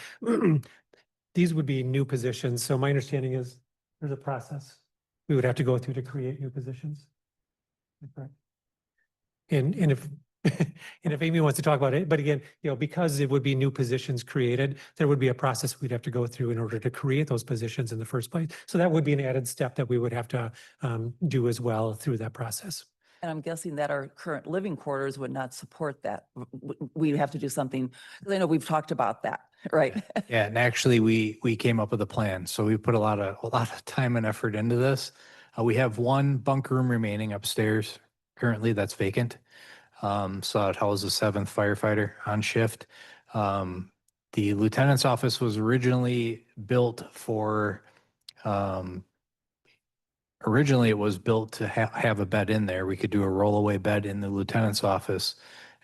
these would be new positions. So my understanding is there's a process we would have to go through to create new positions. Correct. And if and if Amy wants to talk about it, but again, because it would be new positions created, there would be a process we'd have to go through in order to create those positions in the first place. So that would be an added step that we would have to do as well through that process. And I'm guessing that our current living quarters would not support that. We'd have to do something, because I know we've talked about that, right? Yeah, and actually we came up with a plan. So we put a lot of time and effort into this. We have one bunk room remaining upstairs currently that's vacant. So it houses a 7th firefighter on shift. The lieutenant's office was originally built for, originally it was built to have a bed in there. We could do a rollaway bed in the lieutenant's office.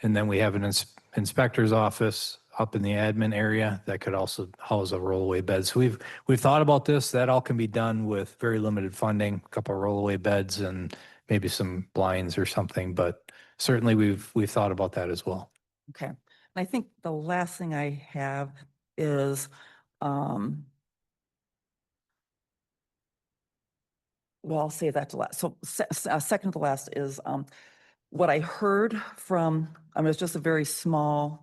And then we have an inspector's office up in the admin area that could also house a rollaway bed. So we've thought about this. That all can be done with very limited funding, a couple of rollaway beds and maybe some blinds or something, but certainly we've thought about that as well. Okay. And I think the last thing I have is, well, I'll say that to last. So second to last is what I heard from, it's just a very small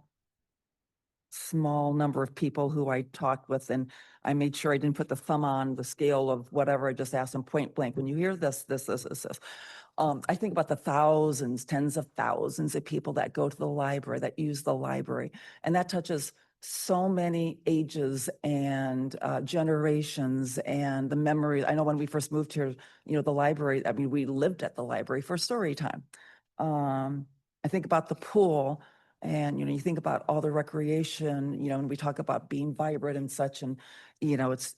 number of people who I talked with, and I made sure I didn't put the thumb on the scale of whatever. I just asked them point blank, when you hear this, I think about the thousands, tens of thousands of people that go to the library, that use the library, and that touches so many ages and generations and the memory. I know when we first moved here, the library, we lived at the library for story time. I think about the pool, and, you think about all the recreation, and we talk about being vibrant and such, and, it's,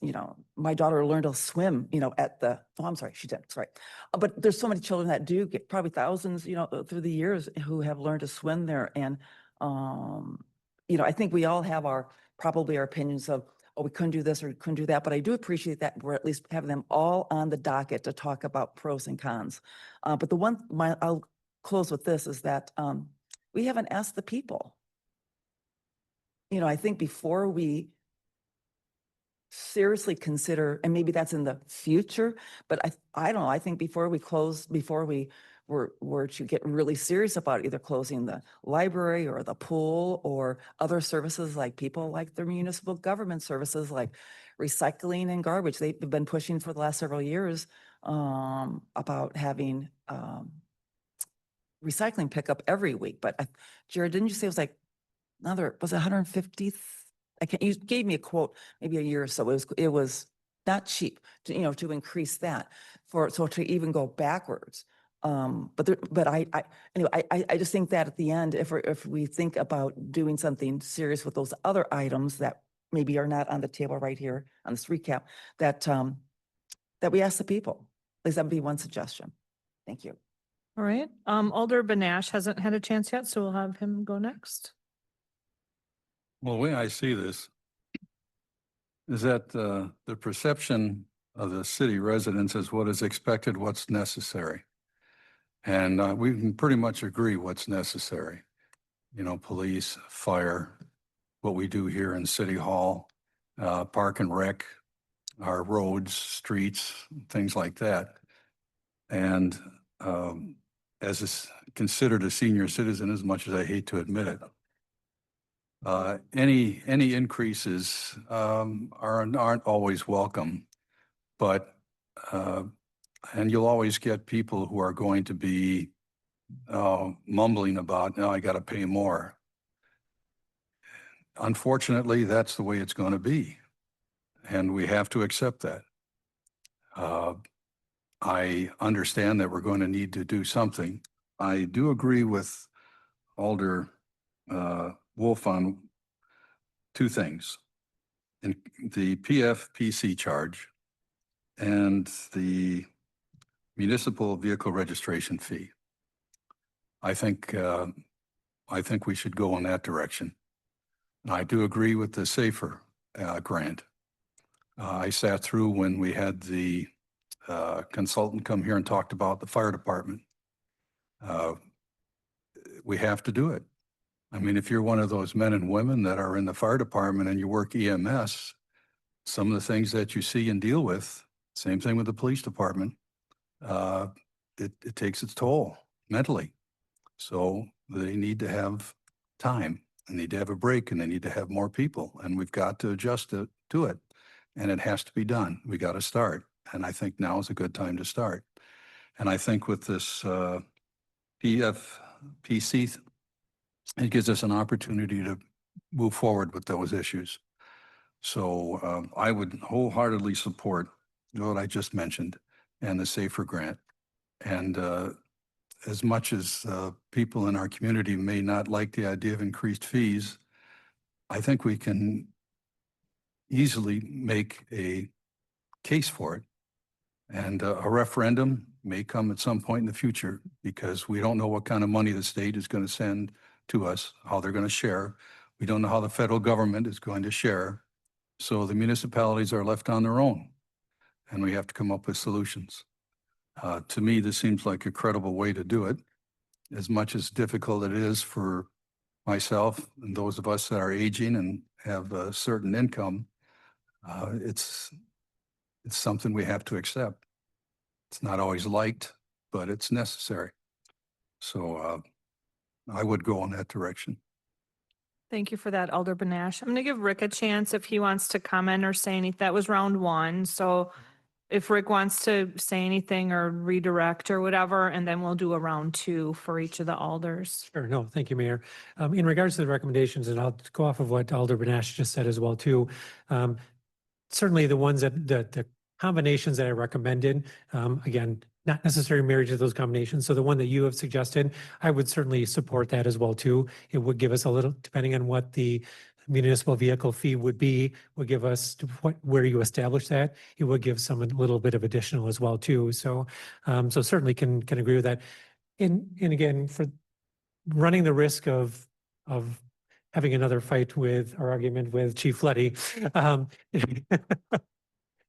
my daughter learned to swim, I'm sorry, she didn't, sorry. But there's so many children that do get, probably thousands, through the years, who have learned to swim there. And, I think we all have probably our opinions of, oh, we couldn't do this or we couldn't do that. But I do appreciate that we're at least having them all on the docket to talk about pros and cons. But I'll close with this, is that we haven't asked the people. I think before we seriously consider, and maybe that's in the future, but I don't know, I think before we were to get really serious about either closing the library or the pool or other services like people like the municipal government services like recycling and garbage. They've been pushing for the last several years about having recycling pickup every week. But Jared, didn't you say it was like was it 150? You gave me a quote maybe a year or so. It was not cheap to, to increase that so to even go backwards. But I just think that at the end, if we think about doing something serious with those other items that maybe are not on the table right here on this recap, that we ask the people. At least that would be one suggestion. Thank you. All right. Alder Banash hasn't had a chance yet, so we'll have him go next. Well, the way I see this is that the perception of the city residents is what is expected, what's necessary. And we can pretty much agree what's necessary. Police, fire, what we do here in City Hall, Park and Rec, our roads, streets, things like that. And as is considered a senior citizen, as much as I hate to admit it, any increases aren't always welcome, but and you'll always get people who are going to be mumbling about, now I got to pay more. Unfortunately, that's the way it's going to be, and we have to accept that. I understand that we're going to need to do something. I do agree with Alder Wolf on two things: in the PFPC charge and the municipal vehicle registration fee. I think we should go in that direction. I do agree with the SAFER grant. I sat through when we had the consultant come here and talked about the fire department. We have to do it. I mean, if you're one of those men and women that are in the fire department and you work EMS, some of the things that you see and deal with, same thing with the police department, it takes its toll mentally. So they need to have time, and need to have a break, and they need to have more people, and we've got to adjust to it. And it has to be done. We got to start. And I think now is a good time to start. And I think with this PFPC, it gives us an opportunity to move forward with those issues. So I would wholeheartedly support what I just mentioned and the SAFER grant. And as much as people in our community may not like the idea of increased fees, I think we can easily make a case for it. And a referendum may come at some point in the future, because we don't know what kind of money the state is going to send to us, how they're going to share. We don't know how the federal government is going to share. So the municipalities are left on their own, and we have to come up with solutions. To me, this seems like a credible way to do it. As much as difficult it is for myself and those of us that are aging and have a certain income, it's something we have to accept. It's not always liked, but it's necessary. So I would go in that direction. Thank you for that, Alder Banash. I'm going to give Rick a chance if he wants to comment or say anything. That was round one. So if Rick wants to say anything or redirect or whatever, and then we'll do a round two for each of the alders. Sure. No, thank you, Mayor. In regards to the recommendations, and I'll go off of what Alder Banash just said as well, too. Certainly the ones the combinations that I recommended, again, not necessarily married to those combinations. So the one that you have suggested, I would certainly support that as well, too. It would give us a little, depending on what the municipal vehicle fee would be, would give us where you establish that. It would give some a little bit of additional as well, too. So so certainly can agree with that. And again, for running the risk of having another fight with our argument with Chief Letty,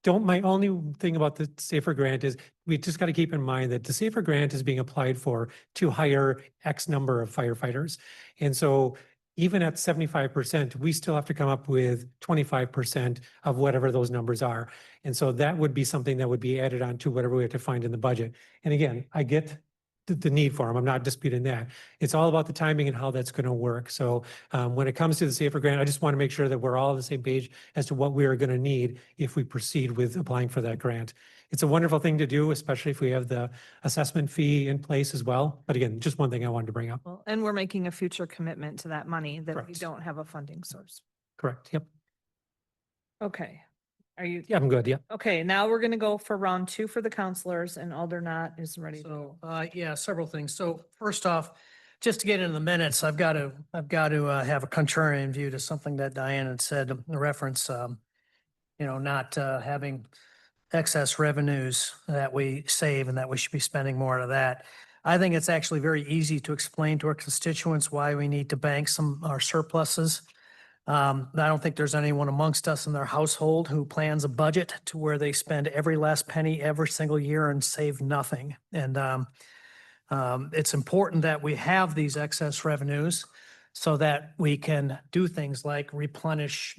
my only thing about the SAFER grant is we just got to keep in mind that the SAFER grant is being applied for to hire X number of firefighters. And so even at 75%, we still have to come up with 25% of whatever those numbers are. And so that would be something that would be added on to whatever we have to find in the budget. And again, I get the need for them. I'm not disputing that. It's all about the timing and how that's going to work. So when it comes to the SAFER grant, I just want to make sure that we're all on the same page as to what we are going to need if we proceed with applying for that grant. It's a wonderful thing to do, especially if we have the assessment fee in place as well. But again, just one thing I wanted to bring up. Well, and we're making a future commitment to that money that we Correct. don't have a funding source. Correct. Yep. Okay. Are you? Yeah, I'm good. Yeah. Okay, now we're gonna go for round 2 for the counselors and Aldernott is ready. So, yeah, several things. So first off, just to get into the minutes, I've got to have a contrarian view to something that Diane had said, in reference, not having excess revenues that we save and that we should be spending more of that. I think it's actually very easy to explain to our constituents why we need to bank our surpluses. I don't think there's anyone amongst us in their household who plans a budget to where they spend every last penny every single year and save nothing. And it's important that we have these excess revenues so that we can do things like replenish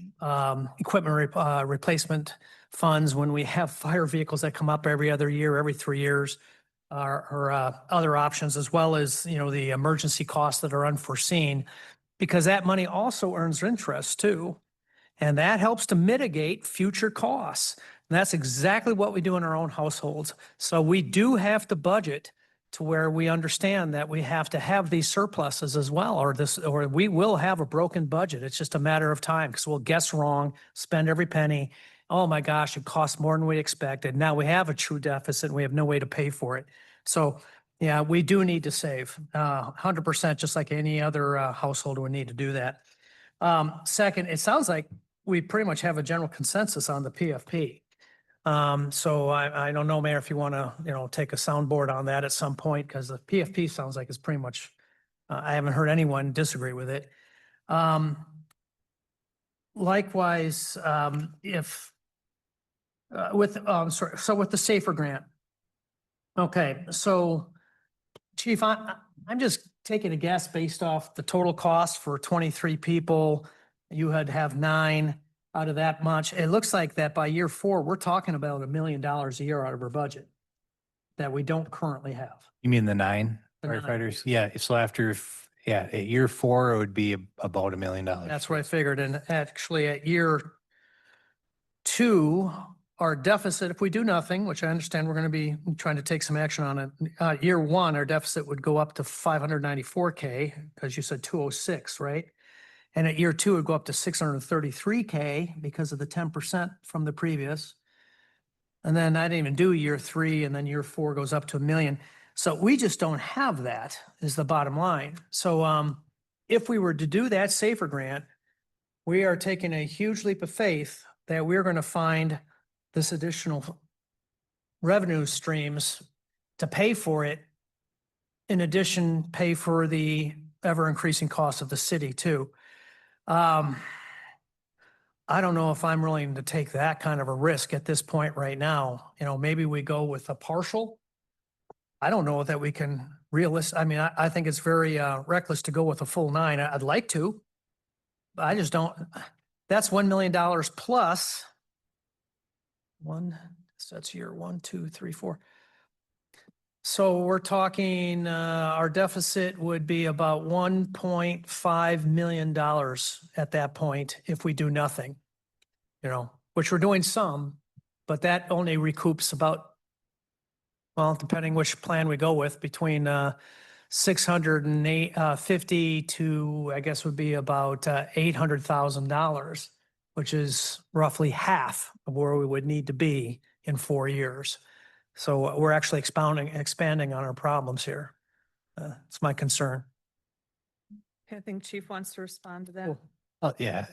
equipment replacement funds when we have fire vehicles that come up every other year, every 3 years, or other options, as well as, the emergency costs that are unforeseen, because that money also earns interest too. And that helps to mitigate future costs. And that's exactly what we do in our own households. So we do have to budget to where we understand that we have to have these surpluses as well, or we will have a broken budget. It's just a matter of time because we'll guess wrong, spend every penny. Oh my gosh, it costs more than we expected. Now we have a true deficit and we have no way to pay for it. So yeah, we do need to save 100%, just like any other household would need to do that. Second, it sounds like we pretty much have a general consensus on the PFP. So I don't know, Mayor, if you want to, take a soundboard on that at some point, because the PFP sounds like it's pretty much, I haven't heard anyone disagree with it. Likewise, with the SAFER grant. Okay, so Chief, I'm just taking a guess based off the total cost for 23 people. You had to have 9 out of that much. It looks like that by year 4, we're talking about $1 million a year out of our budget that we don't currently have. You mean the 9 The 9. firefighters? Yeah, so at year 4, it would be about $1 million. That's what I figured. And actually at year 2, our deficit, if we do nothing, which I understand we're going to be trying to take some action on it, year 1, our deficit would go up to 594K, because you said 206, right? And at year 2, it would go up to 633K because of the 10% from the previous. And then I didn't even do year 3, and then year 4 goes up to $1 million. So we just don't have that, is the bottom line. So if we were to do that SAFER grant, we are taking a huge leap of faith that we're going to find this additional revenue streams to pay for it. In addition, pay for the ever increasing cost of the city too. I don't know if I'm willing to take that kind of a risk at this point right now. Maybe we go with a partial. I don't know that we can I mean, I think it's very reckless to go with a full 9. I'd like to, but I just don't. That's $1 million plus so that's year 1, 2, 3, 4. So we're talking, our deficit would be about $1.5 million at that point if we do nothing, which we're doing some, but that only recoups about, well, depending which plan we go with, between 650 to, I guess, would be about $800,000, which is roughly half of where we would need to be in 4 years. So we're actually expanding on our problems here. It's my concern. I think Chief wants to respond to that. Yeah,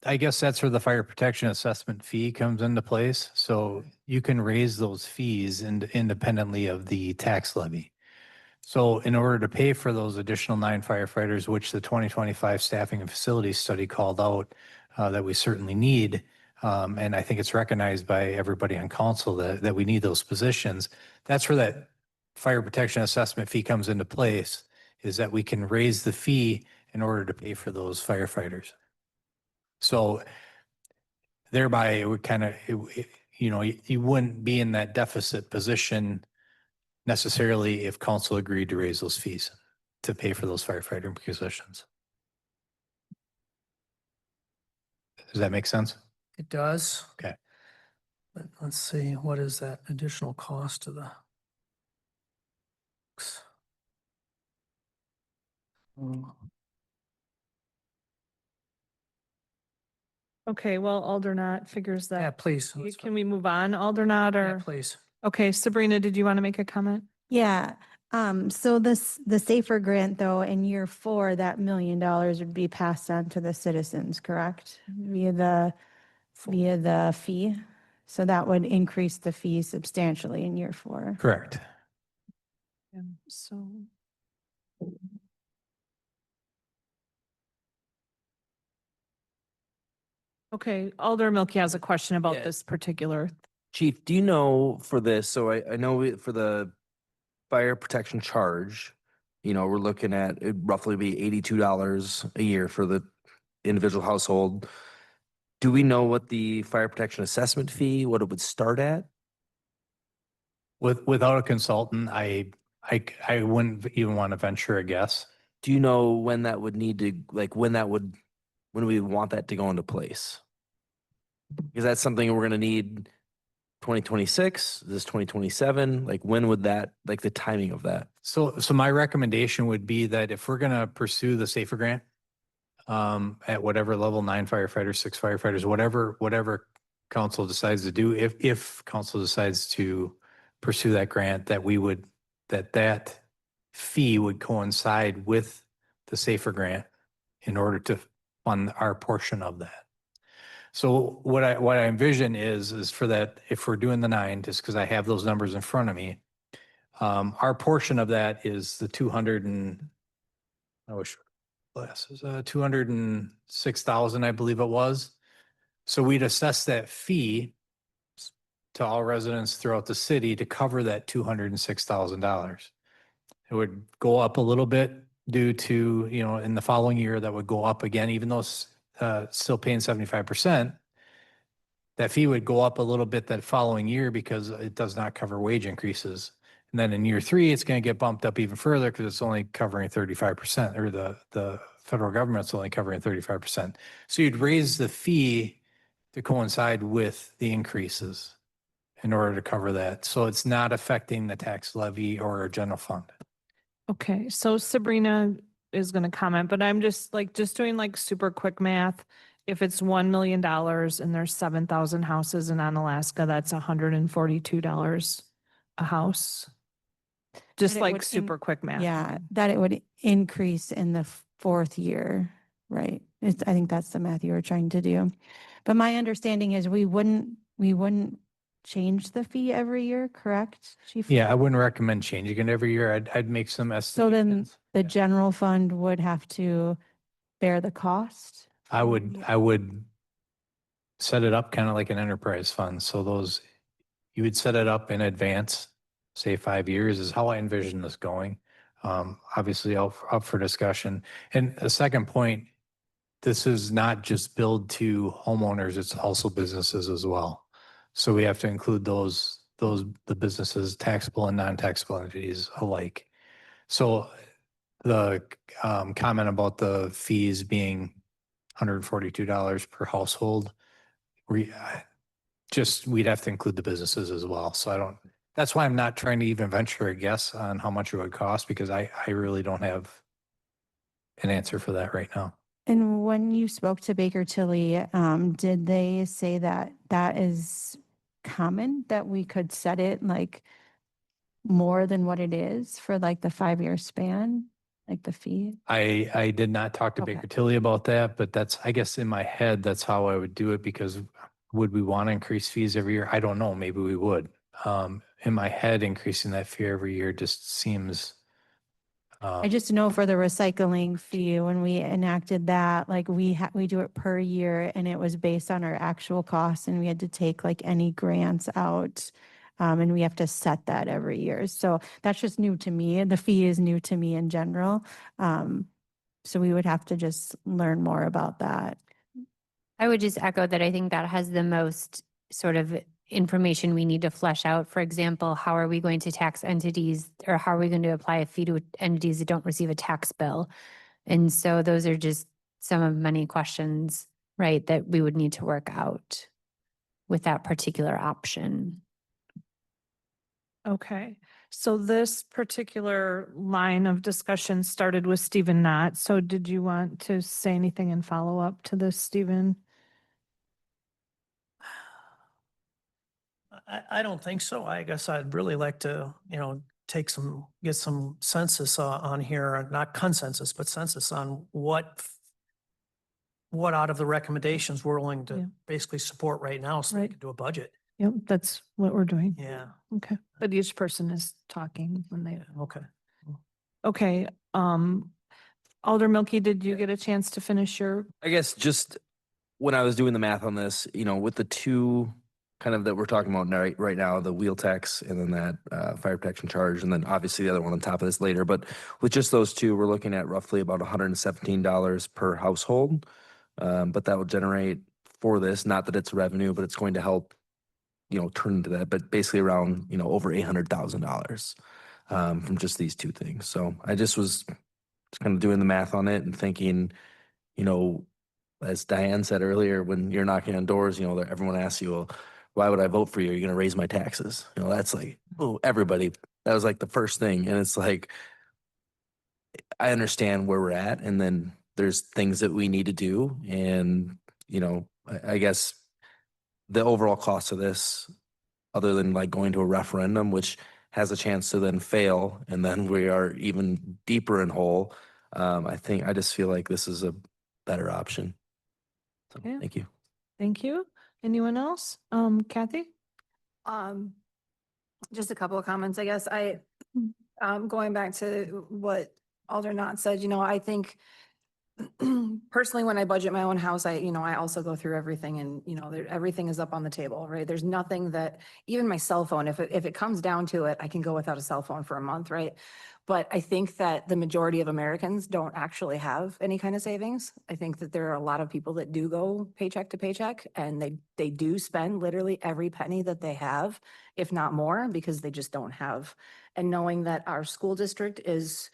I guess that's where the fire protection assessment fee comes into place. So you can raise those fees independently of the tax levy. So in order to pay for those additional 9 firefighters, which the 2025 staffing and facilities study called out, that we certainly need, and I think it's recognized by everybody on council that we need those positions. That's where that fire protection assessment fee comes into place, is that we can raise the fee in order to pay for those firefighters. So thereby it would kind of, you know, you wouldn't be in that deficit position necessarily if council agreed to raise those fees to pay for those firefighter positions. Does that make sense? It does. Okay. Let's see, what is that additional cost to the? Okay, well, Aldernott figures Yeah, that. please. That's Can we move on, Aldernott, Yeah, or? please. Okay, Sabrina, did you want to make a comment? Yeah, so the SAFER grant though, in year 4, that $1 million would be passed on to the citizens, correct? Via the fee. So that would increase the fee substantially in year 4. Correct. Yeah, so. Okay, Alder Milky has a question about Yeah. this particular. Chief, do you know for this, so I know for the fire protection charge, you know, we're looking at it roughly be $82 a year for the individual household. Do we know what the fire protection assessment fee, what it would start at? Without a consultant, I wouldn't even want to venture a guess. Do you know when that would need to, like, when we want that to go into place? Because that's something we're gonna need 2026, this 2027, like when would that, like the timing of that? So my recommendation would be that if we're gonna pursue the SAFER grant, at whatever level, 9 firefighters, 6 firefighters, whatever council decides to do, if council decides to pursue that grant, that fee would coincide with the SAFER grant in order to fund our portion of that. So what I envision is for that, if we're doing the 9, just because I have those numbers in front of me, our portion of that is the 206,000, I believe it was. So we'd assess that fee to all residents throughout the city to cover that $206,000. It would go up a little bit due to, you know, in the following year that would go up again, even though it's still paying 75%. That fee would go up a little bit that following year because it does not cover wage increases. And then in year 3, it's going to get bumped up even further because it's only covering 35%, or the federal government's only covering 35%. So you'd raise the fee to coincide with the increases in order to cover that. So it's not affecting the tax levy or our general fund. Okay, so Sabrina is going to comment, but I'm just doing like super quick math. If it's $1 million and there's 7,000 houses in Onalaska, that's $142 a house. Just That it like would super quick math. Yeah, that it would increase in the 4th year, right? I think that's the math you were trying to do. But my understanding is we wouldn't change the fee every year, correct, Chief? Yeah, I wouldn't recommend changing it every year. I'd make some So then estimations. the general fund would have to bear the cost? I would set it up kind of like an enterprise fund. So you would set it up in advance, say 5 years is how I envision this going. Obviously up for discussion. And a second point, this is not just billed to homeowners, it's also businesses as well. So we have to include the businesses, taxable and non-taxable entities alike. So the comment about the fees being $142 per household, we'd have to include the businesses as well. So that's why I'm not trying to even venture a guess on how much it would cost, because I really don't have an answer for that right now. And when you spoke to Baker Tilly, did they say that is common, that we could set it like more than what it is for like the 5-year span, like the fee? I did not talk to Okay. Baker Tilly about that, but I guess in my head, that's how I would do it, because would we want to increase fees every year? I don't know. Maybe we would. In my head, increasing that fee every year just seems. I just know for the recycling fee, when we enacted that, like we do it per year and it was based on our actual costs, and we had to take like any grants out. And we have to set that every year. So that's just new to me. The fee is new to me in general. So we would have to just learn more about that. I would just echo that I think that has the most sort of information we need to flesh out. For example, how are we going to tax entities, or how are we going to apply a fee to entities that don't receive a tax bill? And so those are just some of many questions, right, that we would need to work out with that particular option. Okay, so this particular line of discussion started with Stephen Knott. So did you want to say anything in follow-up to this, Stephen? I don't think so. I guess I'd really like to, get some census on here, not consensus, but census on what out of the recommendations we're willing Yeah. to basically support right now so we Right. can do a budget. Yep, that's what we're doing. Yeah. Okay, but each person is talking when they, Okay. okay, Alder Milky, did you get a chance to finish your? I guess just when I was doing the math on this, with the two kind of that we're talking about right now, the wheel tax and then that fire protection charge, and then obviously the other one on top of this later. But with just those two, we're looking at roughly about $117 per household. But that will generate for this, not that it's revenue, but it's going to help, turn into that, but basically around, over $800,000 from just these two things. So I just was kind of doing the math on it and thinking, as Diane said earlier, when you're knocking on doors, everyone asks you, well, why would I vote for you? Are you going to raise my taxes? That's like, oh, everybody, that was like the first thing. And it's like, I understand where we're at. And then there's things that we need to do. And, I guess the overall cost of this, other than like going to a referendum, which has a chance to then fail, and then we are even deeper in hole. I just feel like this is a better option. So, Okay. thank you. Thank you. Anyone else? Kathy? Just a couple of comments, I guess. Going back to what Alder Knott said, I think personally, when I budget my own house, I also go through everything and, everything is up on the table, right? There's nothing that, even my cell phone, if it comes down to it, I can go without a cell phone for a month, right? But I think that the majority of Americans don't actually have any kind of savings. I think that there are a lot of people that do go paycheck to paycheck, and they do spend literally every penny that they have, if not more, because they just don't have. And knowing that our school district is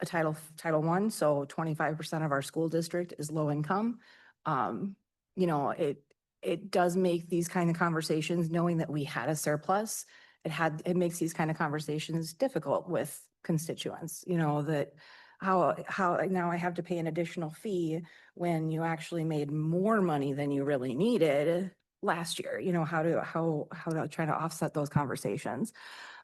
a Title I, so 25% of our school district is low income. It does make these kind of conversations, knowing that we had a surplus, it makes these kind of conversations difficult with constituents, that how now I have to pay an additional fee when you actually made more money than you really needed last year, how to try to offset those conversations.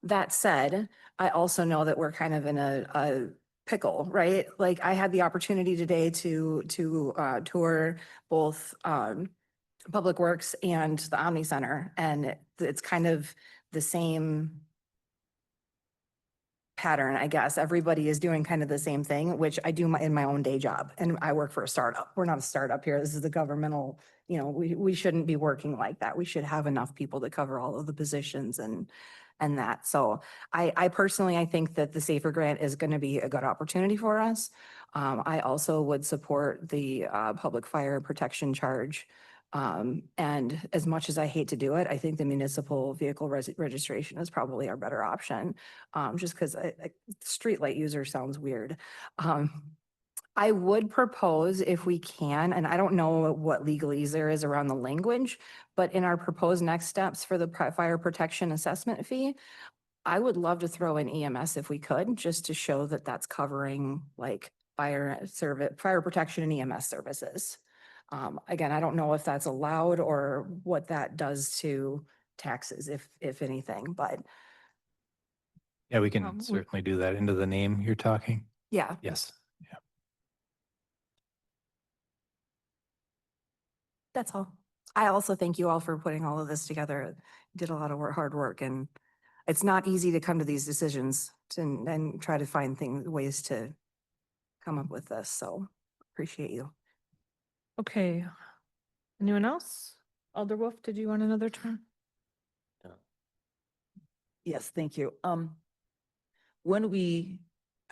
That said, I also know that we're kind of in a pickle, right? Like, I had the opportunity today to tour both Public Works and the Omni Center, and it's kind of the same pattern, I guess. Everybody is doing kind of the same thing, which I do in my own day job, and I work for a startup. We're not a startup here. This is the governmental, we shouldn't be working like that. We should have enough people to cover all of the positions and that. So I personally, I think that the SAFER grant is going to be a good opportunity for us. I also would support the public fire protection charge. And as much as I hate to do it, I think the municipal vehicle registration is probably our better option. Just because streetlight user sounds weird. I would propose, if we can, and I don't know what legalese there is around the language, but in our proposed next steps for the fire protection assessment fee, I would love to throw in EMS if we could, just to show that that's covering like fire protection and EMS services. Again, I don't know if that's allowed or what that does to taxes, if anything, but Yeah, we can certainly do that into the name you're talking. yeah. Yes. Yeah. That's all. I also thank you all for putting all of this together. You did a lot of hard work, and it's not easy to come to these decisions and try to find ways to come up with this. So appreciate you. Okay. Anyone else? Alder Wolf, did you want another turn? Yes, thank you. When we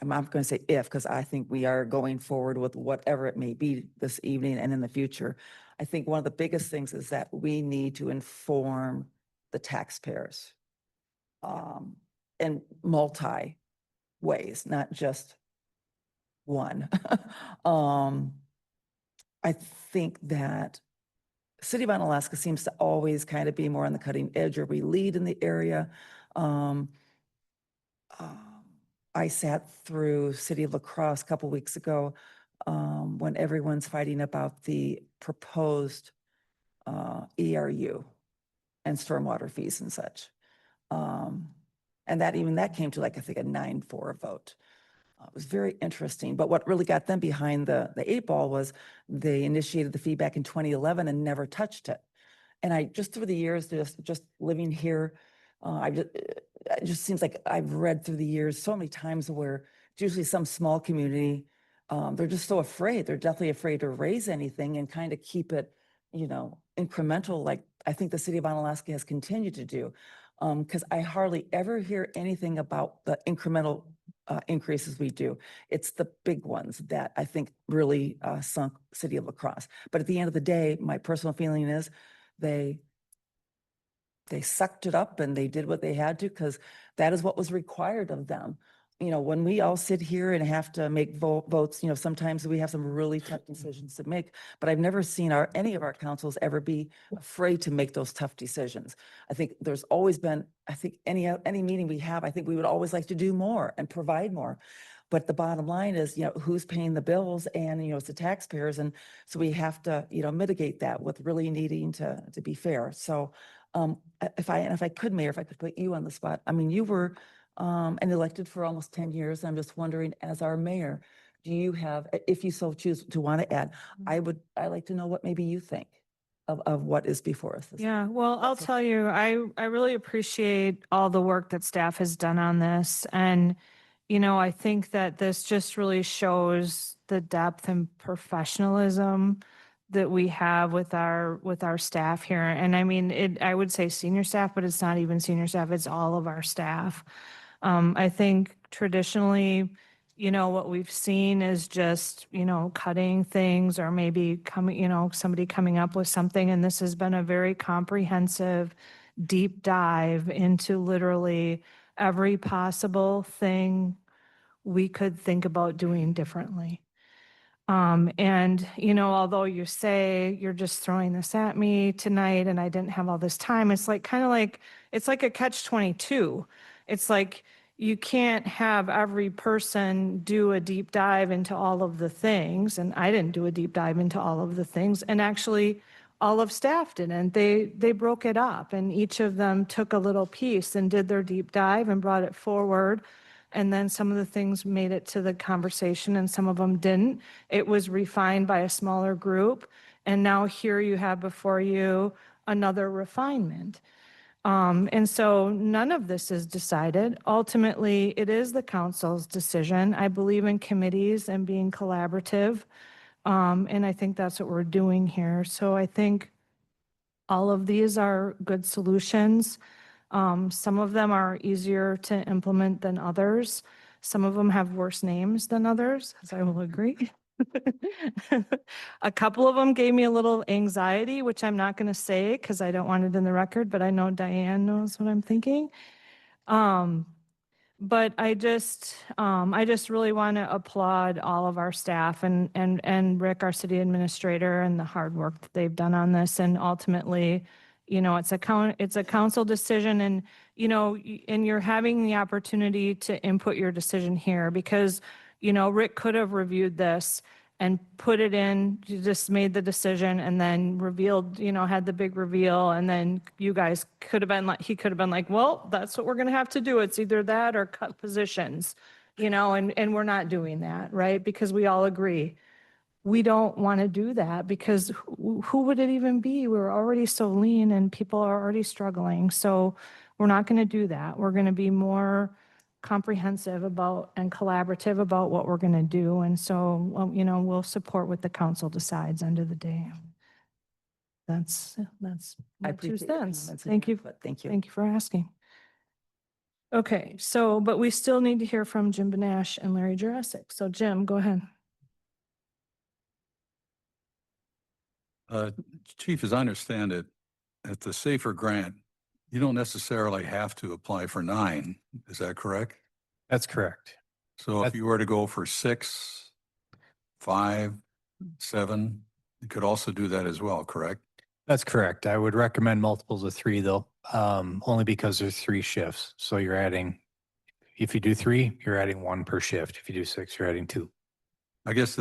I'm not going to say if, because I think we are going forward with whatever it may be this evening and in the future. I think one of the biggest things is that we need to inform the taxpayers in multi ways, not just one. I think that City of Onalaska seems to always kind of be more on the cutting edge, or we lead in the area. I sat through City of La Crosse a couple weeks ago when everyone's fighting about the proposed ERU and stormwater fees and such. And that came to like, I think, a 9-4 vote. It was very interesting. But what really got them behind the 8-ball was they initiated the fee back in 2011 and never touched it. And I just through the years, just living here, it just seems like I've read through the years so many times where it's usually some small community, they're just so afraid. They're definitely afraid to raise anything and kind of keep it, incremental, like I think the City of Onalaska has continued to do. Because I hardly ever hear anything about the incremental increases we do. It's the big ones that I think really sunk City of La Crosse. But at the end of the day, my personal feeling is they sucked it up and they did what they had to, because that is what was required of them. When we all sit here and have to make votes, sometimes we have some really tough decisions to make, but I've never seen any of our councils ever be afraid to make those tough decisions. I think there's always been, I think any meeting we have, I think we would always like to do more and provide more. But the bottom line is, who's paying the bills, and, it's the taxpayers. And so we have to, mitigate that with really needing to be fair. So if I could, Mayor, if I could put you on the spot, I mean, you were and elected for almost 10 years. I'm just wondering, as our mayor, do you have, if you so choose to want to add, I'd like to know what maybe you think of what is before us. Yeah, well, I'll tell you, I really appreciate all the work that staff has done on this. And, I think that this just really shows the depth and professionalism that we have with our staff here. And I mean, I would say senior staff, but it's not even senior staff, it's all of our staff. I think traditionally, what we've seen is just, cutting things or maybe coming, somebody coming up with something. And this has been a very comprehensive, deep dive into literally every possible thing we could think about doing differently. And, although you say you're just throwing this at me tonight and I didn't have all this time, it's like it's like a catch-22. It's like you can't have every person do a deep dive into all of the things. And I didn't do a deep dive into all of the things. And actually, all of staff didn't. They broke it up, and each of them took a little piece and did their deep dive and brought it forward. And then some of the things made it to the conversation and some of them didn't. It was refined by a smaller group. And now here you have before you another refinement. And so none of this is decided. Ultimately, it is the council's decision. I believe in committees and being collaborative. And I think that's what we're doing here. So I think all of these are good solutions. Some of them are easier to implement than others. Some of them have worse names than others, as I will agree. A couple of them gave me a little anxiety, which I'm not going to say because I don't want it in the record, but I know Diane knows what I'm thinking. But I just really want to applaud all of our staff and Rick, our city administrator, and the hard work that they've done on this. And ultimately, it's a council decision, and, and you're having the opportunity to input your decision here because, Rick could have reviewed this and put it in, you just made the decision and then revealed, had the big reveal. And then you guys could have been like, he could have been like, well, that's what we're going to have to do. It's either that or cut positions, and we're not doing that, right? Because we all agree. We don't want to do that because who would it even be? We're already so lean and people are already struggling. So we're not going to do that. We're going to be more comprehensive about and collaborative about what we're going to do. And so, we'll support what the council decides end of the day. That's I my 2 appreciate your cents. comments and Thank your you. input. Thank you. Thank you for asking. Okay, so, but we still need to hear from Jim Benash and Larry Jurassic. So Jim, go ahead. Chief, as I understand it, at the SAFER grant, you don't necessarily have to apply for 9. Is that correct? That's correct. So if you were to go for 6, 5, 7, you could also do that as well, correct? That's correct. I would recommend multiples of 3 though, only because there's 3 shifts. So you're adding, if you do 3, you're adding 1 per shift. If you do 6, you're adding 2. I guess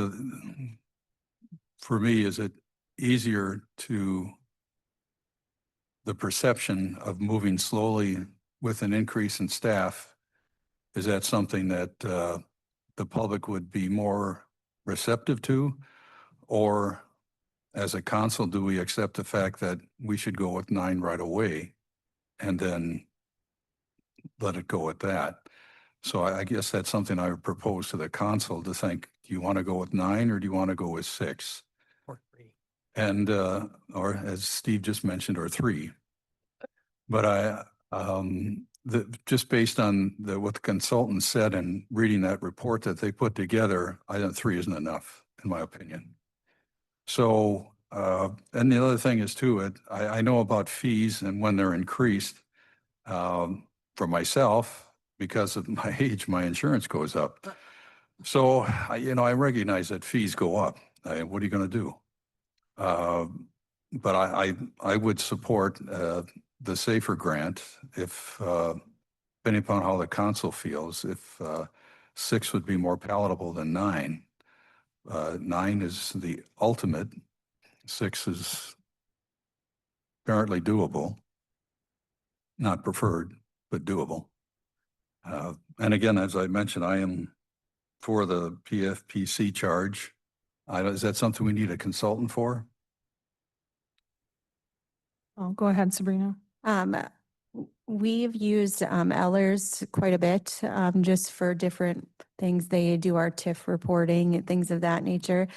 for me, is it easier the perception of moving slowly with an increase in staff? Is that something that the public would be more receptive to? Or as a council, do we accept the fact that we should go with 9 right away and then let it go at that? So I guess that's something I would propose to the council to think, do you want to go with 9 or do you want to go with 6? Or 3. And, or as Steve just mentioned, or 3. But just based on what the consultant said and reading that report that they put together, I think 3 isn't enough, in my opinion. So, and the other thing is too, I know about fees and when they're increased, for myself, because of my age, my insurance goes up. So, I recognize that fees go up. What are you going to do? But I would support the SAFER grant if, depending upon how the council feels, if 6 would be more palatable than 9. 9 is the ultimate. 6 is apparently doable. Not preferred, but doable. And again, as I mentioned, I am for the PFPC charge. Is that something we need a consultant for? Oh, go ahead, Sabrina. We've used Ellers quite a bit, just for different things. They do our TIF reporting and things of that nature.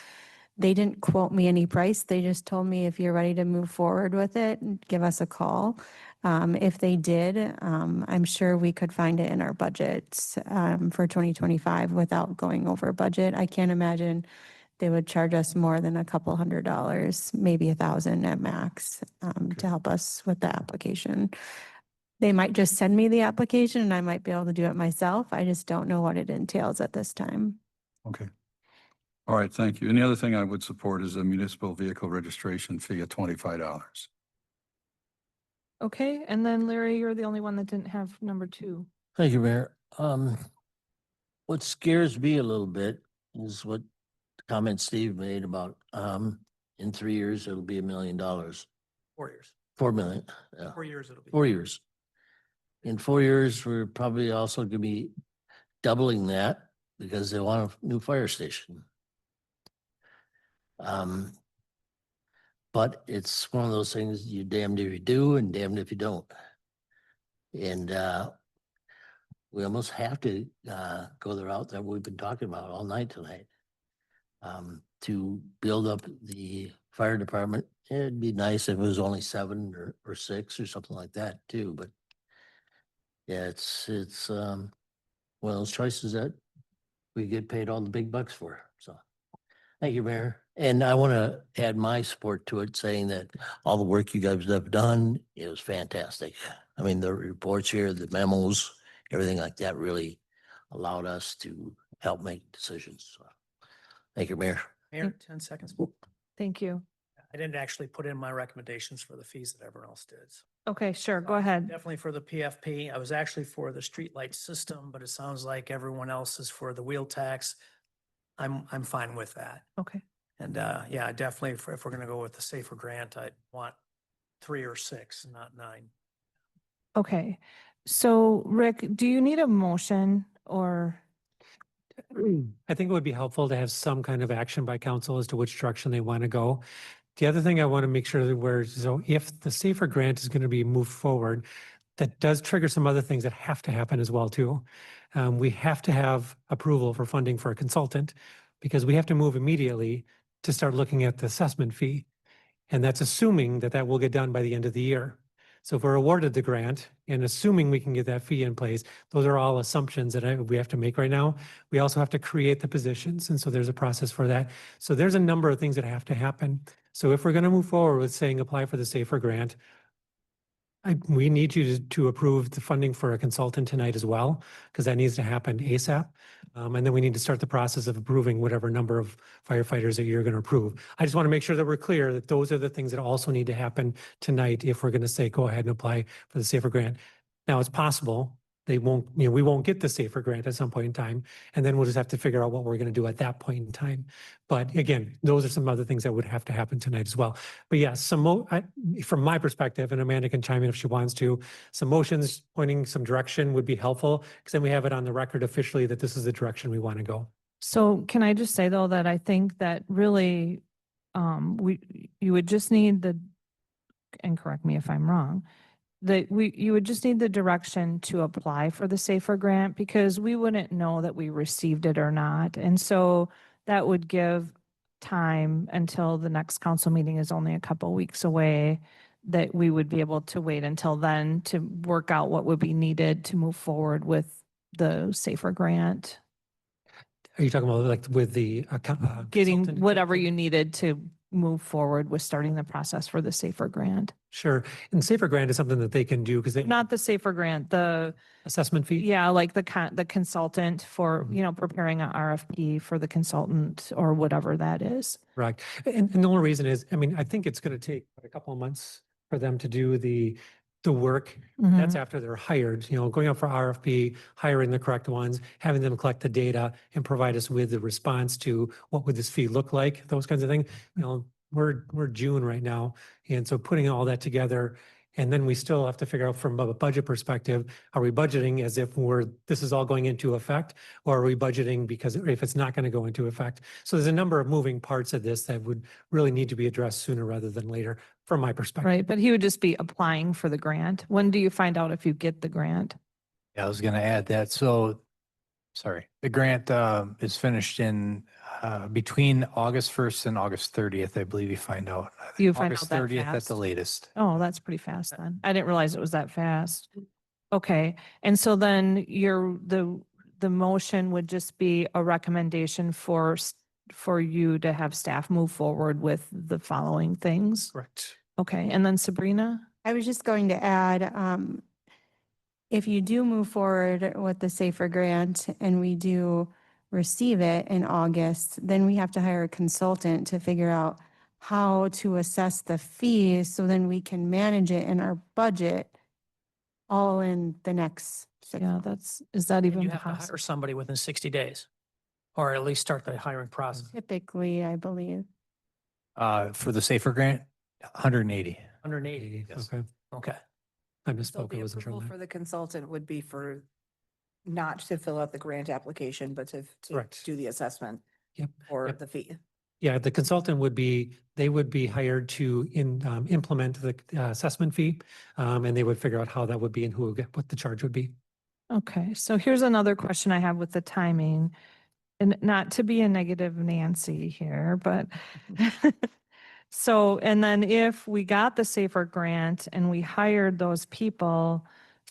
They didn't quote me any price. They just told me if you're ready to move forward with it, give us a call. If they did, I'm sure we could find it in our budgets for 2025 without going over budget. I can't imagine they would charge us more than a couple $100, maybe $1,000 at max, to help us with the application. They might just send me the application and I might be able to do it myself. I just don't know what it entails at this time. Okay. All right, thank you. And the other thing I would support is a municipal vehicle registration fee of $25. Okay, and then Larry, you're the only one that didn't have number 2. Thank you, Mayor. What scares me a little bit is what the comment Steve made about, in 3 years, it'll be $1 million. 4 years. 4 million, yeah. 4 years it'll be. 4 years. In 4 years, we're probably also gonna be doubling that because they want a new fire station. But it's one of those things, you damned if you do and damned if you don't. And we almost have to go the route that we've been talking about all night tonight. To build up the fire department. It'd be nice if it was only 7 or 6 or something like that too, but yeah, it's one of those choices that we get paid all the big bucks for. So thank you, Mayor. And I want to add my support to it, saying that all the work you guys have done is fantastic. I mean, the reports here, the memos, everything like that really allowed us to help make decisions. So, thank you, Mayor. Mayor, 10 seconds. Thank you. I didn't actually put in my recommendations for the fees that everyone else did. Okay, sure, go ahead. Definitely for the PFP. I was actually for the streetlight system, but it sounds like everyone else is for the wheel tax. I'm fine with that. Okay. And yeah, definitely if we're gonna go with the SAFER grant, I'd want 3 or 6, not 9. Okay, so Rick, do you need a motion or? I think it would be helpful to have some kind of action by council as to which direction they want to go. The other thing I want to make sure that so if the SAFER grant is going to be moved forward, that does trigger some other things that have to happen as well too. We have to have approval for funding for a consultant because we have to move immediately to start looking at the assessment fee. And that's assuming that that will get done by the end of the year. So if we're awarded the grant and assuming we can get that fee in place, those are all assumptions that we have to make right now. We also have to create the positions. And so there's a process for that. So there's a number of things that have to happen. So if we're going to move forward with saying apply for the SAFER grant, we need you to approve the funding for a consultant tonight as well, because that needs to happen ASAP. And then we need to start the process of approving whatever number of firefighters that you're going to approve. I just want to make sure that we're clear that those are the things that also need to happen tonight if we're going to say, go ahead and apply for the SAFER grant. Now, it's possible they won't, we won't get the SAFER grant at some point in time, and then we'll just have to figure out what we're going to do at that point in time. But again, those are some other things that would have to happen tonight as well. But yes, from my perspective, and Amanda can chime in if she wants to, some motions pointing some direction would be helpful, because then we have it on the record officially that this is the direction we want to go. So can I just say though, that I think that really, you would just need and correct me if I'm wrong, you would just need the direction to apply for the SAFER grant, because we wouldn't know that we received it or not. And so that would give time until the next council meeting is only a couple weeks away, that we would be able to wait until then to work out what would be needed to move forward with the SAFER grant. Are you talking about like with the Getting consultant? whatever you needed to move forward with starting the process for the SAFER grant? Sure. And SAFER grant is something that they can do because they Not the SAFER grant, the, assessment fee. yeah, like the consultant for, preparing an RFP for the consultant or whatever that is. Correct. And the only reason is, I mean, I think it's going to take a couple of months for them to do the work. That's after they're hired, going out for RFP, hiring the correct ones, having them collect the data and provide us with the response to what would this fee look like, those kinds of things. We're June right now. And so putting all that together, and then we still have to figure out from a budget perspective, are we budgeting as if this is all going into effect, or are we budgeting because if it's not going to go into effect? So there's a number of moving parts of this that would really need to be addressed sooner rather than later, from my perspective. Right, but he would just be applying for the grant. When do you find out if you get the grant? Yeah, I was going to add that. So, sorry, the grant is finished in between August 1st and August 30th, I believe you find out. You find August out that 30th at fast? the latest. Oh, that's pretty fast then. I didn't realize it was that fast. Okay, and so then the motion would just be a recommendation for you to have staff move forward with the following things? Correct. Okay, and then Sabrina? I was just going to add, if you do move forward with the SAFER grant and we do receive it in August, then we have to hire a consultant to figure out how to assess the fees so then we can manage it in our budget all in the next 6 Yeah, is that And even you have to hire possible? somebody within 60 days, or at least start the hiring process. typically, I believe. For the SAFER grant, 180. 180. Okay. Okay. I So misspoke. the I wasn't sure. approval on for that. the consultant would be for not to fill out the grant application, but to Correct. do the assessment Yep. or Yep. the fee. Yeah, the consultant they would be hired to implement the assessment fee. And they would figure out how that would be and what the charge would be. Okay, so here's another question I have with the timing. And not to be a negative Nancy here, but so, and then if we got the SAFER grant and we hired those people,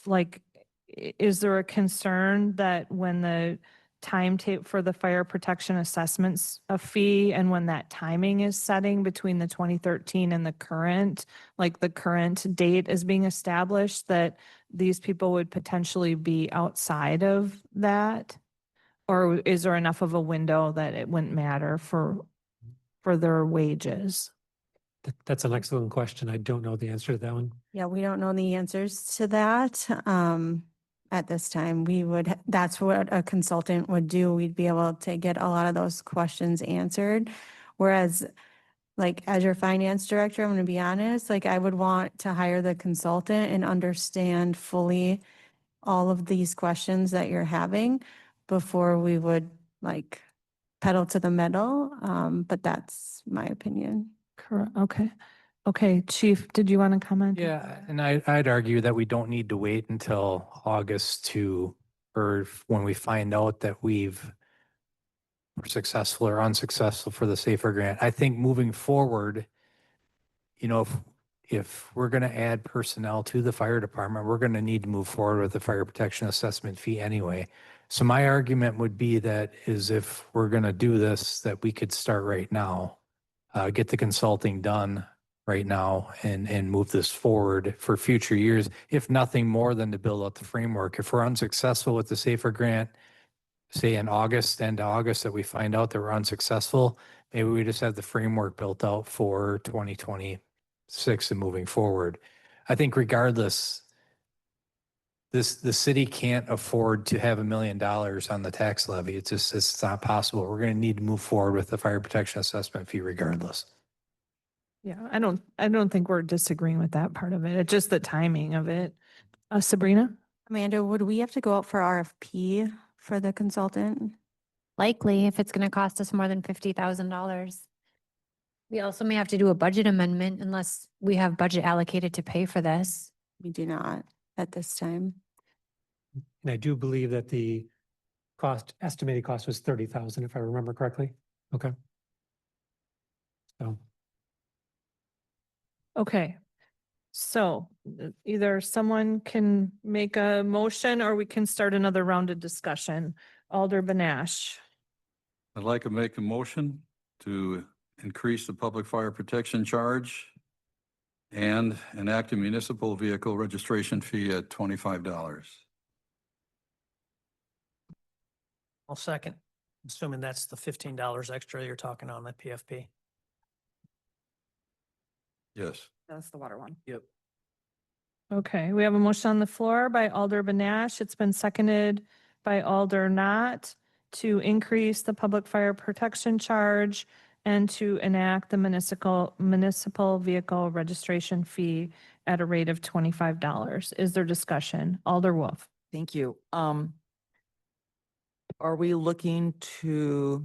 like, is there a concern that when the timetable for the fire protection assessments a fee and when that timing is setting between the 2013 and the current, like the current date is being established, that these people would potentially be outside of that? Or is there enough of a window that it wouldn't matter for their wages? That's an excellent question. I don't know the answer to that one. Yeah, we don't know the answers to that. At this time, that's what a consultant would do. We'd be able to get a lot of those questions answered. Whereas, like, as your finance director, I'm going to be honest, like, I would want to hire the consultant and understand fully all of these questions that you're having before we would like pedal to the metal. But that's my opinion. Correct. Okay. Okay, Chief, did you want to comment? Yeah, and I'd argue that we don't need to wait until August or when we find out that we're successful or unsuccessful for the SAFER grant. I think moving forward, if we're going to add personnel to the fire department, we're going to need to move forward with the fire protection assessment fee anyway. So my argument would be that is if we're going to do this, that we could start right now, get the consulting done right now and move this forward for future years, if nothing more than to build out the framework. If we're unsuccessful with the SAFER grant, say in August, end of August, that we find out that we're unsuccessful, maybe we just have the framework built out for 2026 and moving forward. I think regardless, the city can't afford to have $1 million on the tax levy. It's not possible. We're going to need to move forward with the fire protection assessment fee regardless. Yeah, I don't think we're disagreeing with that part of it. It's just the timing of it. Sabrina? Amanda, would we have to go out for RFP for the consultant? Likely, if it's going to cost us more than $50,000. We also may have to do a budget amendment unless we have budget allocated to pay for this. We do not at this time. And I do believe that the estimated cost was 30,000, if I remember correctly. Okay. So. Okay. So either someone can make a motion or we can start another round of discussion. Alder Banash. I'd like to make a motion to increase the public fire protection charge and enact a municipal vehicle registration fee at $25. I'll second, assuming that's the $15 extra you're talking on the PFP. Yes. That's the water one. Yep. Okay, we have a motion on the floor by Alder Banash. It's been seconded by Alder Knott to increase the public fire protection charge and to enact the municipal vehicle registration fee at a rate of $25. Is there discussion? Alder Wolf. Thank you. Are we looking to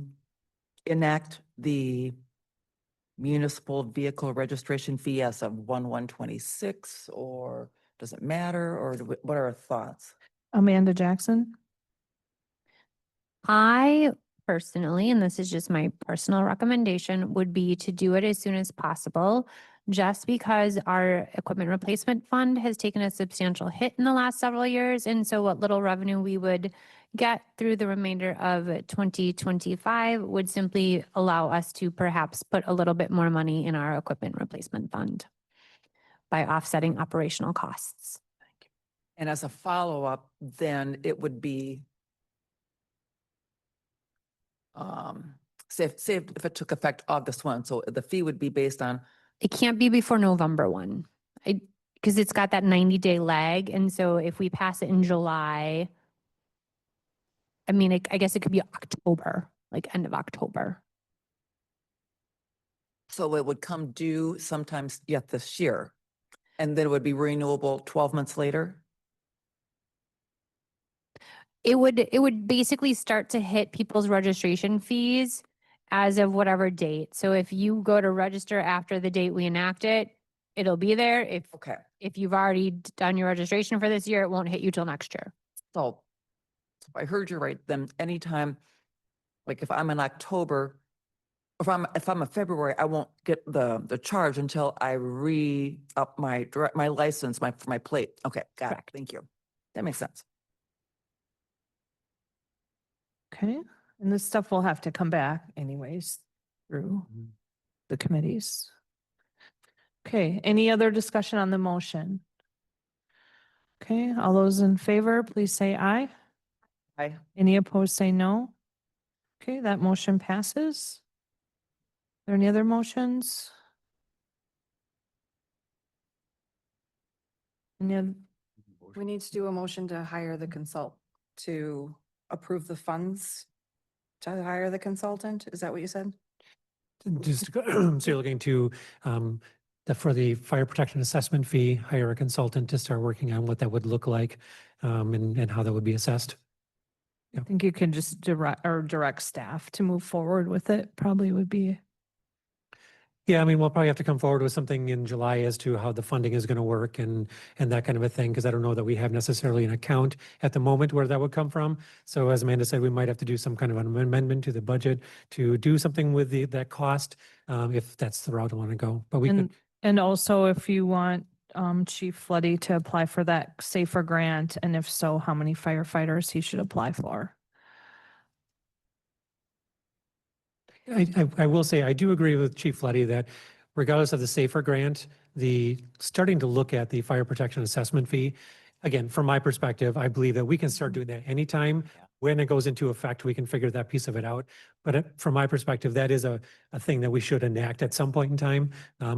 enact the municipal vehicle registration fee as of 1/1/26, or does it matter, or what are our thoughts? Amanda Jackson. I personally, and this is just my personal recommendation, would be to do it as soon as possible, just because our equipment replacement fund has taken a substantial hit in the last several years. And so what little revenue we would get through the remainder of 2025 would simply allow us to perhaps put a little bit more money in our equipment replacement fund by offsetting operational costs. And as a follow-up, then it would be, say if it took effect August 1, so the fee would be based on, It can't be before November 1. Because it's got that 90-day lag. And so if we pass it in July, I mean, I guess it could be October, like end of October. so it would come due sometimes yet this year, and then it would be renewable 12 months later? It would basically start to hit people's registration fees as of whatever date. So if you go to register after the date we enact it, it'll be there. Okay. If you've already done your registration for this year, it won't hit you till next year. So if I heard you right, then anytime, like if I'm in October, if I'm a February, I won't get the charge until I re-up my license, for my plate. Okay, got it. Correct. Thank you. That makes sense. Okay, and this stuff will have to come back anyways through the committees. Okay, any other discussion on the motion? Okay, all those in favor, please say aye. Aye. Any opposed, say no. Okay, that motion passes. Are there any other motions? Any oth- We need to do a motion to hire the to approve the funds to hire the consultant. Is that what you said? Just, so you're looking to, for the fire protection assessment fee, hire a consultant to start working on what that would look like, and how that would be assessed. I think you can just direct staff to move forward with it, probably would be. Yeah, I mean, we'll probably have to come forward with something in July as to how the funding is going to work and that kind of a thing, because I don't know that we have necessarily an account at the moment where that would come from. So as Amanda said, we might have to do some kind of an amendment to the budget to do something with that cost, if that's the route I want to go. But we could, And also if you want Chief Floody to apply for that SAFER grant, and if so, how many firefighters he should apply for. I will say, I do agree with Chief Floody that regardless of the SAFER grant, the starting to look at the fire protection assessment fee, again, from my perspective, I believe that we can start doing that anytime. When it goes into effect, we can figure that piece of it out. But from my perspective, that is a thing that we should enact at some point in time.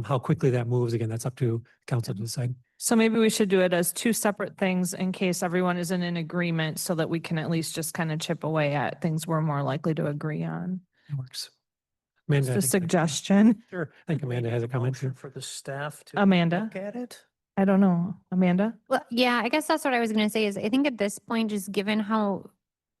How quickly that moves, again, that's up to council to decide. So maybe we should do it as two separate things in case everyone isn't in agreement so that we can at least just kind of chip away at things we're more likely to agree on. It works. Amanda, I Just a think- suggestion. Sure. I think Amanda has a comment. Motion too. For the staff to Amanda, look at it. I don't know. Amanda? Well, yeah, I guess that's what I was gonna say is I think at this point, just given how,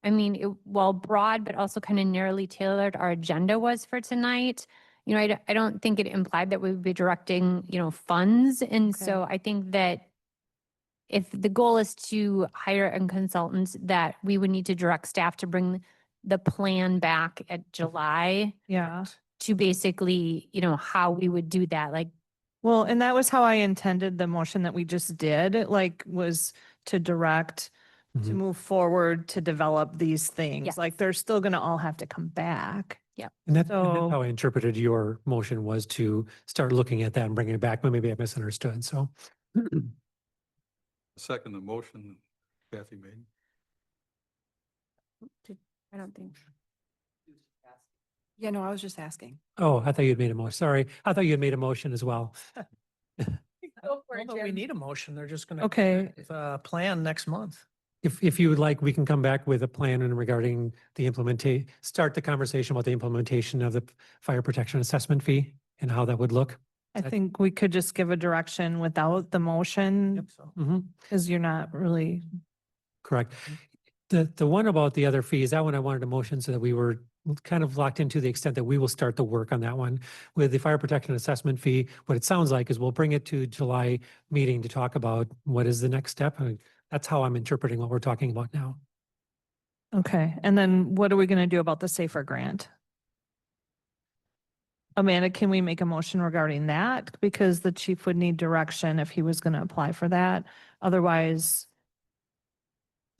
I mean, well, broad, but also kind of narrowly tailored our agenda was for tonight. You know, I don't think it implied that we would be directing, you know, funds. And Okay. so I think that if the goal is to hire a consultant, that we would need to direct staff to bring the plan back at July Yeah. to basically, you know, how we would do that, like, Well, and that was how I intended the motion that we just did, like was to direct to Mhm. move forward to develop these things. Yes. Like they're still going to all have to come back. And that's So- how I interpreted your motion, was to start looking at that and bringing it back, but maybe I misunderstood, so. Second, the motion Kathy made. I don't think. Yeah, no, I was just asking. Oh, I thought you'd made a motion. Sorry. I thought you had made a motion as well. Although we need a motion, they're just gonna. Okay. Plan next month. If you would like, we can come back with a plan in regarding the start the conversation about the implementation of the fire protection assessment fee and how that would look. I think we could just give a direction without the motion So. Mhm. because you're not really, Correct. The one about the other fees, that one I wanted a motion so that we were kind of locked into the extent that we will start the work on that one. With the fire protection assessment fee, what it sounds like is we'll bring it to July meeting to talk about what is the next step. And that's how I'm interpreting what we're talking about now. okay. And then what are we going to do about the SAFER grant? Amanda, can we make a motion regarding that? Because the chief would need direction if he was going to apply for that. Otherwise,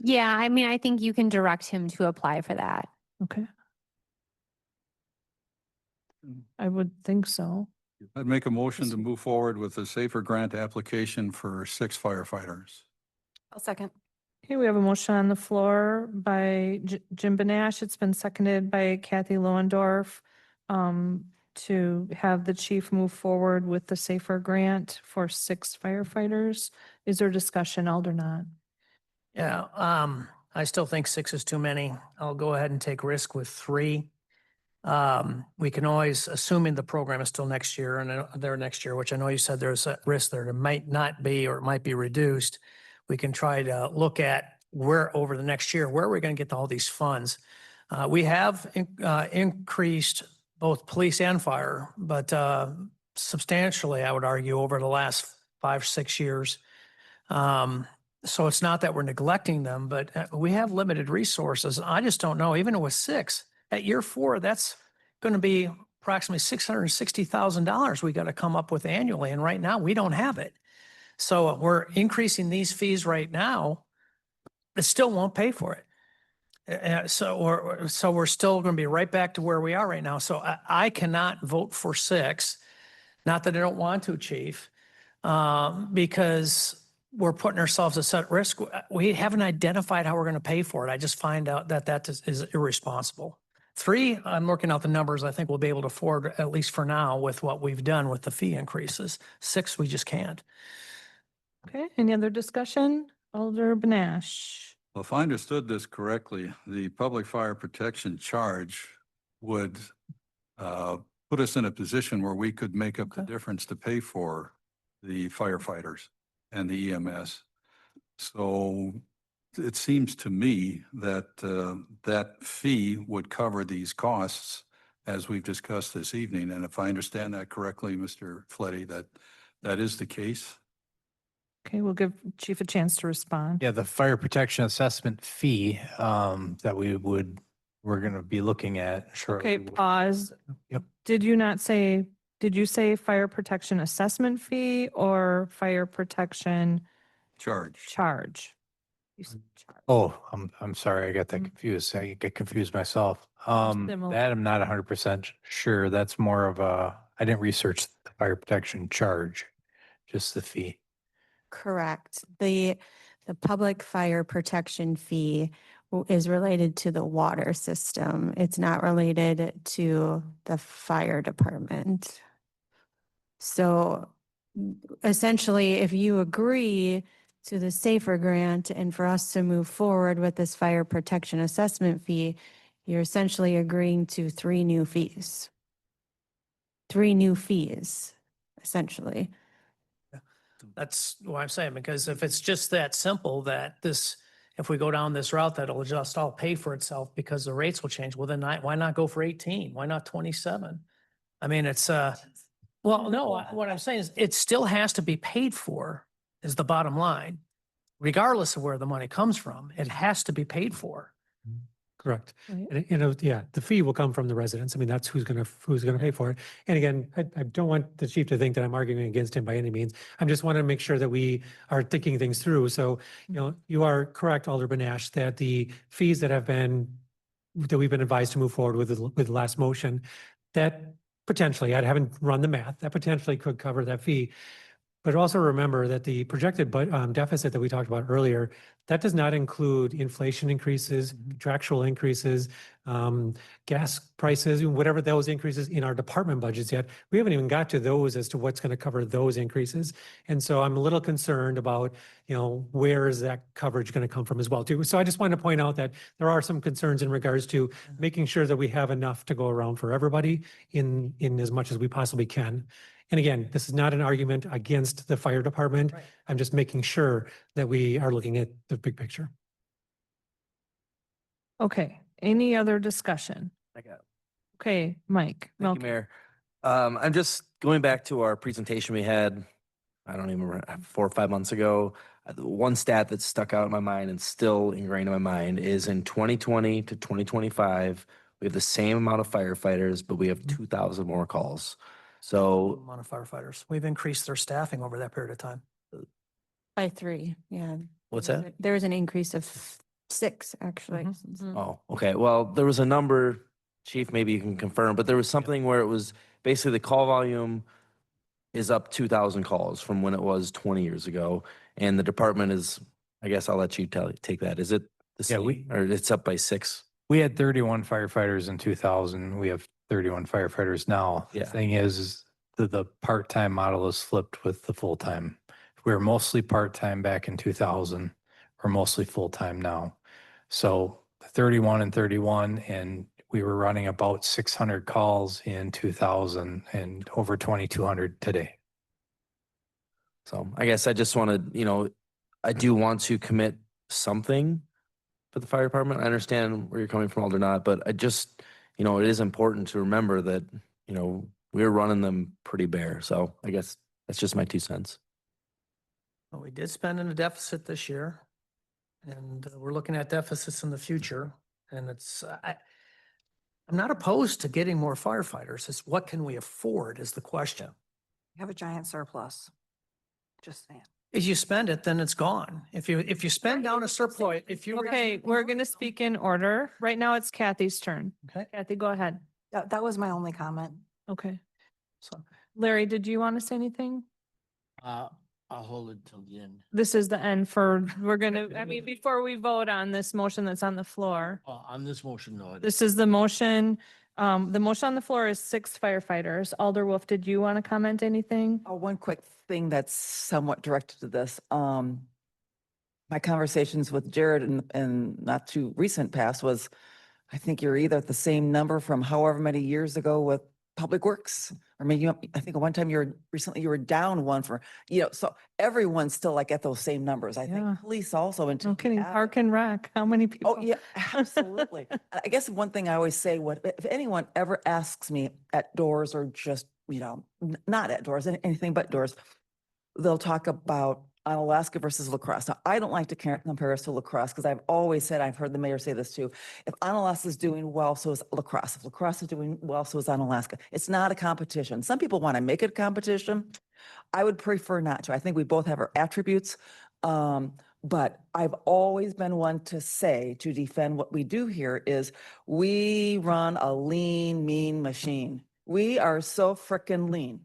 Yeah, I mean, I think you can direct him to apply for that. okay. I would think so. I'd make a motion to move forward with a SAFER grant application for 6 firefighters. I'll second. Okay, we have a motion on the floor by Jim Benash. It's been seconded by Kathy Lohendorf to have the chief move forward with the SAFER grant for 6 firefighters. Is there discussion, Aldernon? Yeah, I still think 6 is too many. I'll go ahead and take risk with 3. We can always, assuming the program is still next year and there next year, which I know you said there's a risk there, it might not be, or it might be reduced. We can try to look at where over the next year, where are we going to get all these funds? We have increased both police and fire, but substantially, I would argue, over the last 5, 6 years. So it's not that we're neglecting them, but we have limited resources. I just don't know, even with 6, at year 4, that's going to be approximately $660,000 we got to come up with annually. And right now we don't have it. So we're increasing these fees right now. It still won't pay for it. So we're still going to be right back to where we are right now. So I cannot vote for 6. Not that I don't want to, Chief, because we're putting ourselves at risk. We haven't identified how we're going to pay for it. I just find out that that is irresponsible. 3, I'm working out the numbers. I think we'll be able to afford, at least for now, with what we've done with the fee increases. 6, we just can't. Okay, any other discussion? Alder Benash? Well, if I understood this correctly, the public fire protection charge would put us in a position where we could make up the difference to pay for the firefighters and the EMS. So it seems to me that that fee would cover these costs as we've discussed this evening. And if I understand that correctly, Mr. Fletty, that is the case. Okay, we'll give Chief a chance to respond. Yeah, the fire protection assessment fee that we're going to be looking at shortly. Okay, pause. Yep. Did you not say did you say fire protection assessment fee or fire protection Charge. charge? You said charge. Oh, I'm sorry, I got that confused. I get confused myself. Similar. That I'm not 100% sure. That's more of I didn't research the fire protection charge, just the fee. Correct. The public fire protection fee is related to the water system. It's not related to the fire department. So essentially, if you agree to the SAFER grant and for us to move forward with this fire protection assessment fee, you're essentially agreeing to 3 new fees. 3 new fees, essentially. That's what I'm saying, because if it's just that simple that if we go down this route, that'll just all pay for itself because the rates will change, well, then why not go for 18? Why not 27? I mean, well, no, what I'm saying is it still has to be paid for is the bottom line. Regardless of where the money comes from, it has to be paid for. Correct. Right. And, yeah, the fee will come from the residents. I mean, that's who's gonna pay for it. And again, I don't want the chief to think that I'm arguing against him by any means. I just want to make sure that we are thinking things through. So, you are correct, Alder Benash, that the fees that we've been advised to move forward with the last motion, that potentially, I haven't run the math, that potentially could cover that fee. But also remember that the projected deficit that we talked about earlier, that does not include inflation increases, contractual increases, gas prices, whatever those increases in our department budgets yet. We haven't even got to those as to what's going to cover those increases. And so I'm a little concerned about, where is that coverage going to come from as well too. So I just wanted to point out that there are some concerns in regards to making sure that we have enough to go around for everybody in as much as we possibly can. And again, this is not an argument against the fire department. Right. I'm just making sure that we are looking at the big picture. Okay, any other discussion? I got it. Okay, Mike. Thank you, Melky. Mayor. I'm just going back to our presentation we had, I don't even remember, 4 or 5 months ago. One stat that stuck out in my mind and still ingrained in my mind is in 2020 to 2025, we have the same amount of firefighters, but we have 2,000 more calls. So Amount of firefighters. We've increased their staffing over that period of time. By 3, yeah. what's that? There was an increase of 6, actually. Oh, okay. Well, there was a number, Chief, maybe you can confirm, but there was something where it was basically the call volume is up 2,000 calls from when it was 20 years ago. And the department is, I guess I'll let you take that. Is it the Yeah, same or it's up by 6? We had 31 firefighters in 2000. We have 31 firefighters now. The Yeah. thing is the part-time model is flipped with the full-time. We were mostly part-time back in 2000. We're mostly full-time now. So 31 and 31, and we were running about 600 calls in 2000 and over 2,200 today. So I guess I just want to, I do want to commit something for the fire department. I understand where you're coming from, Alder Not, but I just, it is important to remember that, we're running them pretty bare. So I guess that's just my 2 cents. Well, we did spend in a deficit this year, and we're looking at deficits in the future. And I'm not opposed to getting more firefighters. It's what can we afford is the question. We have a giant surplus. Just saying. If you spend it, then it's gone. If you spend down a surplus, Okay, we're going to speak in order. Right now it's Kathy's turn. Okay. Kathy, go ahead. That was my only comment. Okay. So Larry, did you want to say anything? I'll hold it till the end. This is the end we're going to, before we vote on this motion that's on the floor. On this motion, no. This is the motion. The motion on the floor is 6 firefighters. Alder Wolf, did you want to comment anything? Oh, one quick thing that's somewhat directed to this. My conversations with Jared in not too recent past was, I think you're either at the same number from however many years ago with Public Works, or maybe I think at one time you were down 1 for, so everyone's still like at those same numbers. I Yeah. think police also. No kidding. Park and Rec. How many people? Oh, yeah, absolutely. I guess one thing I always say, if anyone ever asks me at doors or just, not at doors, anything but doors, they'll talk about Onalaska versus La Crosse. Now, I don't like to compare us to La Crosse because I've always said, I've heard the mayor say this too. If Onalaska is doing well, so is La Crosse. If La Crosse is doing well, so is Onalaska. It's not a competition. Some people want to make it a competition. I would prefer not to. I think we both have our attributes. But I've always been one to say, to defend what we do here is we run a lean, mean machine. We are so frickin' lean.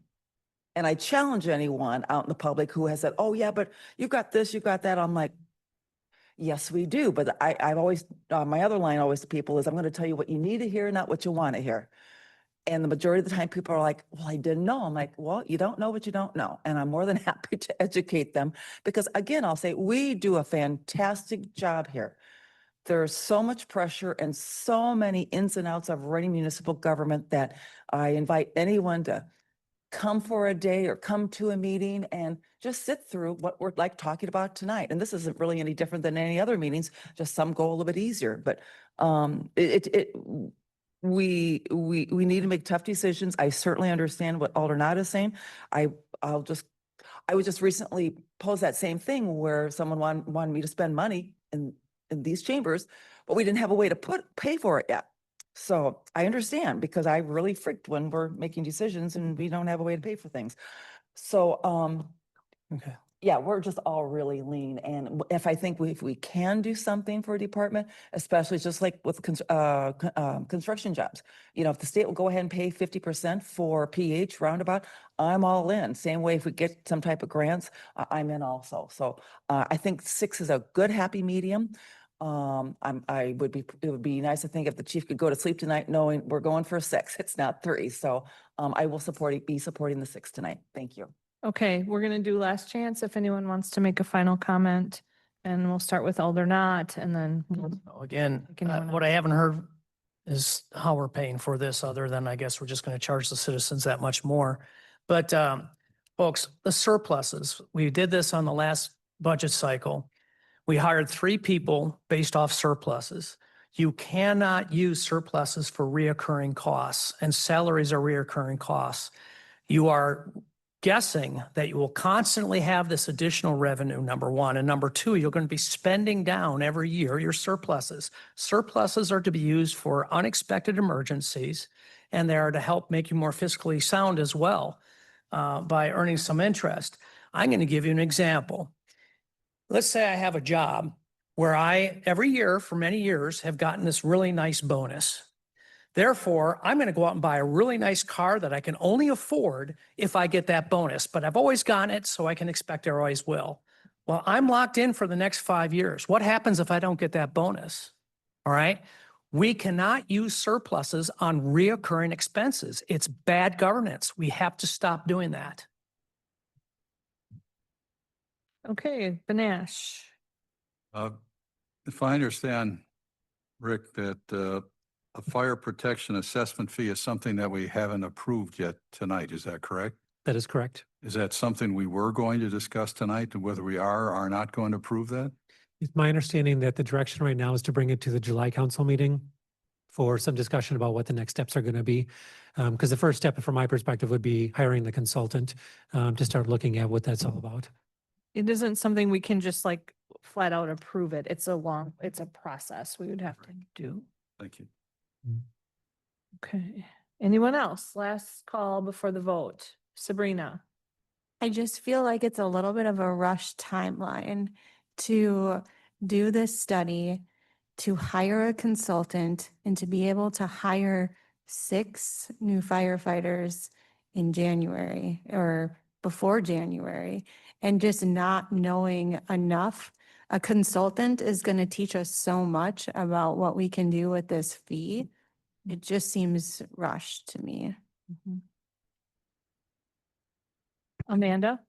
And I challenge anyone out in the public who has said, oh yeah, but you got this, you got that. I'm like, yes, we do. But I've always, my other line always to people is I'm going to tell you what you need to hear, not what you want to hear. And the majority of the time people are like, well, I didn't know. I'm like, well, you don't know what you don't know. And I'm more than happy to educate them because again, I'll say we do a fantastic job here. There's so much pressure and so many ins and outs of running municipal government that I invite anyone to come for a day or come to a meeting and just sit through what we're like talking about tonight. And this isn't really any different than any other meetings, just some go a little bit easier, but we need to make tough decisions. I certainly understand what Aldernaut is saying. I would just recently pose that same thing where someone wanted me to spend money in these chambers, but we didn't have a way to pay for it yet. So I understand because I really freaked when we're making decisions and we don't have a way to pay for things. So, Okay. yeah, we're just all really lean. And if I think if we can do something for a department, especially just like with construction jobs, you know, if the state will go ahead and pay 50% for PH roundabout, I'm all in. Same way if we get some type of grants, I'm in also. So I think 6 is a good happy medium. It would be nice to think if the chief could go to sleep tonight knowing we're going for 6, it's not 3. So I will be supporting the 6 tonight. Thank you. Okay, we're going to do last chance if anyone wants to make a final comment. And we'll start with Aldernaut and then. Again, Take anyone what I haven't heard is how we're paying for this, other than I guess we're just going to charge the citizens that much more. But folks, the surpluses, we did this on the last budget cycle. We hired 3 people based off surpluses. You cannot use surpluses for reoccurring costs, and salaries are reoccurring costs. You are guessing that you will constantly have this additional revenue, number one. And number two, you're going to be spending down every year your surpluses. Surpluses are to be used for unexpected emergencies, and they are to help make you more fiscally sound as well by earning some interest. I'm going to give you an example. Let's say I have a job where I, every year for many years, have gotten this really nice bonus. Therefore, I'm going to go out and buy a really nice car that I can only afford if I get that bonus, but I've always gotten it, so I can expect I always will. Well, I'm locked in for the next 5 years. What happens if I don't get that bonus? All right. We cannot use surpluses on reoccurring expenses. It's bad governance. We have to stop doing that. Okay, Banash. If I understand, Rick, that a fire protection assessment fee is something that we haven't approved yet tonight, is that correct? That is correct. Is that something we were going to discuss tonight, and whether we are or are not going to approve that? It's my understanding that the direction right now is to bring it to the July council meeting for some discussion about what the next steps are going to be. Because the first step from my perspective would be hiring the consultant to start looking at what that's all about. It isn't something we can just like flat out approve it. It's a process we would have to do. Thank you. Okay. Anyone else? Last call before the vote. Sabrina. I just feel like it's a little bit of a rush timeline to do this study, to hire a consultant, and to be able to hire 6 new firefighters in January or before January, and just not knowing enough. A consultant is going to teach us so much about what we can do with this fee. It just seems rushed to me. Amanda?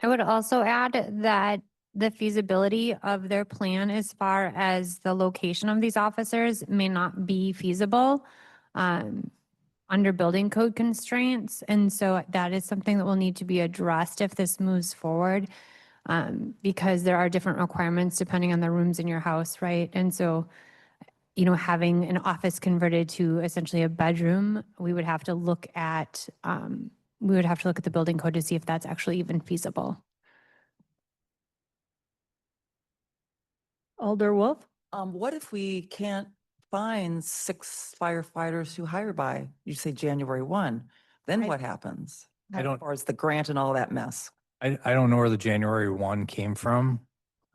I would also add that the feasibility of their plan as far as the location of these officers may not be feasible under building code constraints. And so that is something that will need to be addressed if this moves forward, because there are different requirements depending on the rooms in your house, right? And so, you know, having an office converted to essentially a bedroom, we would have to look at the building code to see if that's actually even feasible. Alder Wolf? What if we can't find 6 firefighters who hire by, you say January 1? Then I- what happens? I As don't- far as the grant and all that mess. I don't know where the January 1 came from.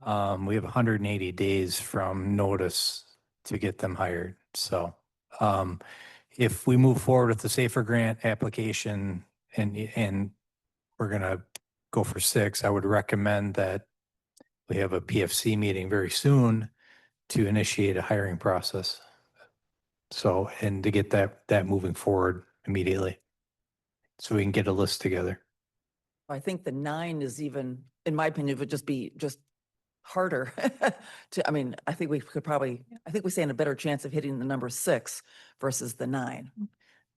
We have 180 days from notice to get them hired. So if we move forward with the Safer Grant application and we're gonna go for 6, I would recommend that we have a PFC meeting very soon to initiate a hiring process. So, and to get that moving forward immediately. So we can get a list together. I think the 9 is even, in my opinion, would just be just harder to, I mean, I think we could probably, I think we stand a better chance of hitting the number 6 versus the 9.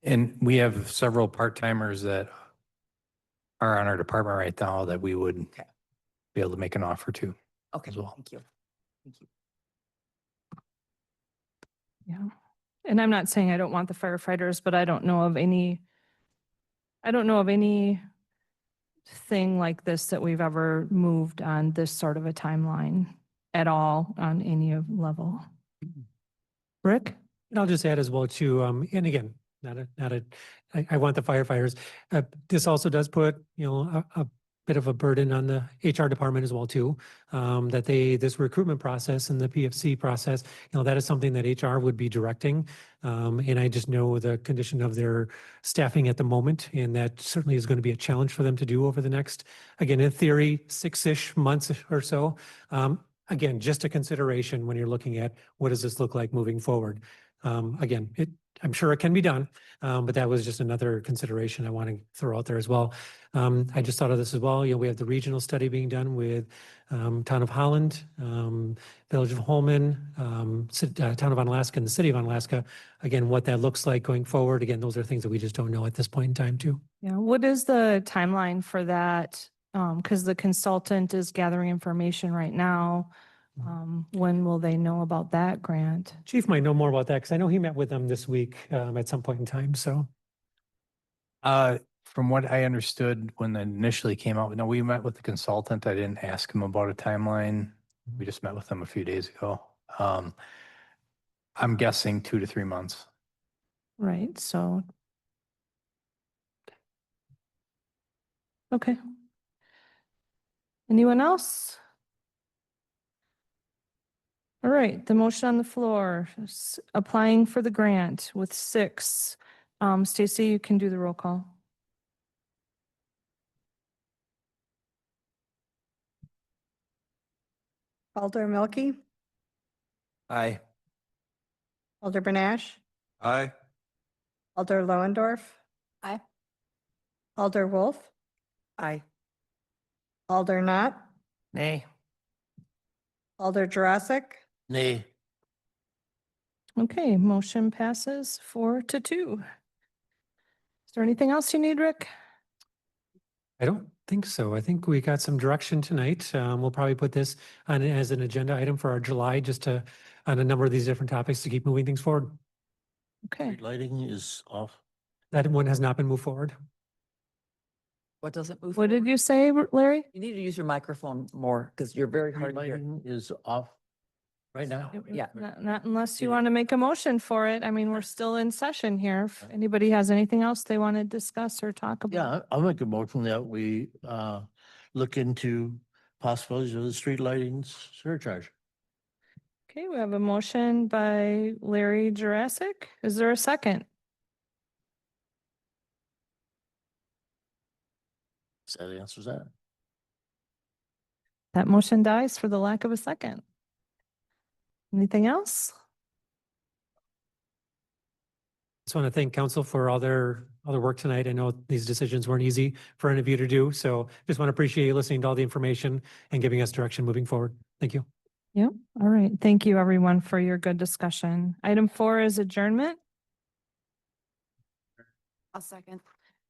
And we have several part-timers that are on our department right now that we would Okay. be able to make an offer to. Okay, As well. thank you. Thank you. Yeah. And I'm not saying I don't want the firefighters, but I don't know of any thing like this that we've ever moved on this sort of a timeline at all on any level. Rick? And I'll just add as well too, and again, I want the firefighters. This also does put, a bit of a burden on the HR department as well too. That this recruitment process and the PFC process, that is something that HR would be directing. And I just know the condition of their staffing at the moment, and that certainly is going to be a challenge for them to do over the next, again, in theory, 6-ish months or so. Again, just a consideration when you're looking at what does this look like moving forward. Again, I'm sure it can be done, but that was just another consideration I want to throw out there as well. I just thought of this as well. We have the regional study being done with Town of Holland, Village of Holman, Town of Onalaska, and the City of Onalaska. Again, what that looks like going forward. Again, those are things that we just don't know at this point in time too. Yeah, what is the timeline for that? Because the consultant is gathering information right now. When will they know about that grant? Chief might know more about that because I know he met with them this week at some point in time. So From what I understood when it initially came out, no, we met with the consultant. I didn't ask him about a timeline. We just met with him a few days ago. I'm guessing 2 to 3 months. Right, so. Okay. Anyone else? All right, the motion on the floor, applying for the grant with 6. Stacy, you can do the roll call. Alder Milky, Aye. Alder Benash, Aye. Alder Loendorf. Aye. Alder Wolf, Aye. Alder Knott, Nay. Alder Jurassic, Nay. Okay, motion passes 4-2. Is there anything else you need, Rick? I don't think so. I think we got some direction tonight. We'll probably put this on as an agenda item for our July, just on a number of these different topics to keep moving things forward. Okay, Street lighting is off. That one has not been moved forward. What doesn't move? what did forward? you say, Larry? You need to use your microphone more because you're very Street hard to hear. lighting is off right now. Yeah. Not unless you want to make a motion for it. I mean, we're still in session here. If anybody has anything else they want to discuss or talk about. Yeah, I'll make a motion that we look into possibilities of the street lighting surcharge. Okay, we have a motion by Larry Jurassic. Is there a second? So that answers that. That motion dies for the lack of a second. Anything else? Just want to thank council for all their work tonight. I know these decisions weren't easy for any of you to do, so just want to appreciate you listening to all the information and giving us direction moving forward. Thank you. Yep. All right. Thank you, everyone, for your good discussion. Item 4 is adjournment. I'll second.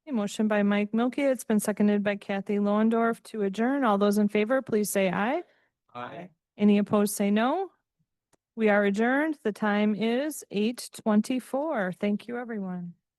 A motion by Mike Milky. It's been seconded by Kathy Loendorf to adjourn. All those in favor, please say aye. Aye. Any opposed, say no. We are adjourned. The time is 8:24. Thank you, everyone.